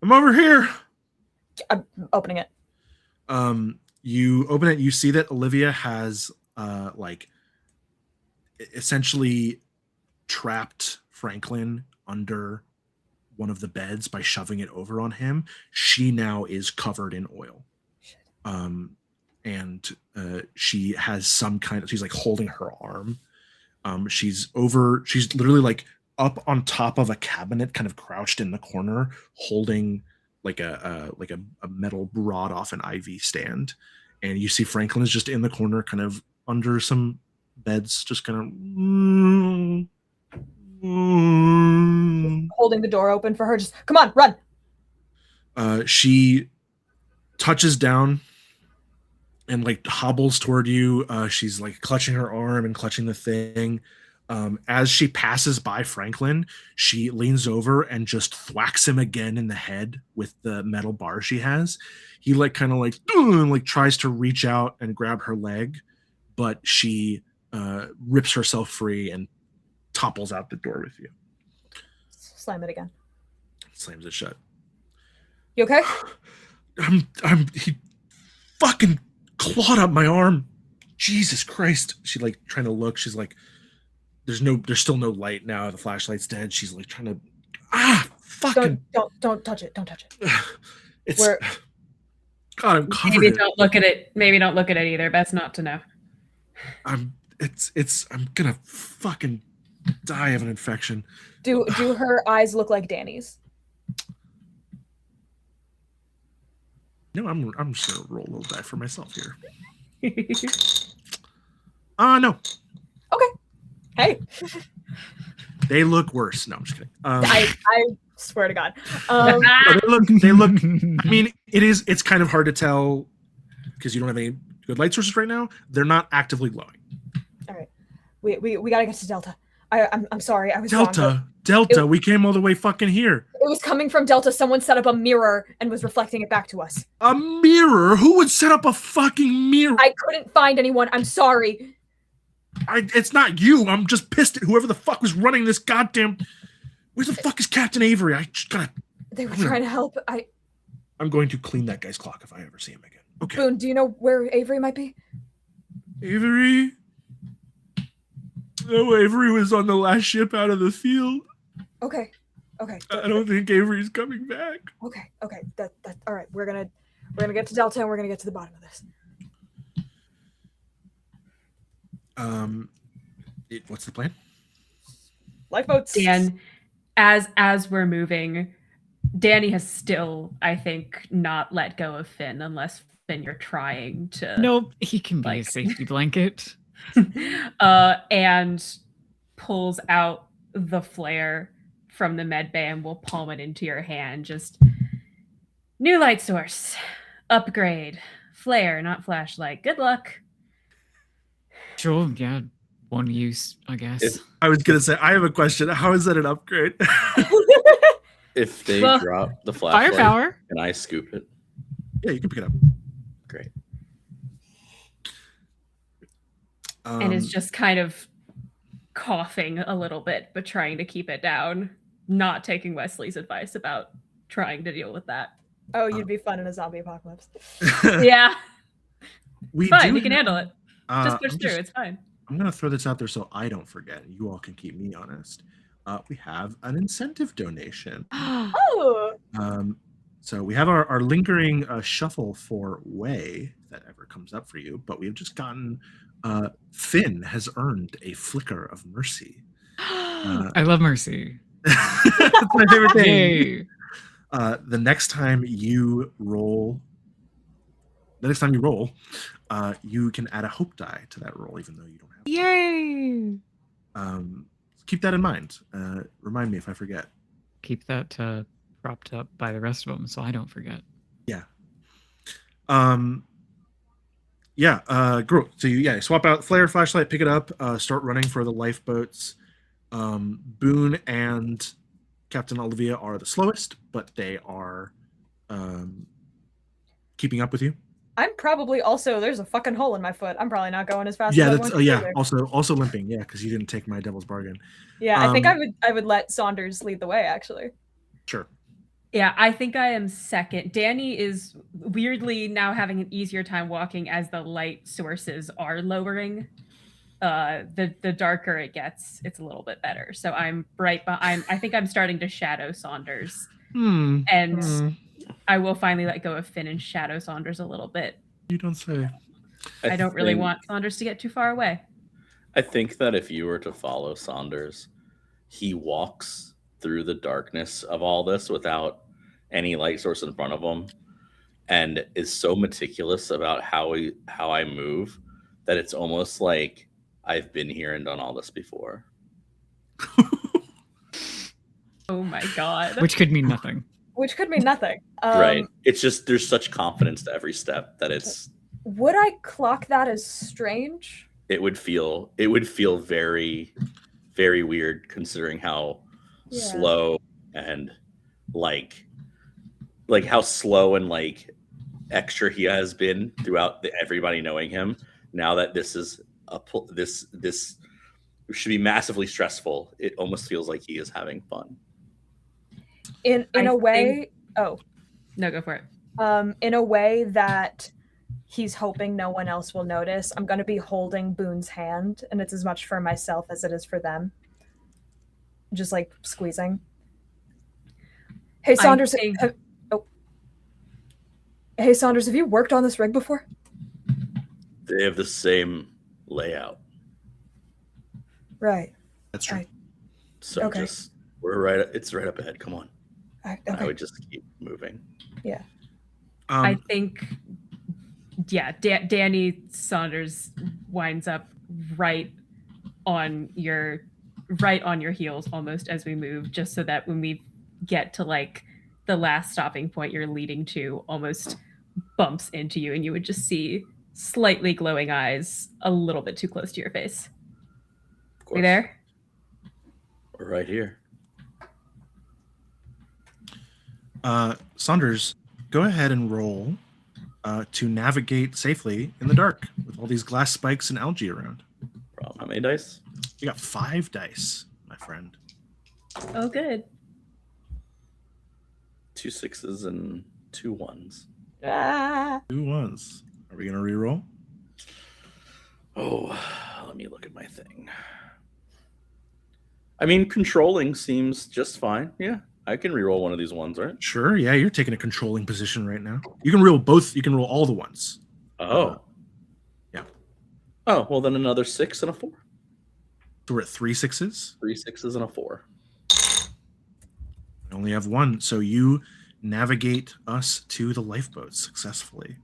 I'm over here. I'm opening it. You open it, you see that Olivia has like essentially trapped Franklin under one of the beds by shoving it over on him. She now is covered in oil. And she has some kind of, she's like holding her arm. She's literally like up on top of a cabinet, kind of crouched in the corner, holding like a metal rod off an IV stand. And you see Franklin is just in the corner, kind of under some beds, just kind of holding the door open for her. Just come on, run. She touches down and like hobbles toward you. She's like clutching her arm and clutching the thing. As she passes by Franklin, she leans over and just thwacks him again in the head with the metal bar she has. He like kind of like tries to reach out and grab her leg, but she rips herself free and topples out the door with you. Slam it again. Slams it shut. You okay? He fucking clawed up my arm. Jesus Christ. She like trying to look. She's like, there's still no light now. The flashlight's dead. She's like trying to, fucking. Don't touch it. Don't touch it. It's, God, I'm covered. Maybe don't look at it. Maybe don't look at it either. Best not to know. It's I'm gonna fucking die of an infection. Do her eyes look like Danny's? No, I'm just gonna roll a little die for myself here. No. Okay. Hey. They look worse. No, I'm just kidding. I swear to God. No, they look. I mean, it's kind of hard to tell because you don't have any good light sources right now. They're not actively glowing. All right. We gotta get to Delta. I'm sorry. I was wrong, Delta. We came all the way fucking here. it was coming from Delta. Someone set up a mirror and was reflecting it back to us. A mirror? Who would set up a fucking mirror? I couldn't find anyone. I'm sorry. It's not you. I'm just pissed at whoever the fuck was running this goddamn. Where the fuck is Captain Avery? I just gotta. They were trying to help. I'm going to clean that guy's clock if I ever see him again. Okay. Boone, do you know where Avery might be? Avery? No, Avery was on the last ship out of the field. Okay. I don't think Avery's coming back. Okay. That all right. We're gonna get to Delta and we're gonna get to the bottom of this. What's the plan? Lifeboats. Dan, as we're moving, Danny has still, I think, not let go of Finn unless Finn you're trying to. Nope, he can be a safety blanket. And pulls out the flare from the med bay and will palm it into your hand. Just new light source, upgrade, flare, not flashlight. Good luck. Sure, yeah, one use, I guess. I was gonna say, I have a question. How is that an upgrade? If they Well, drop the flashlight Firepower. and I scoop it, Yeah, you can pick it up. great. And is just kind of coughing a little bit, but trying to keep it down, not taking Wesley's advice about trying to deal with that. Oh, you'd be fun in a zombie apocalypse. Yeah, we fine, do you can handle it. Just push I'm through, it's fine. I'm gonna throw this out there so I don't forget. You all can keep me honest. We have an incentive donation. Oh. So we have our lingering shuffle for Way, if that ever comes up for you, but we've just gotten Finn has earned a flicker of mercy. I love mercy. That's my favorite thing. Yay. The next time you roll, you can add a hope die to that roll, even though you don't have. Yay! Keep that in mind. Remind me if I forget. Keep that propped up by the rest of them so I don't forget. Yeah. Great. So you swap out flare, flashlight, pick it up, start running for the lifeboats. Boone and Captain Olivia are the slowest, but they are keeping up with you. I'm probably also, there's a fucking hole in my foot. I'm probably not going as fast Yeah, as I that's want to either. also limping. Yeah, because you didn't take my devil's bargain. Yeah, I think I would let Saunders lead the way, actually. Sure. Yeah, I think I am second. Danny is weirdly now having an easier time walking as the light sources are lowering. The darker it gets, it's a little bit better. So I'm right behind. I think I'm starting to shadow Saunders. And I will finally let go of Finn and shadow Saunders a little bit. You don't say. I don't really want Saunders to get too far away. I think that if you were to follow Saunders, he walks through the darkness of all this without any light source in front of him, and is so meticulous about how I move that it's almost like I've been here and done all this before. Oh my god. Which could mean nothing. Which could mean nothing. Right. It's just there's such confidence to every step that it's. Would I clock that as strange? It would feel very, very weird considering how slow and like how slow and like extra he has been throughout everybody knowing him. Now that this is this should be massively stressful, it almost feels like he is having fun. In a way, no, go for it. In a way that he's hoping no one else will notice, I'm going to be holding Boone's hand, and it's as much for myself as it is for them. Just like squeezing. Hey Saunders, Hey Saunders, have you worked on this rig before? They have the same layout. Right. That's true. So Okay. just it's right up ahead. Come on. I Okay. would just keep moving. Yeah. I think, yeah, Danny Saunders winds up right on your heels almost as we move, just so that when we get to like the last stopping point you're leading to, almost bumps into you, and you would just see slightly glowing eyes a little bit too close to your face. Of course. You there? We're right here. Saunders, go ahead and roll to navigate safely in the dark with all these glass spikes and algae around. How many dice? You got 5 dice, my friend. Oh, good. 2 6s and 2 1s. 2 1s. Are we gonna re-roll? Oh, let me look at my thing. I mean, controlling seems just fine. Yeah, I can re-roll one of these ones, right? Sure. Yeah, you're taking a controlling position right now. You can roll both. You can roll all the ones. Oh. Yeah. Oh, well then another 6 and a 4. So we're at 3 6s. 3 6s and a 4. I only have 1. So you navigate us to the lifeboat successfully.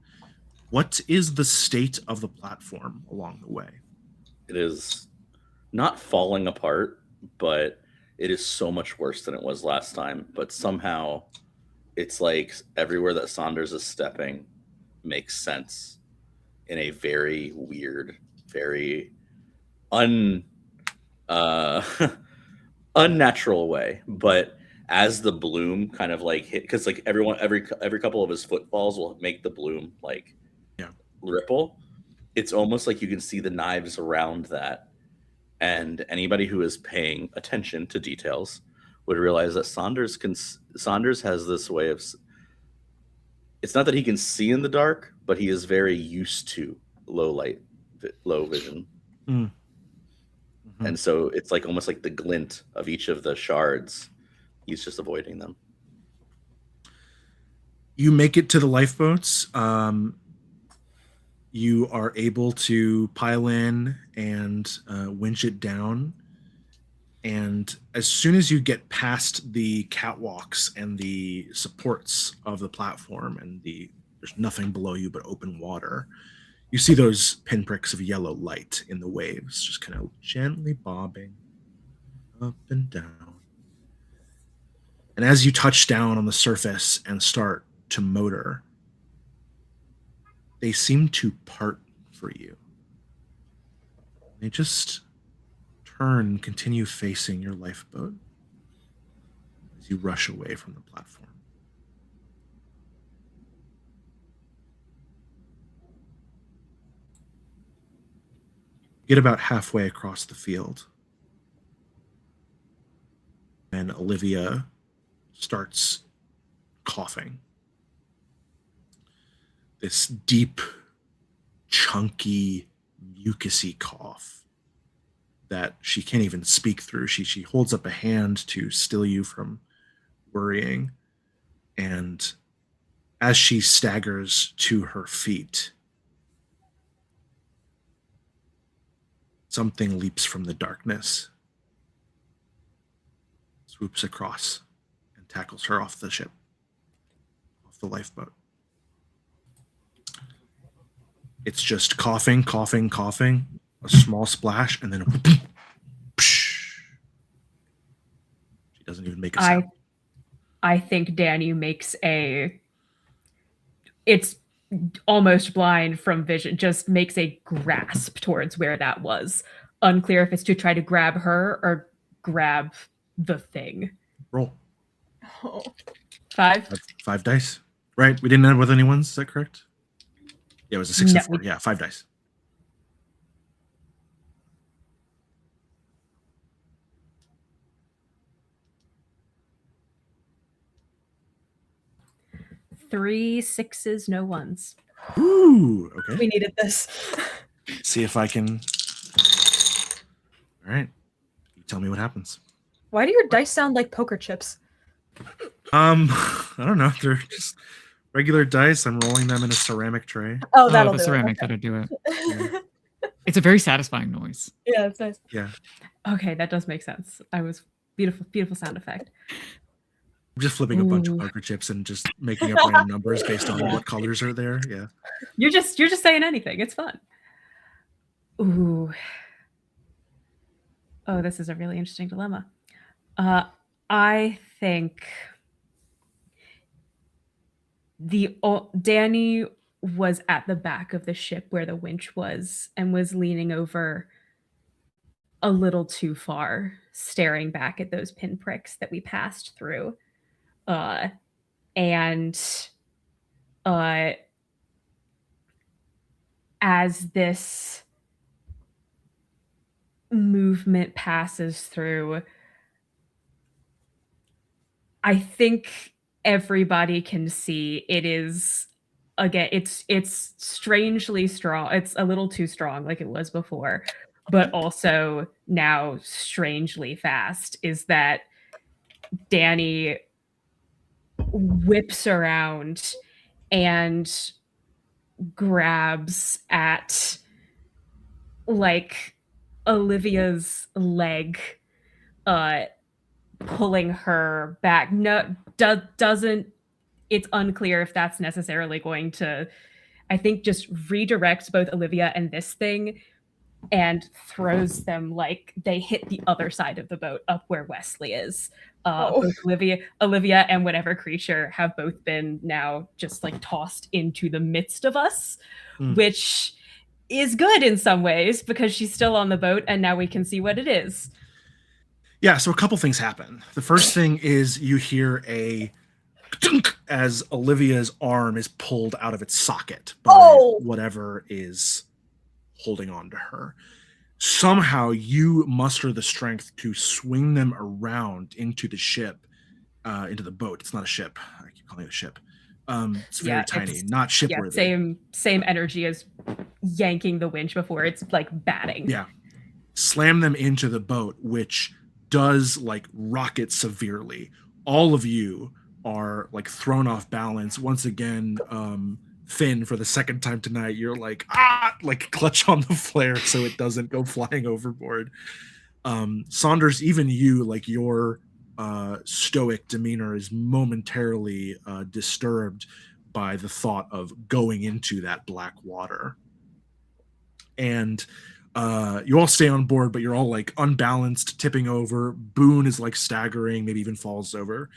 What is the state of the platform along the way? It is not falling apart, but it is so much worse than it was last time. But somehow it's like everywhere that Saunders is stepping makes sense in a very weird, very unnatural way. But as the bloom kind of like hit, because like every couple of his footfalls will make the bloom like ripple. It's almost like you can see the knives around that, and anybody who is paying attention to details would realize that Saunders has this way of, it's not that he can see in the dark, but he is very used to low vision. And so it's like almost like the glint of each of the shards. He's just avoiding them. You make it to the lifeboats. You are able to pile in and winch it down. And as soon as you get past the catwalks and the supports of the platform and there's nothing below you but open water, you see those pinpricks of yellow light in the waves, just kind of gently bobbing up and down. And as you touch down on the surface and start to motor, they seem to part for you. They just turn and continue facing your lifeboat as you rush away from the platform. Get about halfway across the field, and Olivia starts coughing. This deep, chunky, mucusy cough that she can't even speak through. She holds up a hand to still you from worrying. And as she staggers to her feet, something leaps from the darkness, swoops across, and tackles her off the ship, off the lifeboat. It's just coughing, coughing, coughing, a small splash, and then she doesn't even make a sound. I think Danny makes it's almost blind from vision, just makes a grasp towards where that was. Unclear if it's to try to grab her or grab the thing. Roll. Oh. 5? 5 dice. Right, we didn't end with any ones, is that correct? Yeah, it was a 6 and 4. Yeah, 5 dice. Three 6s, no 1s. Ooh, okay. We needed this. See if I can. All right. You tell me what happens. Why do your dice sound like poker chips? I don't know. They're just regular dice. I'm rolling them in a ceramic tray. Oh, that'll the do ceramic it. that'll do it. Okay. It's a very satisfying noise. Yeah, it's nice. Yeah. Okay, that does make sense. I was beautiful sound effect. I'm just flipping a bunch of Ooh. poker chips and just making up random numbers based on what colors are there. Yeah. You're just saying anything. It's fun. Ooh. Oh, this is a really interesting dilemma. I think Danny was at the back of the ship where the winch was and was leaning over a little too far, staring back at those pinpricks that we passed through. And as this movement passes through, I think everybody can see it is, again, it's strangely strong. It's a little too strong like it was before, but also now strangely fast, is that Danny whips around and grabs at like Olivia's leg, pulling her back. No, doesn't. It's unclear if that's necessarily going to, I think, just redirect both Olivia and this thing and throws them like they hit the other side of the boat up where Wesley is. Both Olivia and whatever creature have both been now just like tossed into the midst of us, which is good in some ways because she's still on the boat and now we can see what it is. Yeah, so a couple things happen. The first thing is you hear a dunk as Olivia's arm is pulled out of its socket by whatever is holding on to her. Somehow you muster the strength to swing them around into the ship, into the boat. It's not a ship. I keep calling it a ship. It's very tiny, not shipworthy. Yeah, same energy as yanking the winch before. It's like batting. Yeah. Slam them into the boat, which does like rocket severely. All of you are like thrown off balance. Once again, Finn, for the second time tonight, you're like, like clutch on the flare so it doesn't go flying overboard. Saunders, even you, like your stoic demeanor is momentarily disturbed by the thought of going into that black water. And you all stay on board, but you're all like unbalanced, tipping over. Boone is like staggering, maybe even falls over.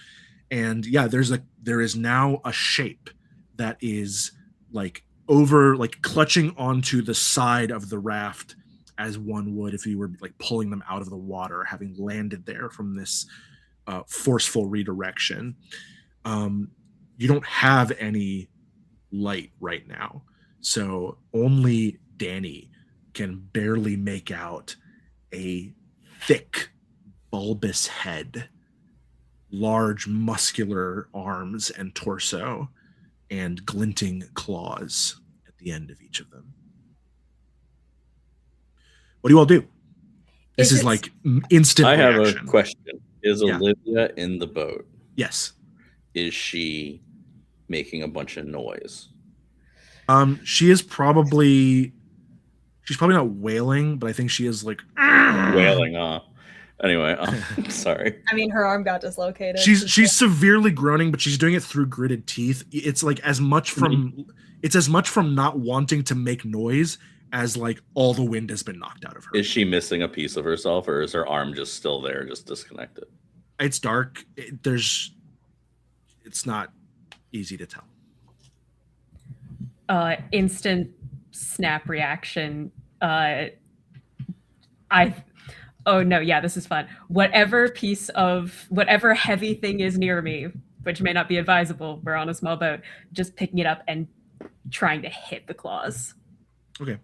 And yeah, there is now a shape that is like over, like clutching onto the side of the raft as one would if you were like pulling them out of the water, having landed there from this forceful redirection. You don't have any light right now, so only Danny can barely make out a thick, bulbous head, large muscular arms and torso, and glinting claws at the end of each of them. What do you all do? This is like instant reaction. I have a question. Is Olivia in the boat? Yes. Is she making a bunch of noise? She's probably not wailing, but I think she is like wailing. Anyway, sorry. I mean, her arm got dislocated. She's severely groaning, but she's doing it through gritted teeth. It's like as much from not wanting to make noise as like all the wind has been knocked out of her. Is she missing a piece of herself, or is her arm just still there, just disconnected? It's dark. It's not easy to tell. Instant snap reaction. Oh no, yeah, this is fun. Whatever heavy thing is near me, which may not be advisable, we're on a small boat, just picking it up and trying to hit the claws. Okay.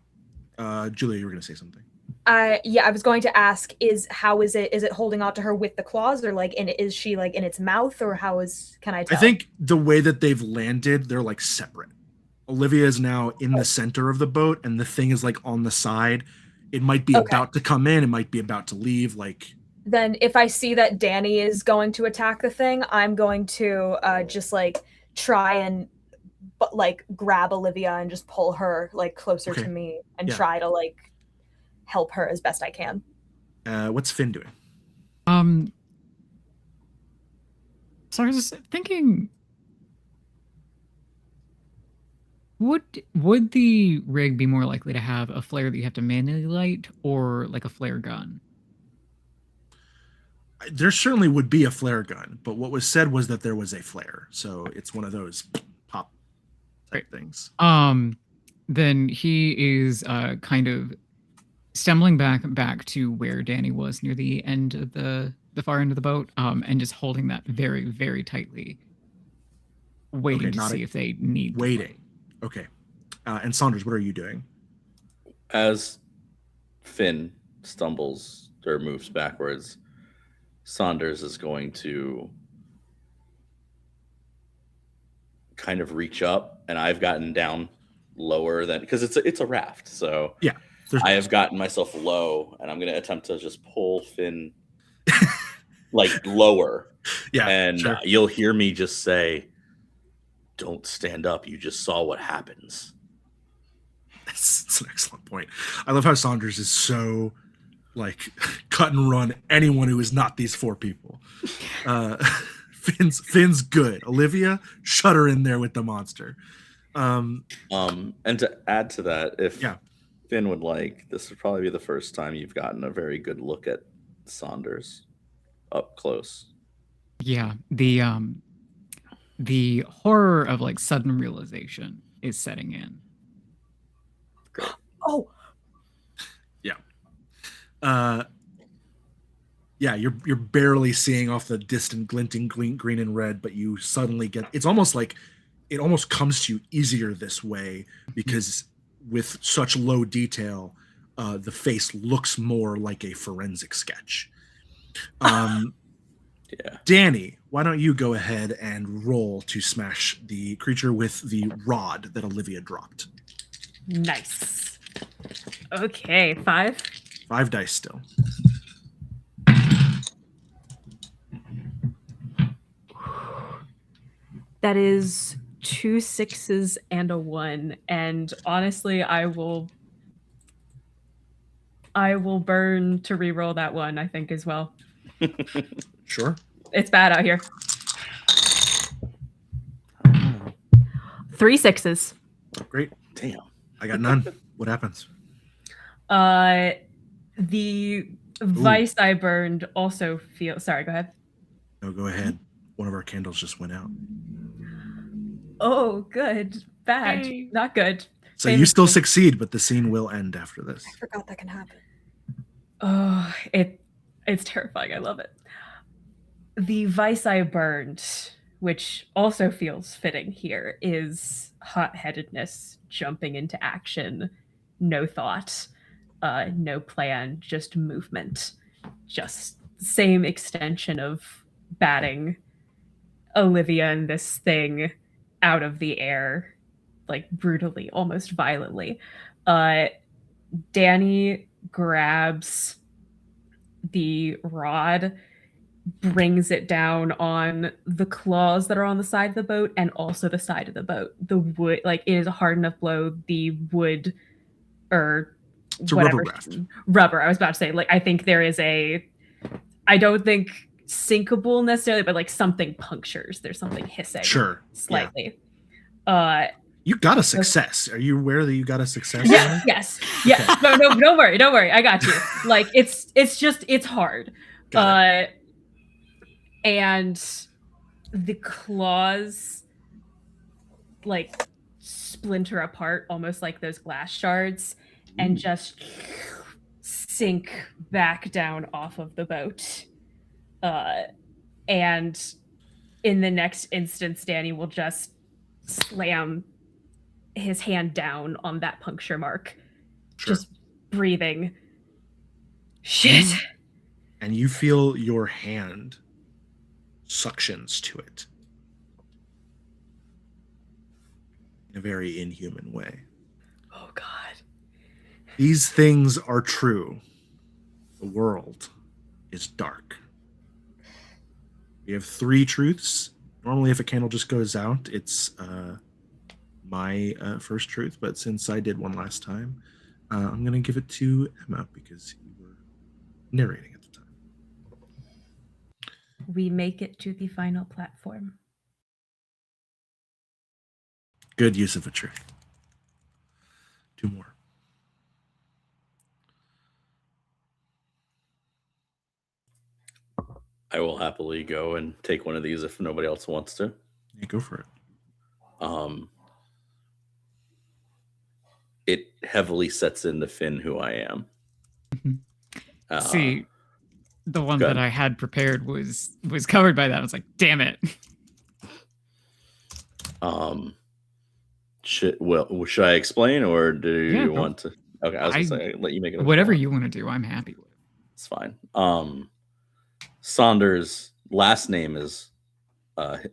Julia, you were going to say something. I was going to ask, is it holding on to her with the claws, or like, is she like in its mouth, or can I tell? I think the way that they've landed, they're like separate. Olivia is now in the center of the boat, and the thing is like on the side. It might be about to come in. It might be about to leave. Like, then if I see that Danny is going to attack the thing, I'm going to just like try and like grab Olivia and just pull her like closer to me and try to like help her as best I can. What's Finn doing? So I was thinking, would the rig be more likely to have a flare that you have to manually light, or like a flare gun? There certainly would be a flare gun, but what was said was that there was a flare, so it's one of those pop type things. Then he is kind of stumbling back to where Danny was near the end of the far end of the boat, and just holding that very, very tightly, waiting to see if they need waiting. Okay. And Saunders, what are you doing? As Finn stumbles or moves backwards, Saunders is going to kind of reach up, and I've gotten down lower than, because it's a raft, so yeah, I have gotten myself low, and I'm going to attempt to just pull Finn like lower. Yeah, and sure. You'll hear me just say, "Don't stand up. You just saw what happens." That's an excellent point. I love how Saunders is so like cut and run anyone who is not these four people. Finn's good. Olivia, shut her in there with the monster. And to add to that, if Finn would like, this would probably be the first time you've gotten a very good look at Saunders up close. Yeah, the horror of like sudden realization is setting in. Great. Oh. Yeah, you're barely seeing off the distant glinting green and red, but you suddenly get, it's almost like it almost comes to you easier this way, because with such low detail, the face looks more like a forensic sketch. Yeah. Danny, why don't you go ahead and roll to smash the creature with the rod that Olivia dropped? Nice. Okay, 5. 5 dice still. That is 2 6s and a 1, and honestly, I will burn to re-roll that one, I think, as well. Sure. It's bad out here. 3 6s. Great. Damn. I got none. What happens? The vice I burned also feels. Sorry, go ahead. No, go ahead. One of our candles just went out. Oh, good. Bad. Hey. Not good. So you still succeed, but the scene will end after this. I forgot that can happen. Oh, it's terrifying. I love it. The vice I burned, which also feels fitting here, is hot-headedness, jumping into action, no thought, no plan, just movement. Just same extension of batting Olivia and this thing out of the air, like brutally, almost violently. Danny grabs the rod, brings it down on the claws that are on the side of the boat and also the side of the boat. The wood, like, it is a hard enough blow. The wood, or it's a whatever, rubber raft. Rubber. I was about to say, like, I think there is a, I don't think sinkable necessarily, but like something punctures. There's something hissing. Sure. Slightly. Yeah. You got a success. Are you aware that you got a success? Yeah. Yes. Yeah. Okay. No, don't worry. Don't worry. I got you. Like, it's hard. And the claws like splinter apart, almost like those glass shards, and just sink back down off of the boat. And in the next instance, Danny will just slam his hand down on that puncture mark, just breathing. Shit. And you feel your hand suctions to it in a very inhuman way. Oh, God. These things are true. The world is dark. We have 3 truths. Normally, if a candle just goes out, it's my first truth. But since I did one last time, I'm going to give it to Emma because you were narrating at the time. We make it to the final platform. Good use of a truth. 2 more. I will happily go and take one of these if nobody else wants to. Yeah, go for it. It heavily sets into Finn who I am. See, the one go that ahead. I had prepared was covered by that. I was like, damn it. Should I explain, or do Yeah, you go. want to? Okay, I was gonna say let you make it. up Whatever if you want to do, I'm happy with. It's fine. Saunders' last name is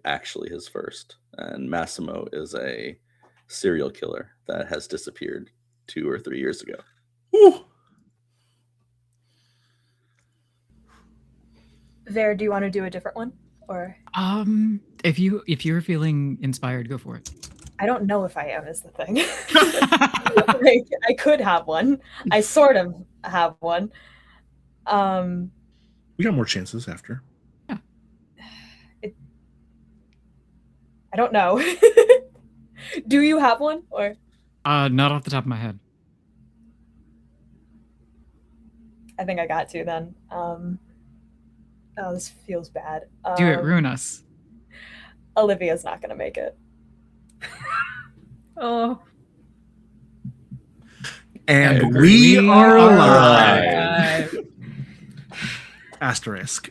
actually his first, and Massimo is a serial killer that has disappeared 2 or 3 years ago. Woo! Vert, do you want to do a different one? Or If you're feeling inspired, go for it. I don't know if I am is the thing. Like, I could have one. I sort of have one. We got more chances after. I don't know. Do you have one? Or Not off the top of my head. I think I got to then. Oh, this feels bad. Do it, ruin us. Olivia's not gonna make it. Oh, And We we are are alive. Asterisk.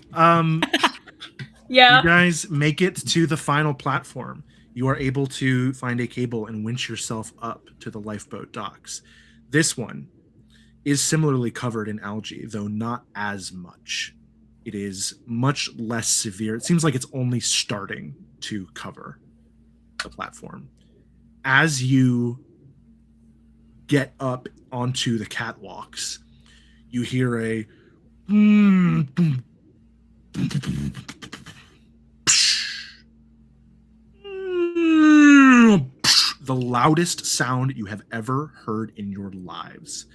yeah. You guys make it to the final platform. You are able to find a cable and winch yourself up to the lifeboat docks. This one is similarly covered in algae, though not as much. It is much less severe. It seems like it's only starting to cover the platform. As you get up onto the catwalks, you hear a the loudest sound you have ever heard in your lives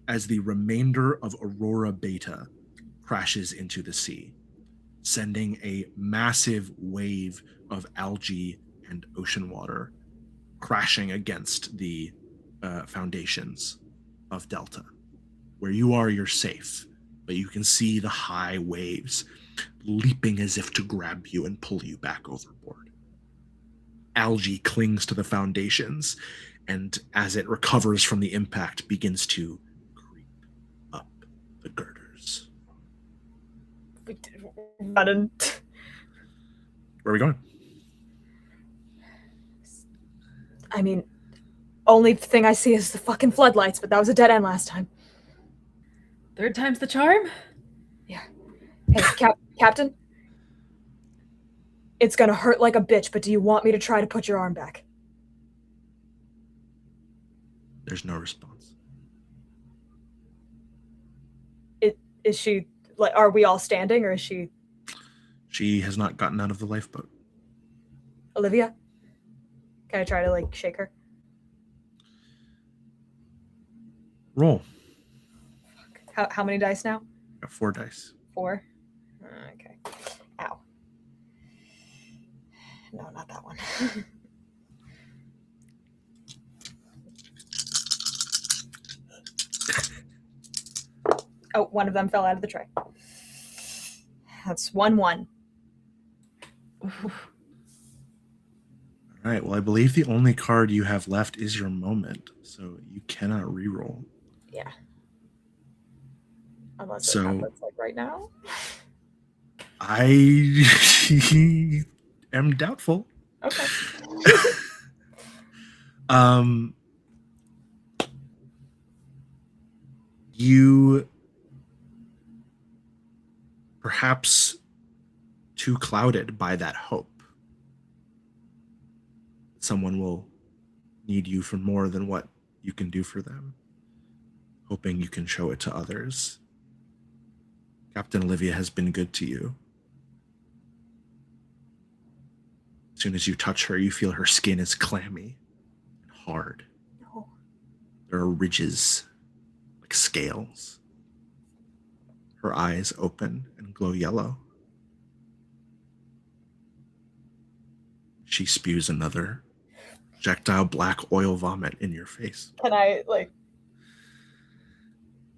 as the remainder of Aurora Beta crashes into the sea, sending a massive wave of algae and ocean water crashing against the foundations of Delta. Where you are, you're safe, but you can see the high waves leaping as if to grab you and pull you back overboard. Algae clings to the foundations, and as it recovers from the impact, begins to creep up the girders. Where Where are we going? I mean, only thing I see is the fucking floodlights, but that was a dead end last time. Third time's the charm. Hey, Captain? It's gonna hurt like a bitch, but do you want me to try to put your arm back? There's no response. Is she, like, are we all standing, or is she... She has not gotten out of the lifeboat. Olivia? Can I try to, like, shake her? Roll. How many dice now? Got 4 dice. 4? Okay. Ow. No, not that one. Oh, one of them fell out of the tray. That's 1-1. All right. Well, I believe the only card you have left is your moment, so you cannot re-roll. Yeah. Unless So- it happens, like, right now. I am doubtful. Okay. You perhaps too clouded by that hope. Someone will need you for more than what you can do for them, hoping you can show it to others. Captain Olivia has been good to you. As soon as you touch her, you feel her skin is clammy and hard. No. There are ridges like scales. Her eyes open and glow yellow. She spews another projectile black oil vomit in your face. Can I, like...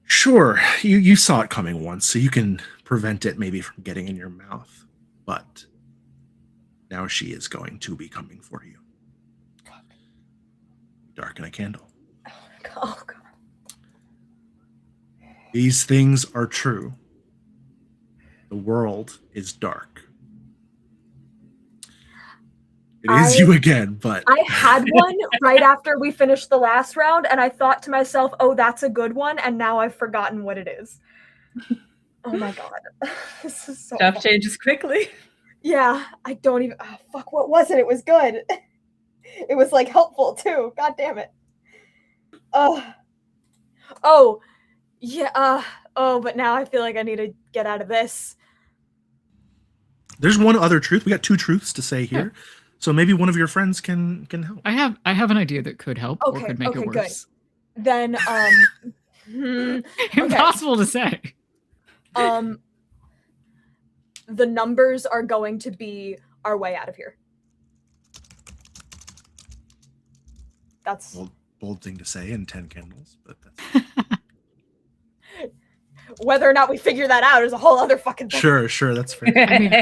Sure, you saw it coming once, so you can prevent it maybe from getting in your mouth. But now she is going to be coming for you. Darken a candle. Oh, God. These things are true. The world is dark. It is you again, but... I had one right after we finished the last round, and I thought to myself, oh, that's a good one, and now I've forgotten what it is. Oh my God. This is so Stuff fun. changes quickly. Yeah, I don't even... Oh, fuck, what was it? It was good. It was, like, helpful, too. God damn it. Oh, yeah, but now I feel like I need to get out of this. There's one other truth. We got 2 truths to say here. Yeah. So maybe one of your friends can help. I have an idea that could help or could make it worse. Good. Then impossible to say. The numbers are going to be our way out of here. That's bold thing to say in 10 candles, but that's whether or not we figure that out is a whole other fucking thing. Sure, that's fair. I mean,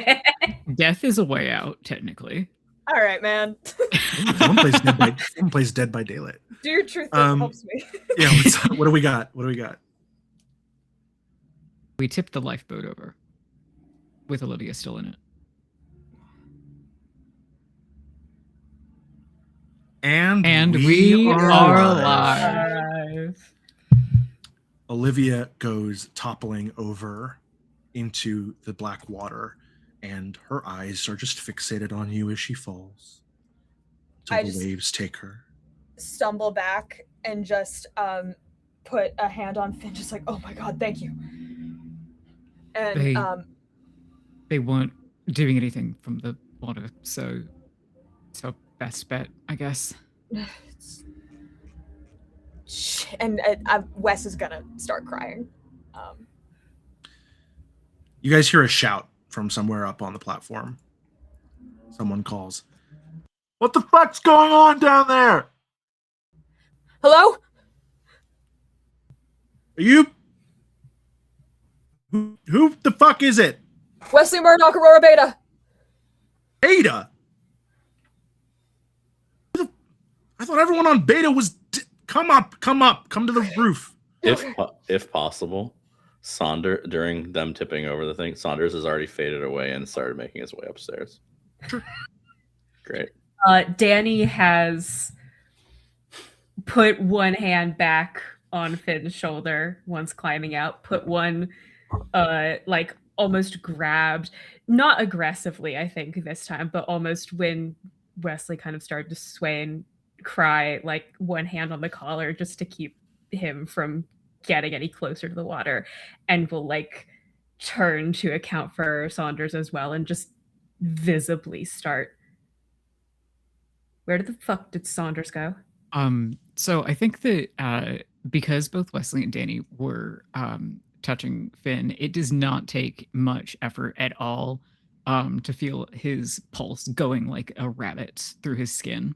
death is a way out, technically. All right, man. Someone plays Dead by Daylight. Do your truth that helps me. Yeah, what do we got? We tipped the lifeboat over with Olivia still in it. And we are alive. Olivia goes toppling over into the black water, and her eyes are just fixated on you as she falls. Until the waves take her. Stumble back and just put a hand on Finn, just like, oh my God, thank you. And they weren't doing anything from the water, so it's our best bet, I guess. And Wes is gonna start crying. You guys hear a shout from somewhere up on the platform. Someone calls, "What the fuck's going on down there? Hello? Are you... Who the fuck is it? Wesley Murdoch, Aurora Beta. Beta? I thought everyone on Beta was... Come up, come to the roof. If possible, during them tipping over the thing, Saunders has already faded away and started making his way upstairs. Sure. Great. Danny has put one hand back on Finn's shoulder once climbing out, put one like almost grabbed, not aggressively, I think this time, but almost when Wesley kind of started to sway and cry, like one hand on the collar just to keep him from getting any closer to the water, and will like turn to account for Saunders as well and just visibly start. Where the fuck did Saunders go? So I think that because both Wesley and Danny were touching Finn, it does not take much effort at all to feel his pulse going like a rabbit through his skin.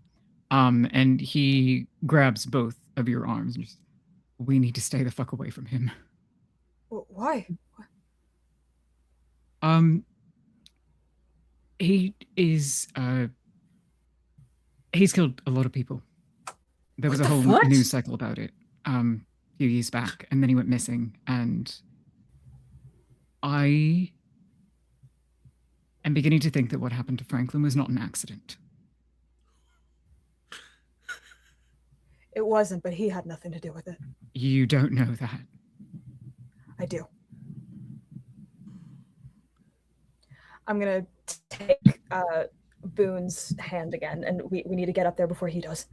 And he grabs both of your arms and just, we need to stay the fuck away from him. Why? He is, he's killed a lot of people. There was a whole news cycle about it a few years back, and then he went missing, and I am beginning to think that what happened to Franklin was not an accident. It wasn't, but he had nothing to do with it. You don't know that. I do. I'm gonna take Boone's hand again, and we need to get up there before he does.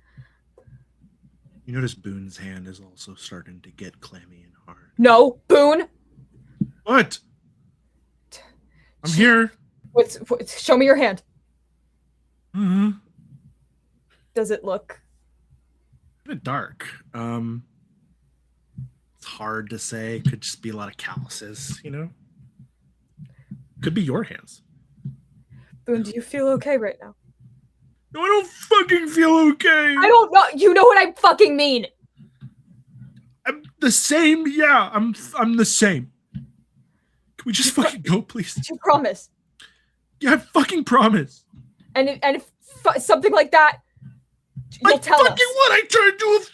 You notice Boone's hand is also starting to get clammy and hard. No, Boone! What? I'm here. Show me your hand. Mm-hmm. Does it look... Kind of dark. It's hard to say. Could just be a lot of calluses, you know? Could be your hands. Boone, do you feel okay right now? No, I don't fucking feel okay. I don't know. You know what I fucking mean. I'm the same. Yeah, I'm the same. Can we just fucking go, please? You promise. Yeah, I fucking promise. And if something like that, you'll tell us. Fucking what? I tried to do.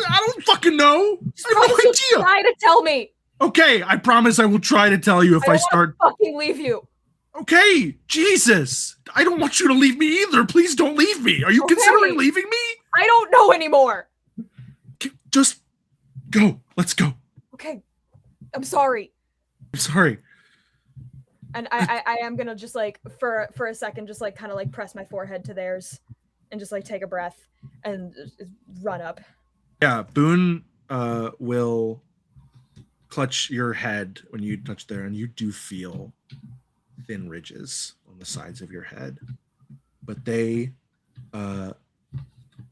I don't fucking know. I have no Promise you'll idea. try to tell me. Okay, I promise I will try to tell you if I don't start. wanna fucking leave you. Okay, Jesus. I don't want you to leave me either. Please don't leave me. Are you Okay. considering leaving me? I don't know anymore. Just go. Let's go. Okay. I'm sorry. I'm sorry. And I am gonna just like for a second just like kind of like press my forehead to theirs and just like take a breath and run up. Yeah, Boone will clutch your head when you touch there, and you do feel thin ridges on the sides of your head. But they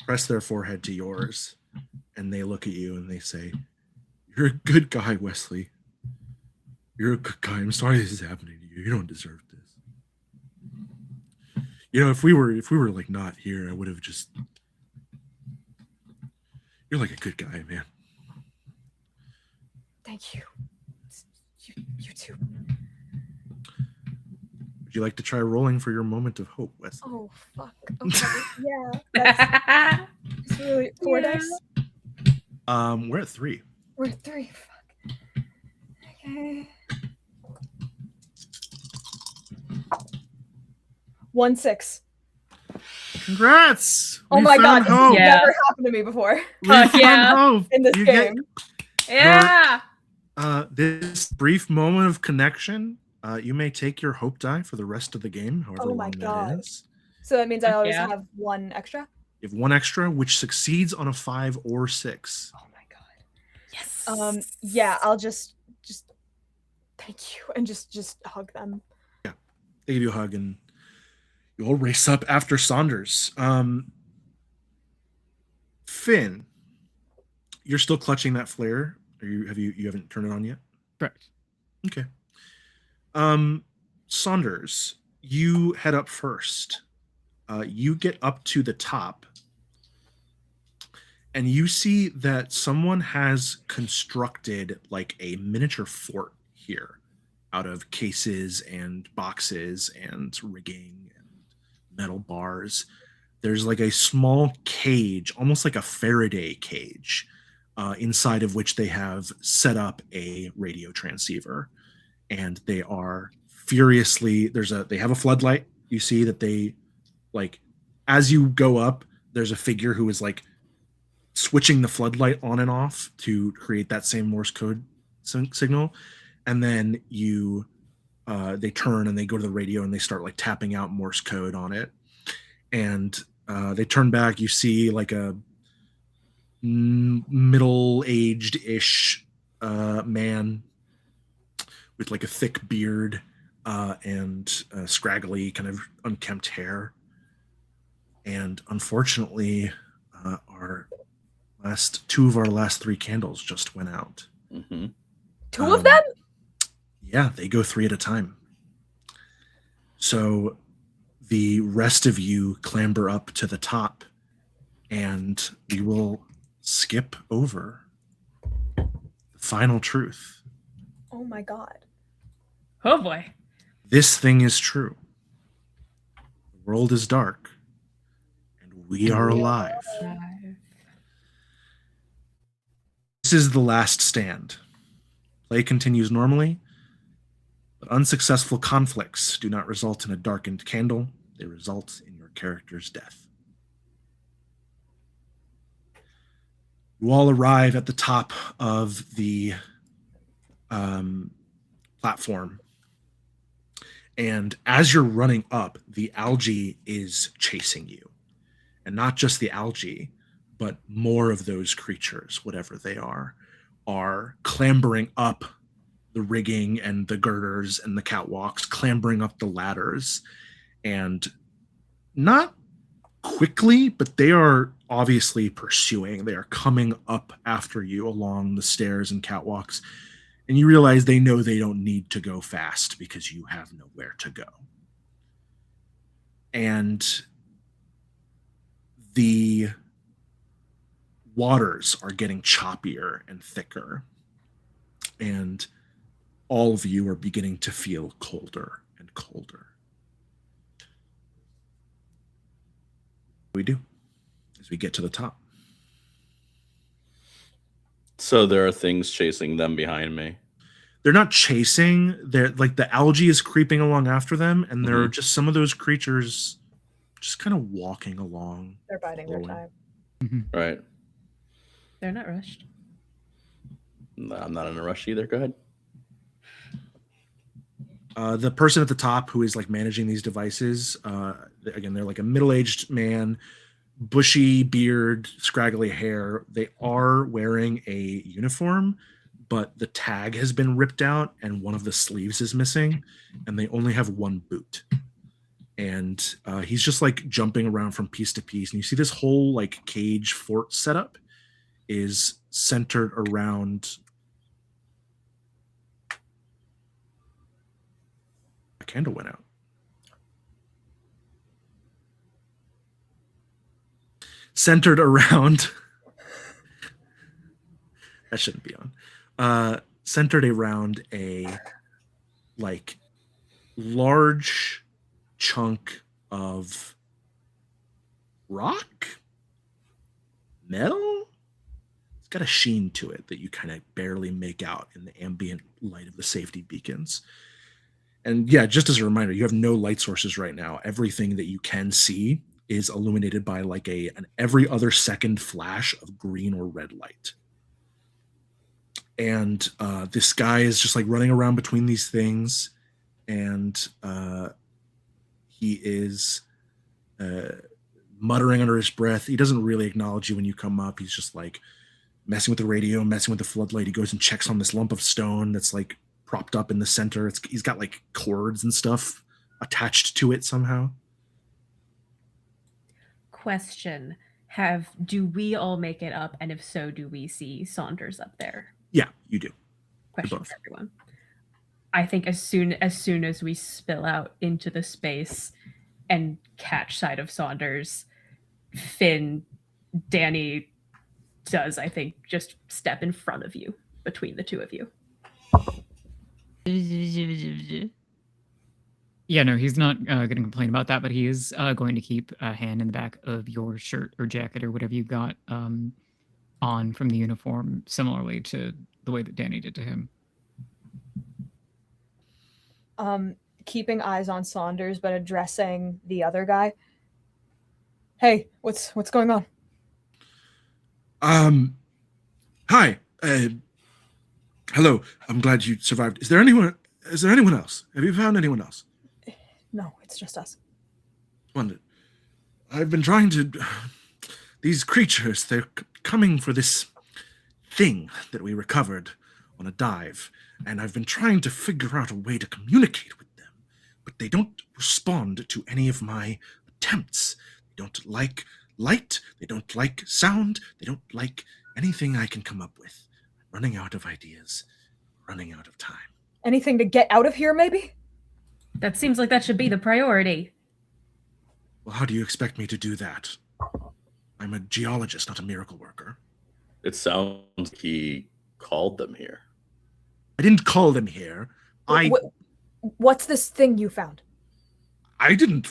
press their forehead to yours, and they look at you and they say, "You're a good guy, Wesley. You're a good guy. I'm sorry this is happening to you. You don't deserve this. You know, if we were like not here, I would have just. You're like a good guy, man." Thank you. You too. Would you like to try rolling for your moment of hope, Wesley? Oh fuck. Okay. Yeah. It's really 4 dice. We're at 3. We're at 3. Fuck. Okay. 1 6. Congrats! Oh We my god, found this hope. has Yeah. never happened to me before We Fuck found yeah. hope. in this You get, game. Yeah. this brief moment of connection. You may take your hope die for the rest of the game, however Oh my long God. that is. So that means I Heck always yeah. have 1 extra? You have 1 extra, which succeeds on a 5 or 6. Oh my god. Yes. Yeah, I'll just thank you and just hug them. They give you a hug, and you all race up after Saunders. Finn, you're still clutching that flare. Or you haven't turned it on yet? Correct. Okay. Saunders, you head up first. You get up to the top, and you see that someone has constructed like a miniature fort here out of cases and boxes and rigging and metal bars. There's like a small cage, almost like a Faraday cage, inside of which they have set up a radio transceiver, and they are furiously they have a floodlight. You see that they, like, as you go up, there's a figure who is like switching the floodlight on and off to create that same Morse code signal, and then they turn and they go to the radio and they start like tapping out Morse code on it, and they turn back. You see like a middle-aged-ish man with like a thick beard and scraggly kind of unkempt hair. And unfortunately, two of our last 3 candles just went out. Mm-hmm. 2 of them? Yeah, they go 3 at a time. So the rest of you clamber up to the top, and we will skip over the final truth. Oh my god. Oh boy. This thing is true. The world is dark, and we are alive. This is the last stand. Play continues normally, but unsuccessful conflicts do not result in a darkened candle. They result in your character's death. You all arrive at the top of the platform. And as you're running up, the algae is chasing you. And not just the algae, but more of those creatures, whatever they are clambering up the rigging and the girders and the catwalks, clambering up the ladders, and not quickly, but they are obviously pursuing. They are coming up after you along the stairs and catwalks, and you realize they know they don't need to go fast because you have nowhere to go. And the waters are getting choppier and thicker, and all of you are beginning to feel colder and colder. We do as we get to the top. So there are things chasing them behind me. They're not chasing. They're like the algae is creeping along after them, and there are just some of those creatures just kind of walking along. They're biding their time. Right. They're not rushed. No, I'm not in a rush either. Go ahead. The person at the top who is like managing these devices, again, they're like a middle-aged man, bushy beard, scraggly hair. They are wearing a uniform, but the tag has been ripped out and one of the sleeves is missing, and they only have one boot. And he's just like jumping around from piece to piece. And you see this whole like cage fort setup is centered around a candle went out. Centered around that shouldn't be on. Centered around a like large chunk of rock, metal. It's got a sheen to it that you kind of barely make out in the ambient light of the safety beacons. And yeah, just as a reminder, you have no light sources right now. Everything that you can see is illuminated by like an every other second flash of green or red light. And this guy is just like running around between these things, and he is muttering under his breath. He doesn't really acknowledge you when you come up. He's just like messing with the radio, messing with the floodlight. He goes and checks on this lump of stone that's like propped up in the center. He's got like cords and stuff attached to it somehow. Question. Do we all make it up? And if so, do we see Saunders up there? Yeah, you do. Question for everyone. I think as soon as we spill out into the space and catch sight of Saunders, Finn, Danny does, I think, just step in front of you, between the two of you. Yeah, no, he's not going to complain about that, but he is going to keep a hand in the back of your shirt or jacket or whatever you got on from the uniform, similarly to the way that Danny did to him. Keeping eyes on Saunders, but addressing the other guy. Hey, what's going on? Hi. Hello. I'm glad you survived. Is there anyone else? Have you found anyone else? No, it's just us. Wondered. I've been trying to. These creatures, they're coming for this thing that we recovered on a dive, and I've been trying to figure out a way to communicate with them, but they don't respond to any of my attempts. They don't like light, they don't like sound, they don't like anything I can come up with. I'm running out of ideas, running out of time. Anything to get out of here, maybe? That seems like that should be the priority. Well, how do you expect me to do that? I'm a geologist, not a miracle worker. It sounds like he called them here. I didn't call them here. What's this thing you found? I didn't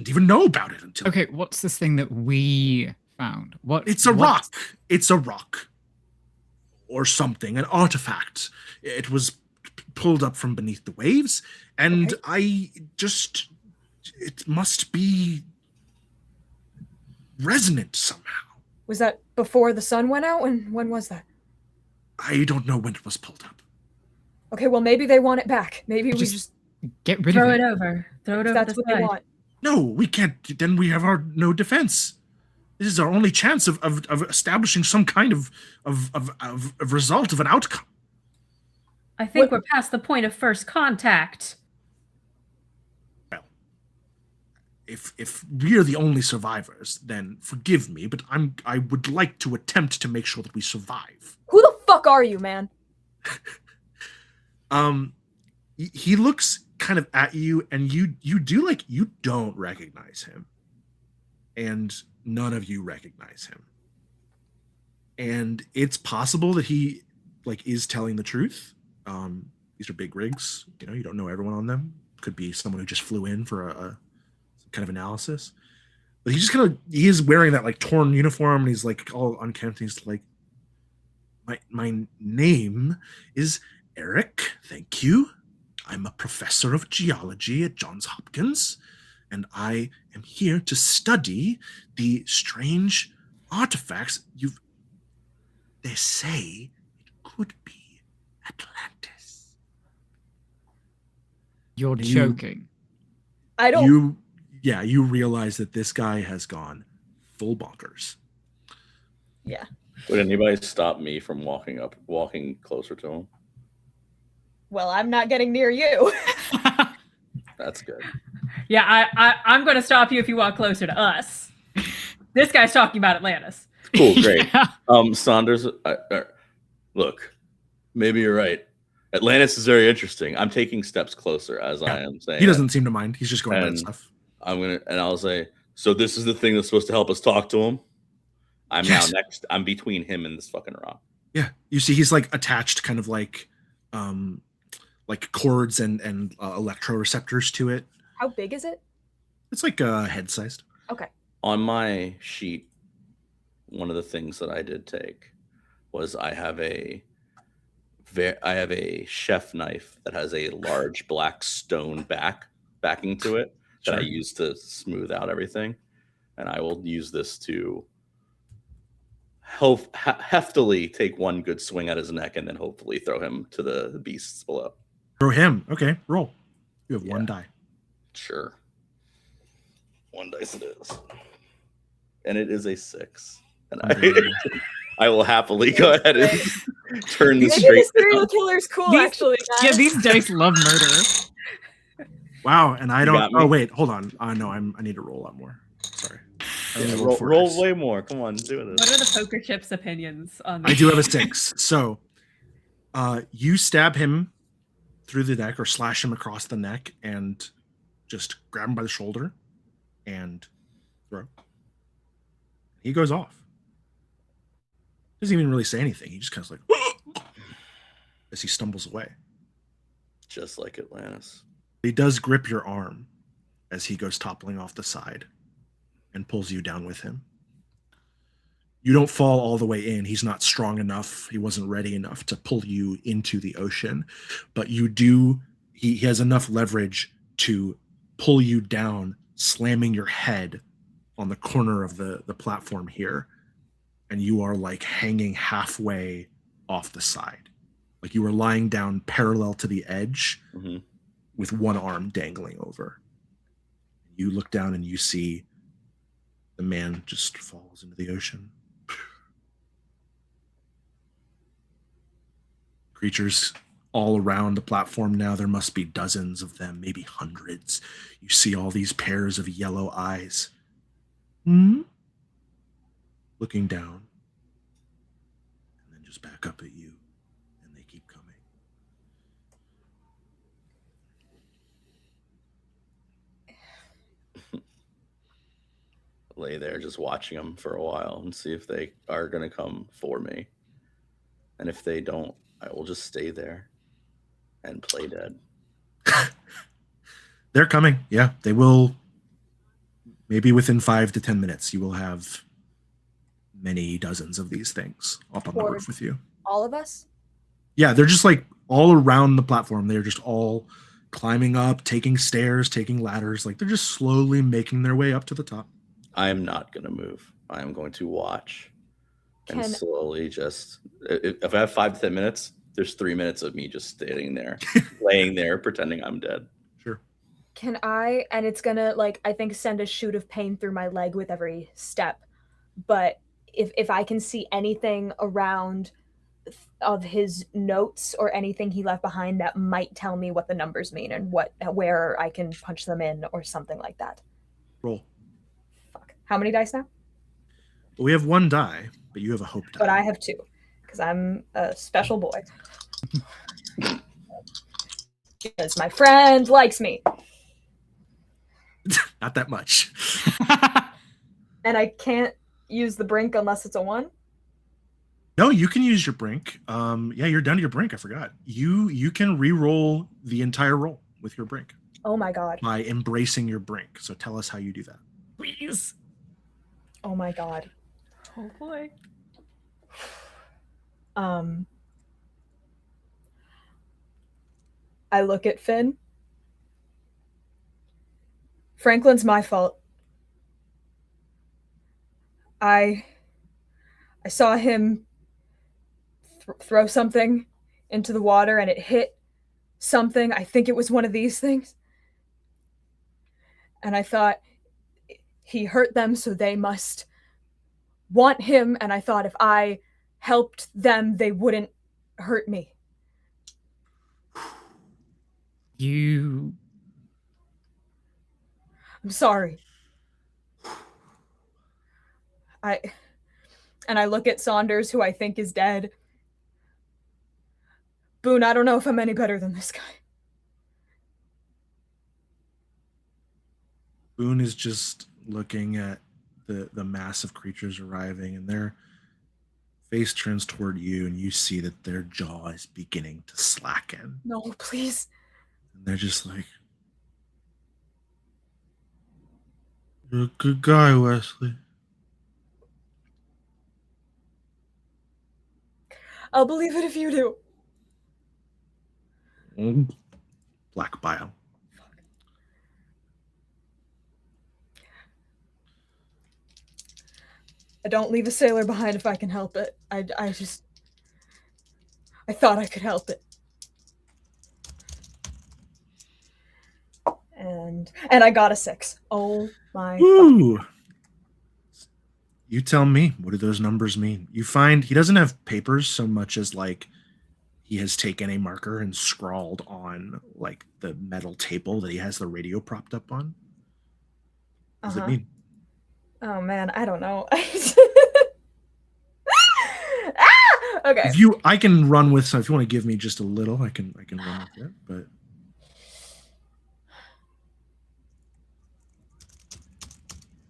even know about it until. Okay, what's this thing that we found? It's a rock. It's a rock. Or something, an artifact. It was pulled up from beneath the waves, and okay. It must be resonant somehow. Was that before the sun went out? When was that? I don't know when it was pulled up. Okay, well, maybe they want it back. Maybe we just get rid of it. Throw it over. That's what they want. No, we can't. Then we have no defense. This is our only chance of establishing some kind of result of an outcome. I think we're past the point of first contact. Well, if we're the only survivors, then forgive me, but I would like to attempt to make sure that we survive. Who the fuck are you, man? He looks kind of at you, and you do like, you don't recognize him, and none of you recognize him, and it's possible that he like is telling the truth. These are big rigs, you know, you don't know everyone on them. Could be someone who just flew in for a kind of analysis, but he is wearing that like torn uniform, and he's like all unkempt. He's like, my name is Eric. Thank you. I'm a professor of geology at Johns Hopkins, and I am here to study the strange artifacts they say it could be Atlantis. You're joking. I don't. You realize that this guy has gone full bonkers. Yeah. Would anybody stop me from walking closer to him? Well, I'm not getting near you. That's good. Yeah, I'm going to stop you if you walk closer to us. This guy's talking about Atlantis. Cool, great. Yeah. Saunders, look, maybe you're right. Atlantis is very interesting. I'm taking steps closer as I am saying. He doesn't seem to mind. He's just going by stuff. I'll say, so this is the thing that's supposed to help us talk to him. I'm now next. I'm between him and this fucking rock. Yeah, you see, he's like attached, kind of like cords and electroreceptors to it. How big is it? It's like head sized. Okay. On my sheet, one of the things that I did take was I have a chef knife that has a large black stone backing to it that I use to smooth out everything, and I will use this to heftily take one good swing at his neck and then hopefully throw him to the beasts below. Throw him. Okay, roll. You have one die. Sure. One dice it is. And it is a 6. And I will happily go ahead and turn this Maybe straight the serial killer's cool, actually. Guys. Yeah, these dice love murder. Wow, and I got don't. me. Oh wait, hold on. No, I need to roll a lot more. Sorry. roll way more. Come on, do this. What are the poker chips opinions on this? I do have a 6. So, you stab him through the neck or slash him across the neck and just grab him by the shoulder and throw. He goes off. Doesn't even really say anything. He just kind of like as he stumbles away. Just like Atlantis. He does grip your arm as he goes toppling off the side and pulls you down with him. You don't fall all the way in. He's not strong enough. He wasn't ready enough to pull you into the ocean. But you do, he has enough leverage to pull you down, slamming your head on the corner of the platform here. And you are like hanging halfway off the side. Like you were lying down parallel to the edge with one arm dangling over. You look down and you see the man just falls into the ocean. Creatures all around the platform now. There must be dozens of them, maybe hundreds. You see all these pairs of yellow eyes. Looking down. And then just back up at you. And they keep coming. Lay there just watching them for a while and see if they are going to come for me. And if they don't, I will just stay there and play dead. They're coming. Yeah, they will. Maybe within 5 to 10 minutes, you will have many dozens of these things up on the roof with you. All of us? Yeah, they're just like all around the platform. They're just all climbing up, taking stairs, taking ladders. Like they're just slowly making their way up to the top. I am not going to move. I am going to watch and slowly just, if I have 5 to 10 minutes, there's 3 minutes of me just standing there, laying there, pretending I'm dead. Sure. Can I, and it's gonna like, I think send a shoot of pain through my leg with every step. But if I can see anything around of his notes or anything he left behind that might tell me what the numbers mean and where I can punch them in or something like that. Roll. Fuck. How many dice now? Well, we have 1 die, but you have a hope die. But I have 2 because I'm a special boy. Because my friend likes me. Not that much. And I can't use the brink unless it's a 1? No, you can use your brink. Yeah, you're down to your brink. I forgot. You can re-roll the entire roll with your brink Oh my god. by embracing your brink. So tell us how you do that. Please. Oh my god. Oh boy. I look at Finn. Franklin's my fault. I saw him throw something into the water and it hit something. I think it was one of these things. And I thought he hurt them, so they must want him. And I thought if I helped them, they wouldn't hurt me. You. I'm sorry. I look at Saunders, who I think is dead. Boone, I don't know if I'm any better than this guy. Boone is just looking at the mass of creatures arriving, and their face turns toward you, and you see that their jaw is beginning to slacken. No, please. And they're just like, "You're a good guy, Wesley." I'll believe it if you do. Black bile. I don't leave a sailor behind if I can help it. I thought I could help it. And I got a 6. Oh my Ooh. You tell me, what do those numbers mean? You find he doesn't have papers so much as like he has taken a marker and scrawled on like the metal table that he has the radio propped up on. What does it mean? Oh man, I don't know. Okay. I can run with some. If you want to give me just a little, I can run with it.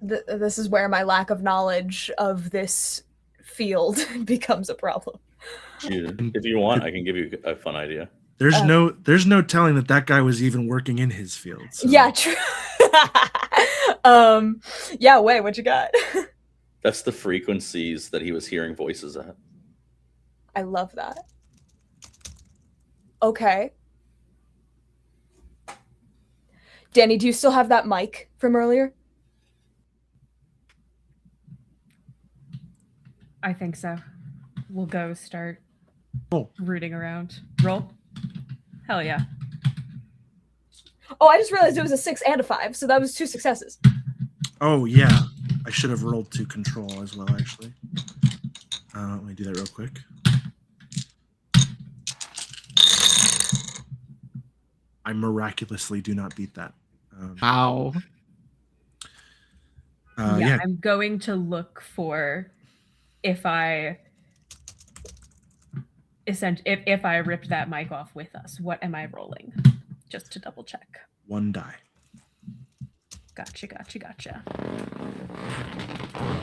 But this is where my lack of knowledge of this field becomes a problem. If you want, I can give you a fun idea. there's no telling that guy was even working in his field. So. Yeah, true. Yeah, wait, what you got? That's the frequencies that he was hearing voices at. I love that. Okay. Danny, do you still have that mic from earlier? I think so. We'll go start Roll. rooting around. Roll. Hell yeah. Oh, I just realized it was a 6 and a 5, so that was 2 successes. Oh yeah, I should have rolled to control as well. Actually, let me do that real quick. I miraculously do not beat that. Wow. Yeah. I'm going to look for if I ripped that mic off with us. What am I rolling? Just to double check. 1 die. Gotcha.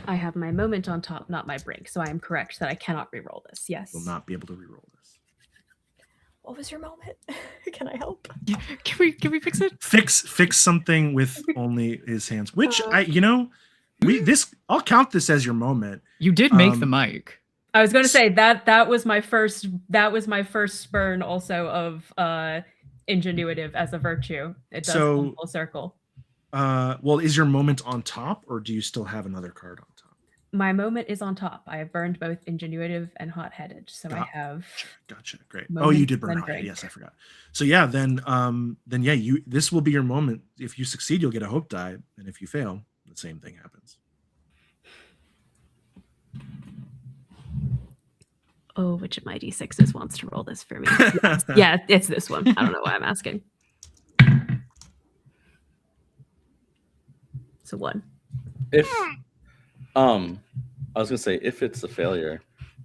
I have my moment on top, not my brink, so I am correct that I cannot re-roll this. Yes. Will not be able to re-roll this. What was your moment? Can I help? Yeah, can we fix it? Fix something with only his hands. Which I'll count this as your moment. You did make the mic. I was going to say that was my first spurn also of ingenuitive as a virtue. It does come full circle. Well, is your moment on top, or do you still have another card on top? My moment is on top. I have burned both ingenuitive and hot-headed, so I have. Gotcha. Great. Oh, you did burn hot-headed. Yes, I forgot. So yeah, then yeah, this will be your moment. If you succeed, you'll get a hope die, and if you fail, the same thing happens. Oh, which of my D6s wants to roll this for me? Yeah, it's this one. I don't know why I'm asking. It's a 1. If I was gonna say, if it's a failure,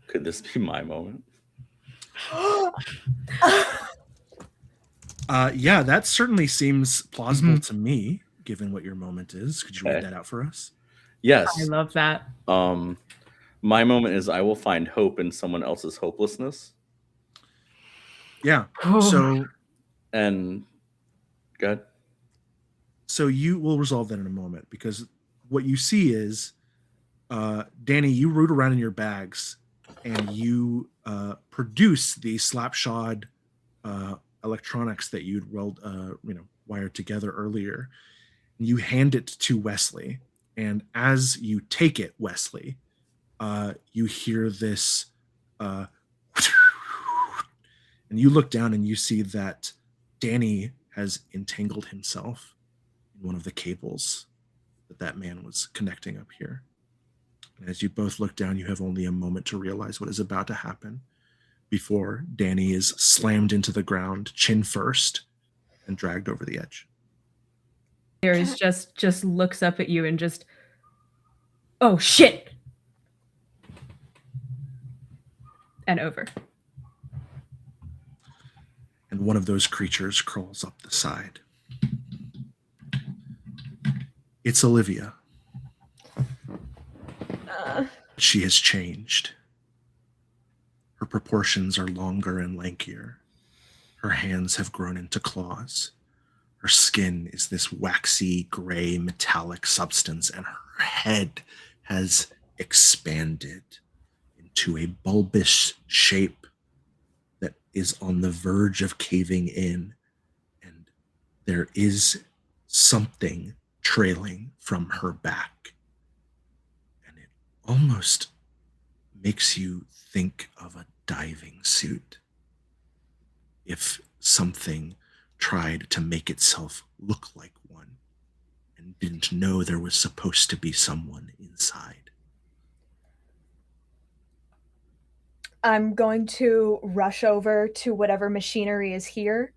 could this be my moment? Yeah, that certainly seems plausible to me, given what your moment is. Could you read Okay. that out for us? Yes. I love that. My moment is I will find hope in someone else's hopelessness. Yeah. Oh. And good. So you will resolve that in a moment, because what you see is, Danny, you root around in your bags and you produce the slapshod electronics that you'd wired together earlier. You hand it to Wesley, and as you take it, Wesley, you hear this, and you look down and you see that Danny has entangled himself in one of the cables that man was connecting up here. And as you both look down, you have only a moment to realize what is about to happen before Danny is slammed into the ground, chin first, and dragged over the edge. There's just looks up at you and just, oh shit, and over. And one of those creatures crawls up the side. It's Olivia. She has changed. Her proportions are longer and lankier. Her hands have grown into claws. Her skin is this waxy, gray, metallic substance, and her head has expanded into a bulbous shape that is on the verge of caving in, and there is something trailing from her back. And it almost makes you think of a diving suit. If something tried to make itself look like one and didn't know there was supposed to be someone inside. I'm going to rush over to whatever machinery is here.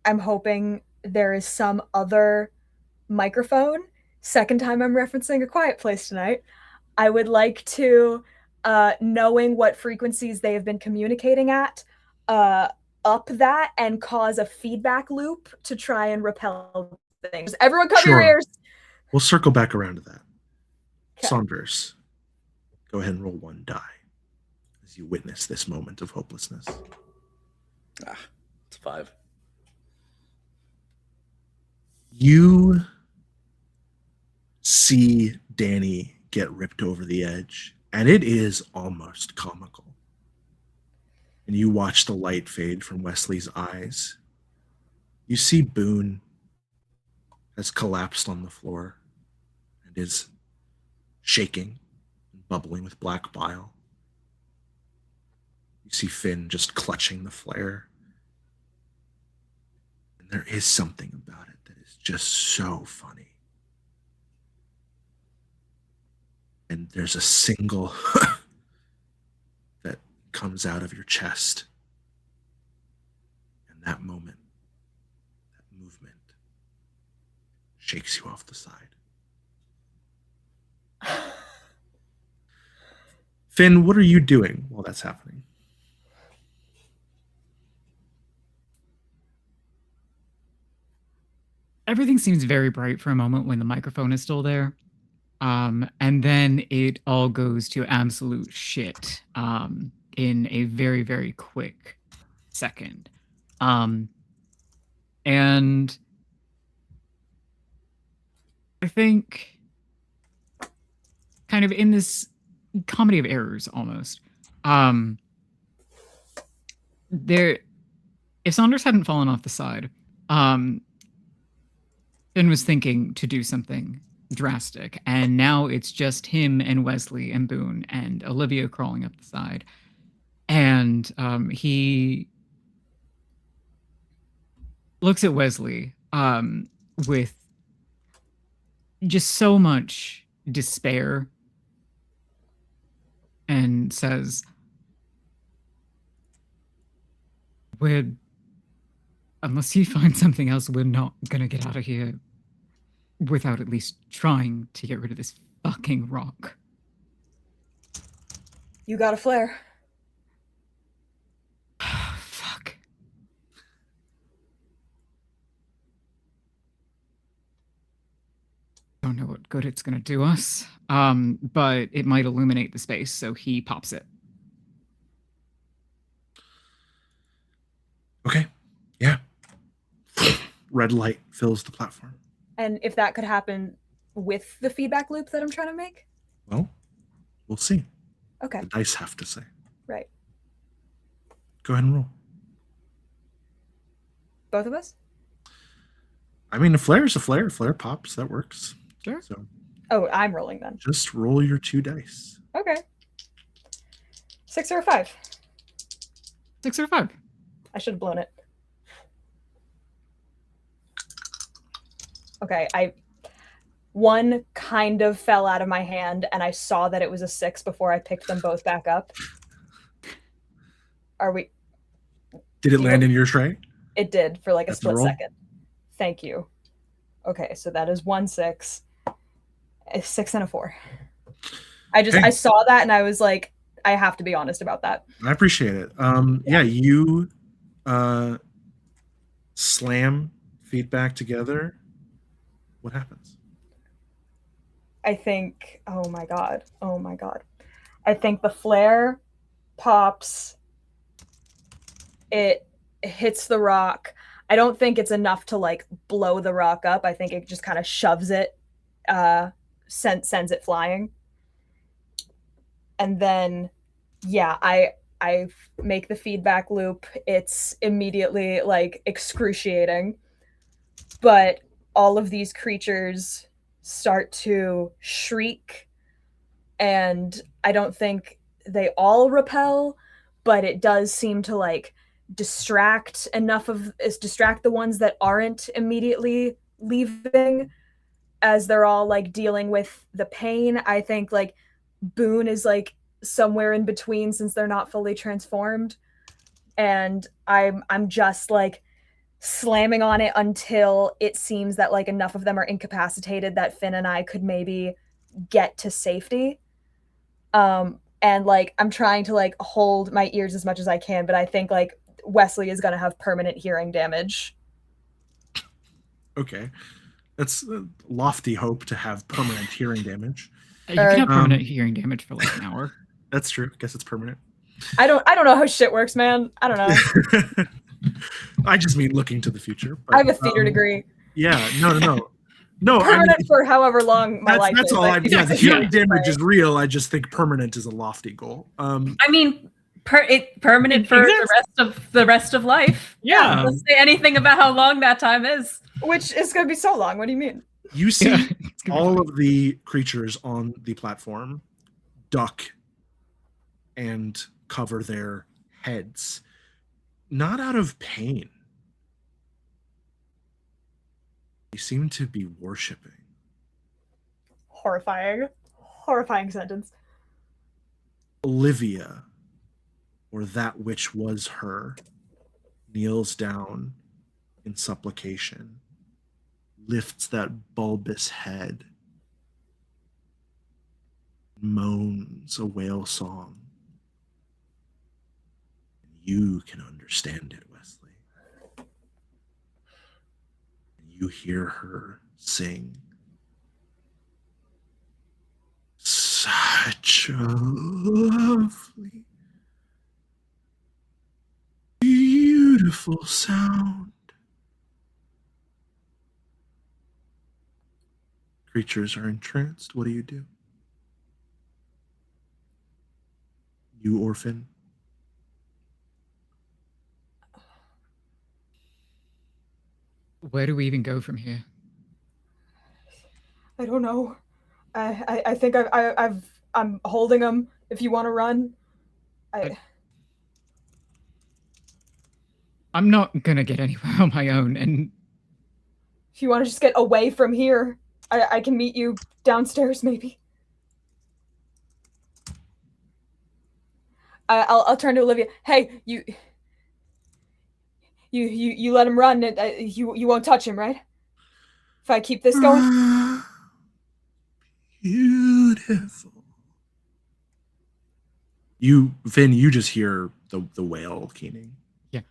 I'm hoping there is some other microphone. Second time I'm referencing A Quiet Place tonight. I would like to, knowing what frequencies they have been communicating at, up that and cause a feedback loop to try and repel things. Everyone cover your ears. We'll circle back around to that. Okay. Saunders, go ahead and roll 1 die as you witness this moment of hopelessness. It's 5. You see Danny get ripped over the edge, and it is almost comical. And you watch the light fade from Wesley's eyes. You see Boone has collapsed on the floor and is shaking and bubbling with black bile. You see Finn just clutching the flare. And there is something about it that is just so funny. And there's a single that comes out of your chest. And that moment, that movement, shakes you off the side. Finn, what are you doing while that's happening? Everything seems very bright for a moment when the microphone is still there. And then it all goes to absolute shit in a very, very quick second. And I think kind of in this comedy of errors almost, if Saunders hadn't fallen off the side, Finn was thinking to do something drastic, and now it's just him and Wesley and Boone and Olivia crawling up the side, and he looks at Wesley with just so much despair and says, unless you find something else, we're not gonna get out of here. without at least trying to get rid of this fucking rock. You got a flare. Fuck. Don't know what good it's gonna do us, but it might illuminate the space, so he pops it. Okay. Yeah. Red light fills the platform. And if that could happen with the feedback loop that I'm trying to make? Well, we'll see. Okay. The dice have to say. Right. Go ahead and roll. Both of us? I mean, a flare is a flare. A flare pops. That works. Sure. So Oh, I'm rolling then. just roll your 2 dice. Okay. 6 or a 5? 6 or 5. I should have blown it. Okay, one kind of fell out of my hand, and I saw that it was a 6 before I picked them both back up. Are we? Did it land in your tray? It did for like a That's the split roll? second. Thank you. Okay, so that is 1 6, a 6 and a 4. Okay. I saw that and I was like, I have to be honest about that. I appreciate it. Yeah, you slam feedback together. What happens? I think, oh my god. I think the flare pops. It hits the rock. I don't think it's enough to like blow the rock up. I think it just kind of shoves it, sends it flying. And then, yeah, I make the feedback loop. It's immediately like excruciating. But all of these creatures start to shriek, and I don't think they all repel, but it does seem to like distract the ones that aren't immediately leaving, as they're all like dealing with the pain. I think like Boone is like somewhere in between, since they're not fully transformed, and I'm just like slamming on it until it seems that like enough of them are incapacitated that Finn and I could maybe get to safety. And like I'm trying to like hold my ears as much as I can, but I think like Wesley is going to have permanent hearing damage. Okay. That's a lofty hope to have permanent hearing damage. You can have permanent hearing damage for like an hour. That's true. Guess it's permanent. I don't know how shit works, man. I don't know. I just mean looking to the future. But, I have a theater degree. Yeah, no. No, Permanent for however long my life that's is. all. Like, The hearing damage is real. I just think permanent is a lofty goal. I mean, permanent for the rest of life. Yeah. Let's say anything about how long that time is. Which is going to be so long. What do you mean? You see all of the creatures on the platform duck and cover their heads, not out of pain. They seem to be worshiping. Horrifying sentence. Olivia, or that which was her, kneels down in supplication, lifts that bulbous head, moans a wail song. You can understand it, Wesley. You hear her sing. Such a lovely, beautiful sound. Creatures are entranced. What do? You orphan? Where do we even go from here? I don't know. I think I'm holding them. If you want to run, I'm not gonna get anywhere on my own, and if you want to just get away from here, I can meet you downstairs, maybe. I'll turn to Olivia. Hey, you let him run. You won't touch him, right? if I keep this going. Beautiful. Finn, you just hear the whale keening. Yeah.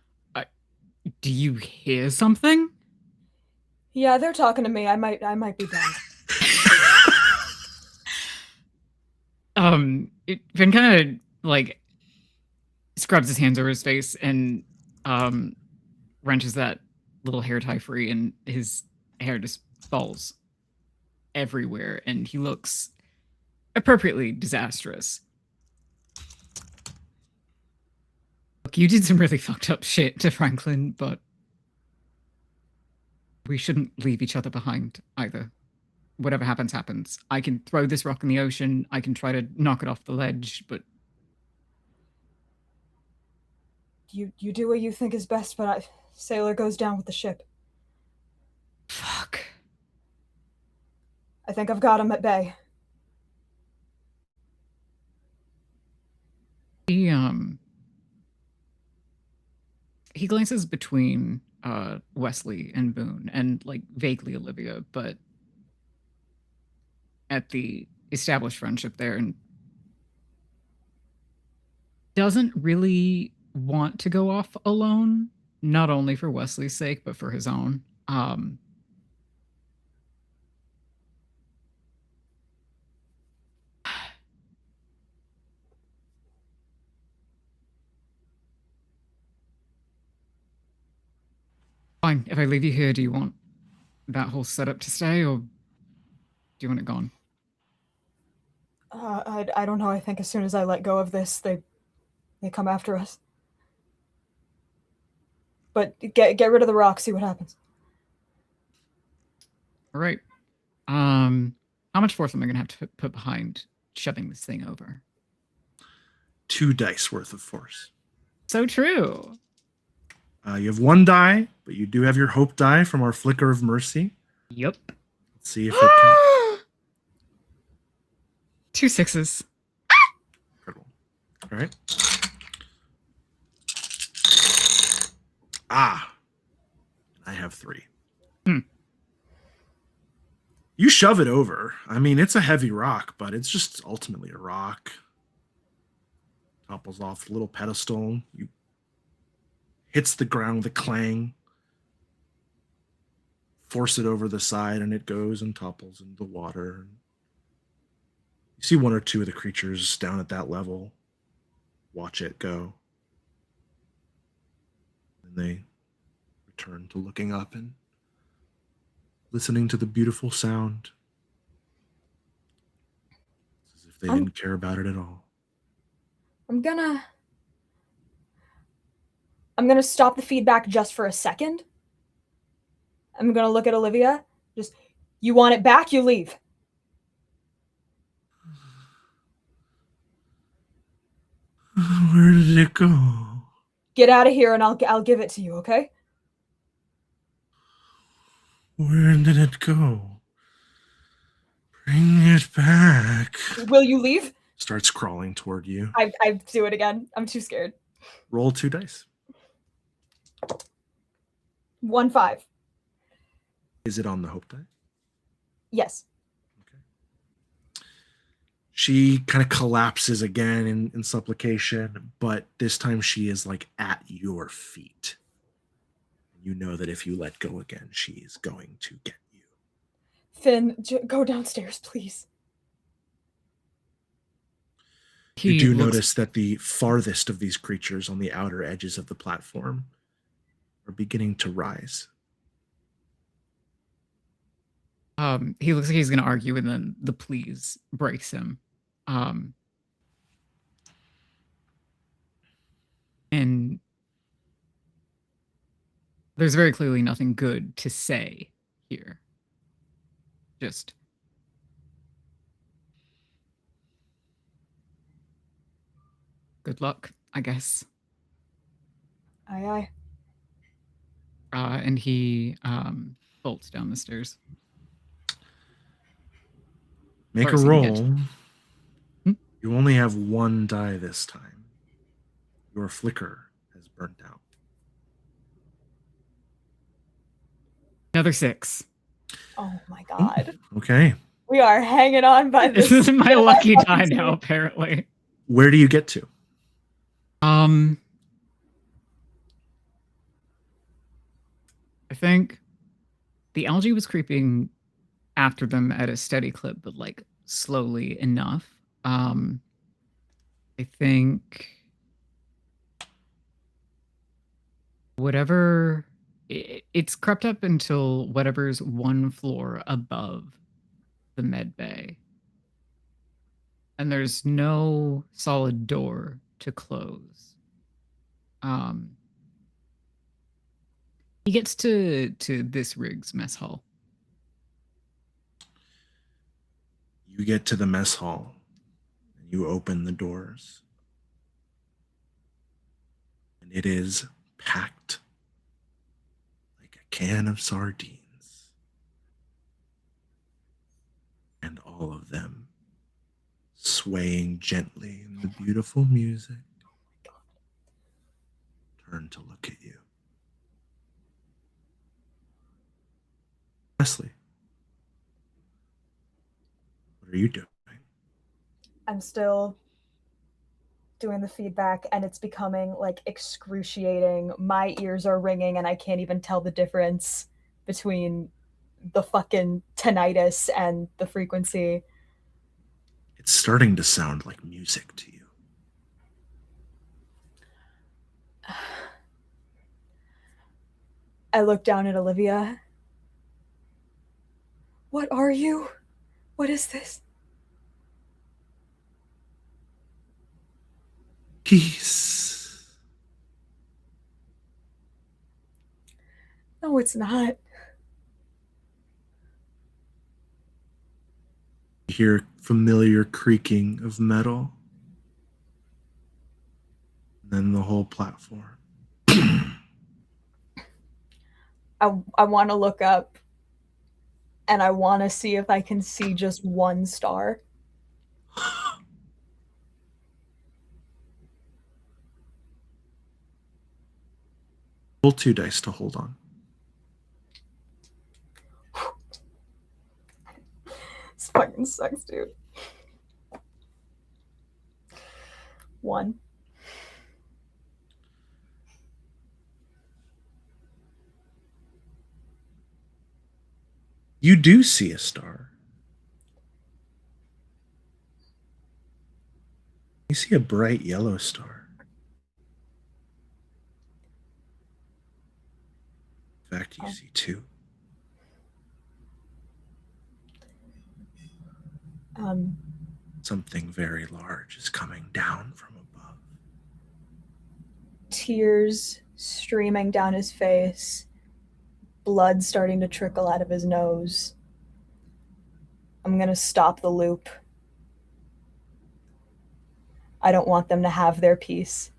Do you hear something? Yeah, they're talking to me. I might be done. Finn kind of like scrubs his hands over his face and wrenches that little hair tie free, and his hair just falls everywhere, and he looks appropriately disastrous. Look, you did some really fucked up shit to Franklin, but we shouldn't leave each other behind either. Whatever happens, happens. I can throw this rock in the ocean. I can try to knock it off the ledge, but You do what you think is best, but Sailor goes down with the ship. fuck. I think I've got him at bay. He glances between Wesley and Boone and like vaguely Olivia, but at the established friendship there, and doesn't really want to go off alone, not only for Wesley's sake, but for his own. Fine. If I leave you here, do you want that whole setup to stay, or do you want it gone? I don't know. I think as soon as I let go of this, they come after us. But get rid of the rock. See what happens. All right. How much force am I going to have to put behind shoving this thing over? 2 dice worth of force. So true. You have 1 die, but you do have your hope die from our flicker of mercy. Yep. Let's see if it can. 2 6s. Incredible. All right. Ah. I have 3. You shove it over. I mean, it's a heavy rock, but it's just ultimately a rock. Topples off the little pedestal. You hits the ground with a clang. Force it over the side, and it goes and topples into the water. You see 1 or 2 of the creatures down at that level. Watch it go. And they return to looking up and listening to the beautiful sound. It's as if they didn't care about it at all. I'm gonna stop the feedback just for a second. I'm gonna look at Olivia. Just, you want it back, you leave. Where did it go? Get out of here, and I'll give it to you. Okay? Where did it go? Bring it back. Will you leave? Starts crawling toward you. I do it again. I'm too scared. Roll 2 dice. 1 5. Is it on the hope die? Yes. Okay. She kind of collapses again in supplication, but this time she is like at your feet. You know that if you let go again, she is going to get you. Finn, go downstairs, please. You do notice that the farthest of these creatures on the outer edges of the platform are beginning to rise. He looks like he's going to argue, and then the please breaks him. And there's very clearly nothing good to say here. Just good luck, I guess. Aye. And he bolts down the stairs. Make a roll. You only have 1 die this time. Your flicker has burnt out. Another 6. Oh my god. Okay. We are hanging on by This this. is my lucky die now, apparently. Where do you get to? I think the algae was creeping after them at a steady clip, but like slowly enough. I think whatever it's crept up until whatever's one floor above the med bay. And there's no solid door to close. He gets to this rig's mess hall. You get to the mess hall and you open the doors. And it is packed like a can of sardines. And all of them swaying gently in the beautiful music turn to look at you. Leslie, what are you doing? I'm still doing the feedback and it's becoming like excruciating. My ears are ringing and I can't even tell the difference between the fucking tinnitus and the frequency. It's starting to sound like music to you. I look down at Olivia. What are you? What is this? Peace. No, it's not. You hear familiar creaking of metal. And then the whole platform. I want to look up and I want to see if I can see just one star. Roll 2 dice to hold on. This fucking sucks, dude. 1. You do see a star. You see a bright yellow star. In fact, you see 2. Something very large is coming down from above. Tears streaming down his face, blood starting to trickle out of his nose. I'm gonna stop the loop. I don't want them to have their peace.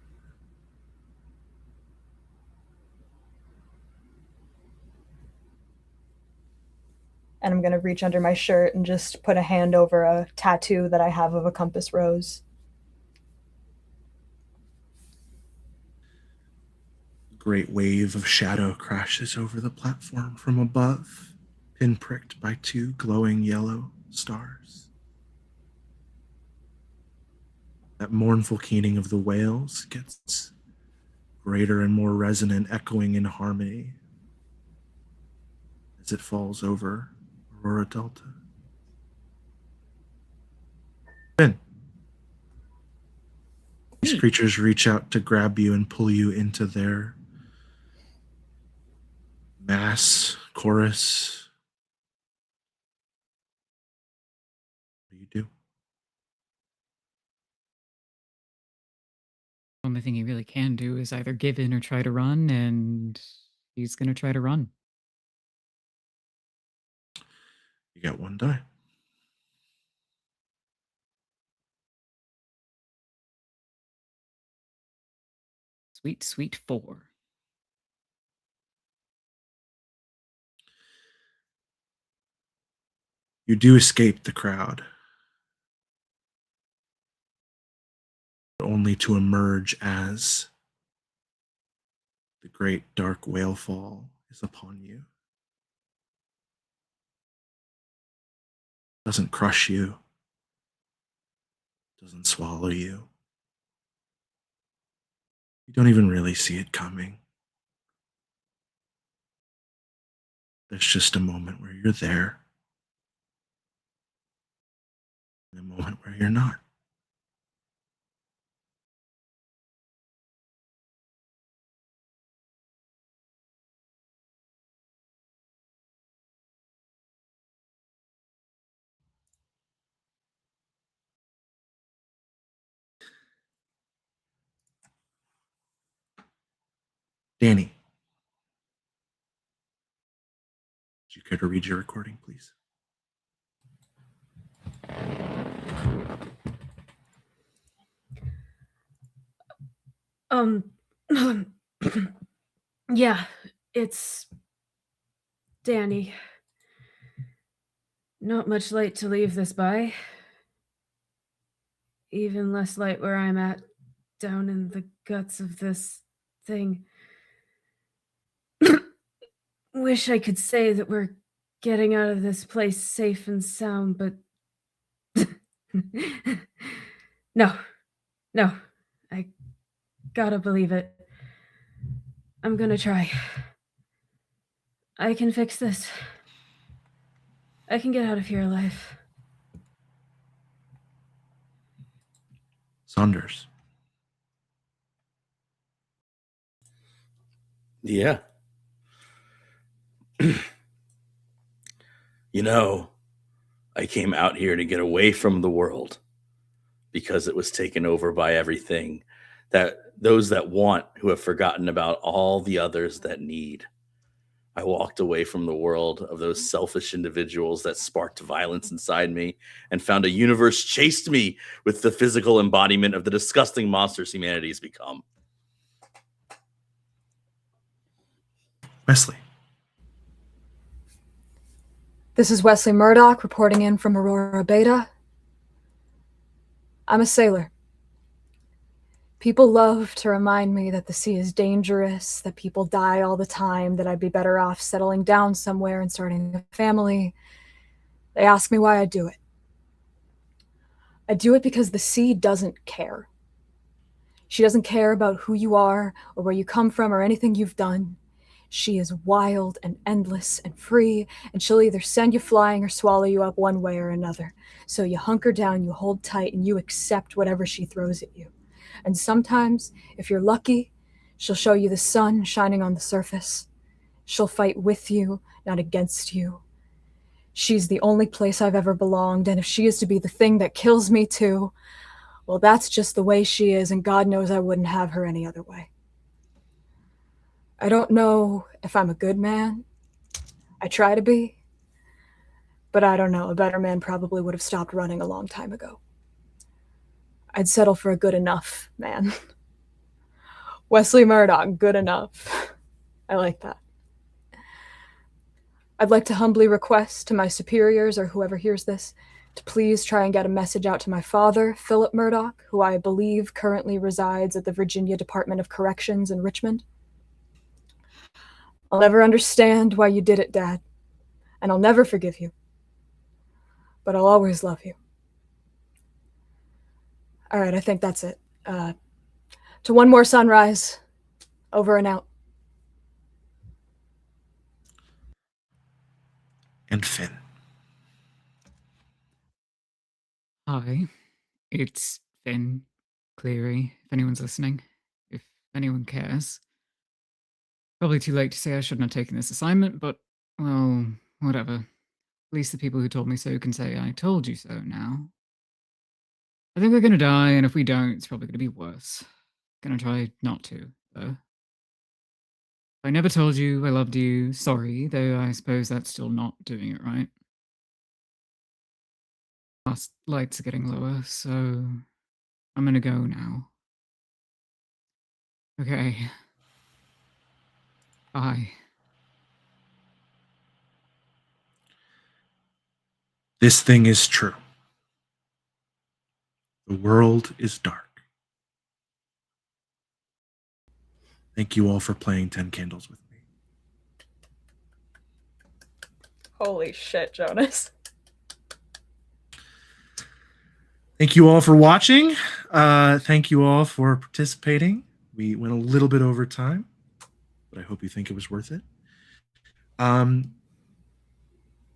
And I'm gonna reach under my shirt and just put a hand over a tattoo that I have of a compass rose. A great wave of shadow crashes over the platform from above, pinpricked by 2 glowing yellow stars. That mournful keening of the whales gets greater and more resonant, echoing in harmony as it falls over Aurora Delta. Ben, these creatures reach out to grab you and pull you into their mass chorus. What do you do? Only thing he really can do is either give in or try to run, and he's going to try to run. You got 1 die. Sweet, sweet 4. You do escape the crowd, only to emerge as the great dark whalefall is upon you. doesn't crush you, doesn't swallow you. You don't even really see it coming. There's just a moment where you're there, and a moment where you're not. Danny, would you care to read your recording, please? Yeah, it's Danny. Not much light to leave this by. Even less light where I'm at, down in the guts of this thing. Wish I could say that we're getting out of this place safe and sound, but no, I gotta believe it. I'm gonna try. I can fix this. I can get out of here alive. Saunders. Yeah. You know, I came out here to get away from the world because it was taken over by everything that those that want who have forgotten about all the others that need. I walked away from the world of those selfish individuals that sparked violence inside me and found a universe chased me with the physical embodiment of the disgusting monsters humanity has become. Wesley. This is Wesley Murdoch reporting in from Aurora Beta. I'm a sailor. People love to remind me that the sea is dangerous, that people die all the time, that I'd be better off settling down somewhere and starting a family. They ask me why I do it. I do it because the sea doesn't care. She doesn't care about who you are or where you come from or anything you've done. She is wild and endless and free, and she'll either send you flying or swallow you up one way or another. So you hunker down, you hold tight, and you accept whatever she throws at you. And sometimes, if you're lucky, she'll show you the sun shining on the surface. She'll fight with you, not against you. She's the only place I've ever belonged, and if she is to be the thing that kills me too, well, that's just the way she is, and God knows I wouldn't have her any other way. I don't know if I'm a good man. I try to be. But I don't know, a better man probably would have stopped running a long time ago. I'd settle for a good enough man. Wesley Murdoch, good enough. I like that. I'd like to humbly request to my superiors or whoever hears this to please try and get a message out to my father, Philip Murdoch, who I believe currently resides at the Virginia Department of Corrections in Richmond. I'll never understand why you did it, Dad, and I'll never forgive you. But I'll always love you. All right, I think that's it. To one more sunrise, over and out. And Finn. Hi, it's Finn Cleary, if anyone's listening, if anyone cares. Probably too late to say I shouldn't have taken this assignment, but, well, whatever. At least the people who told me so can say I told you so now. I think we're gonna die, and if we don't, it's probably gonna be worse. Gonna try not to, though. I never told you I loved you, sorry, though I suppose that's still not doing it right. Last lights are getting lower, so I'm gonna go now. Okay. Bye. This thing is true. The world is dark. Thank you all for playing 10 Candles with me. Holy shit, Jonas. Thank you all for watching. Thank you all for participating. We went a little bit over time, but I hope you think it was worth it. I'm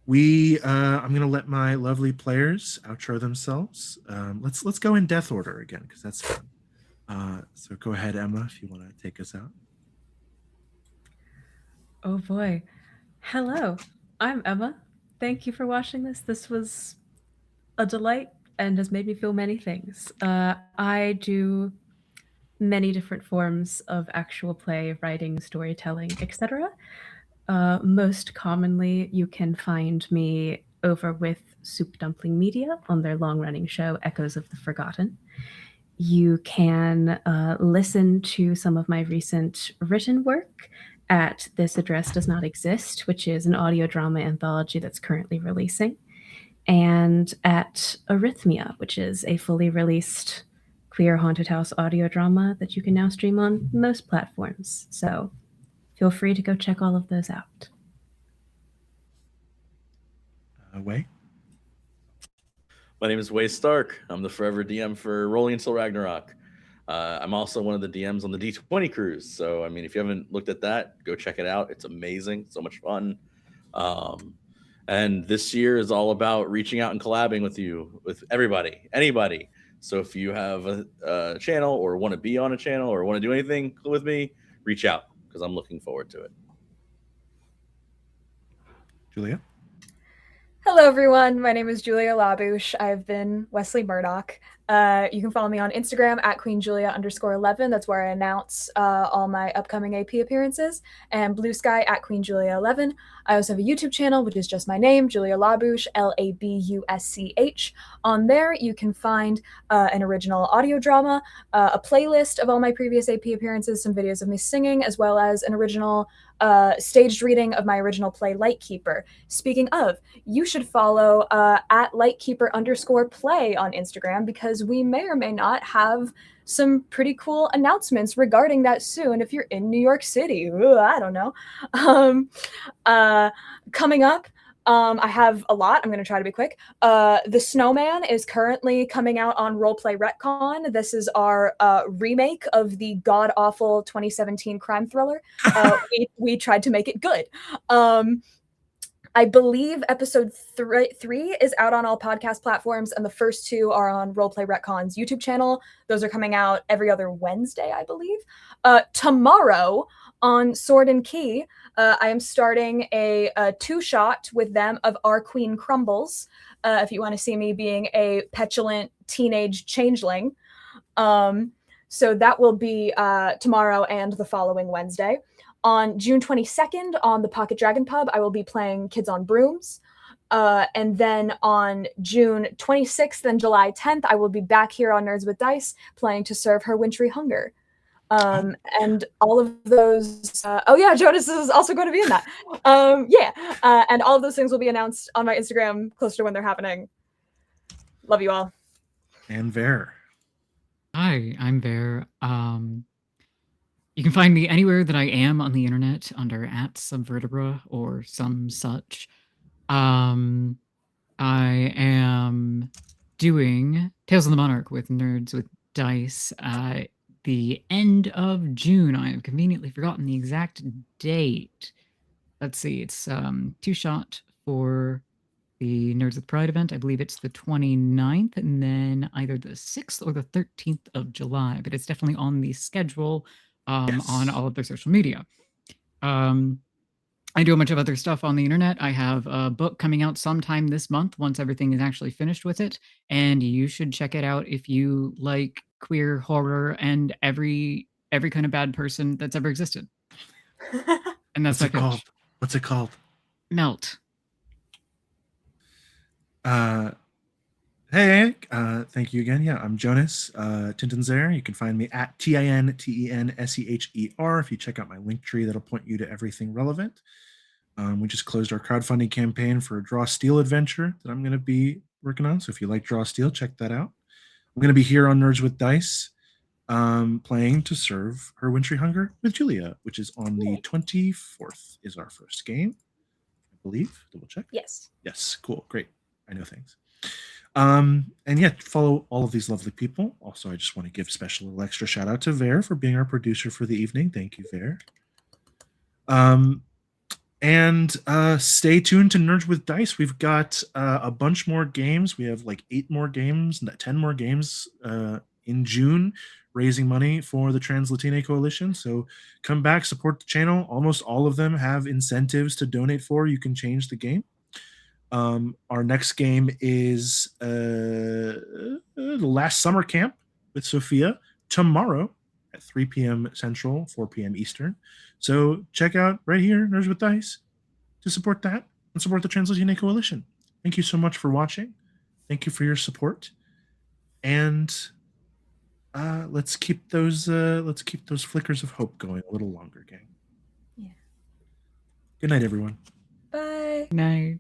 gonna let my lovely players outro themselves. Let's go in death order again because that's fun. So go ahead, Emma, if you want to take us out. Oh boy. Hello, I'm Emma. Thank you for watching this. This was a delight and has made me feel many things. I do many different forms of actual play, writing, storytelling, etc. Most commonly, you can find me over with Soup Dumpling Media on their long-running show, Echoes of the Forgotten. You can listen to some of my recent written work at This Address Does Not Exist, which is an audio drama anthology that's currently releasing, and at Arrhythmia, which is a fully released queer haunted house audio drama that you can now stream on most platforms. So feel free to go check all of those out. Wei? My name is Wei Stark. I'm the forever DM for Rolling Until Ragnarok. I'm also one of the DMs on the D20 cruise. So, I mean, if you haven't looked at that, go check it out. It's amazing. So much fun. And this year is all about reaching out and collabing with you, with everybody, anybody. So if you have a channel or want to be on a channel or want to do anything with me, reach out because I'm looking forward to it. Julia? Hello, everyone. My name is Julialabusch. I've been Wesley Murdoch. You can follow me on Instagram at QueenJulia_11. That's where I announce all my upcoming AP appearances. And Blue Sky at QueenJulia11. I also have a YouTube channel, which is just my name, Julialabusch, Labusch. On there, you can find an original audio drama, a playlist of all my previous AP appearances, some videos of me singing, as well as an original staged reading of my original play, Lightkeeper. Speaking of, you should follow at Lightkeeper_play on Instagram because we may or may not have some pretty cool announcements regarding that soon if you're in New York City. Ooh, I don't know. Coming up, I have a lot. I'm going to try to be quick. The Snowman is currently coming out on Roleplay Retcon. This is our remake of the god-awful 2017 crime thriller. We tried to make it good. I believe episode 3 is out on all podcast platforms, and the first 2 are on Roleplay Retcon's YouTube channel. Those are coming out every other Wednesday, I believe. Tomorrow on Sword and Key, I am starting a 2-shot with them of Our Queen Crumbles, if you want to see me being a petulant teenage changeling. So that will be tomorrow and the following Wednesday. On June 22nd, on the Pocket Dragon Pub, I will be playing Kids on Brooms. And then on June 26th and July 10th, I will be back here on Nerds with Dice playing To Serve Her Wintry Hunger. And all of those, oh yeah, Jonas is also going to be in that. And all of those things will be announced on my Instagram closer to when they're happening. Love you all. And Vert. Hi, I'm Vert. You can find me anywhere that I am on the internet under @Subvertebra or some such. I am doing Tales of the Monarch with Nerds with Dice at the end of June. I have conveniently forgotten the exact date. Let's see, it's 2-shot for the Nerds with Pride event. I believe it's the 29th and then either the 6th or the 13th of July, but it's definitely on the schedule. Yes. On all of their social media. I do a bunch of other stuff on the internet. I have a book coming out sometime this month once everything is actually finished with it, and you should check it out if you like queer horror and every kind of bad person that's ever existed. And that's What's it called? What's it called? Melt. Hey, thank you again. Yeah, I'm Jonas Tintenseher. You can find me at TINTENSEHER. If you check out my link tree, that'll point you to everything relevant. We just closed our crowdfunding campaign for a Draw Steel adventure that I'm going to be working on. So if you like Draw Steel, check that out. I'm going to be here on Nerds with Dice playing To Serve Her Wintry Hunger with Julia, which is on the 24th is our first game, I believe. Double check. Yes. Yes, cool, great. I know things. And yeah, follow all of these lovely people. Also, I just want to give special little extra shout out to Vert for being our producer for the evening. Thank you, Vert. And stay tuned to Nerds with Dice. We've got a bunch more games. We have like 8 more games, 10 more games in June, raising money for the Translatin Coalition. So come back, support the channel. Almost all of them have incentives to donate for. You can change the game. Our next game is the last summer camp with Sophia tomorrow at 3 p.m. Central, 4 p.m. Eastern. So check out right here, Nerds with Dice, to support that and support the Translatin Coalition. Thank you so much for watching. Thank you for your support. And let's keep those flickers of hope going a little longer, gang. Yeah. Good night, everyone. Bye. Good night.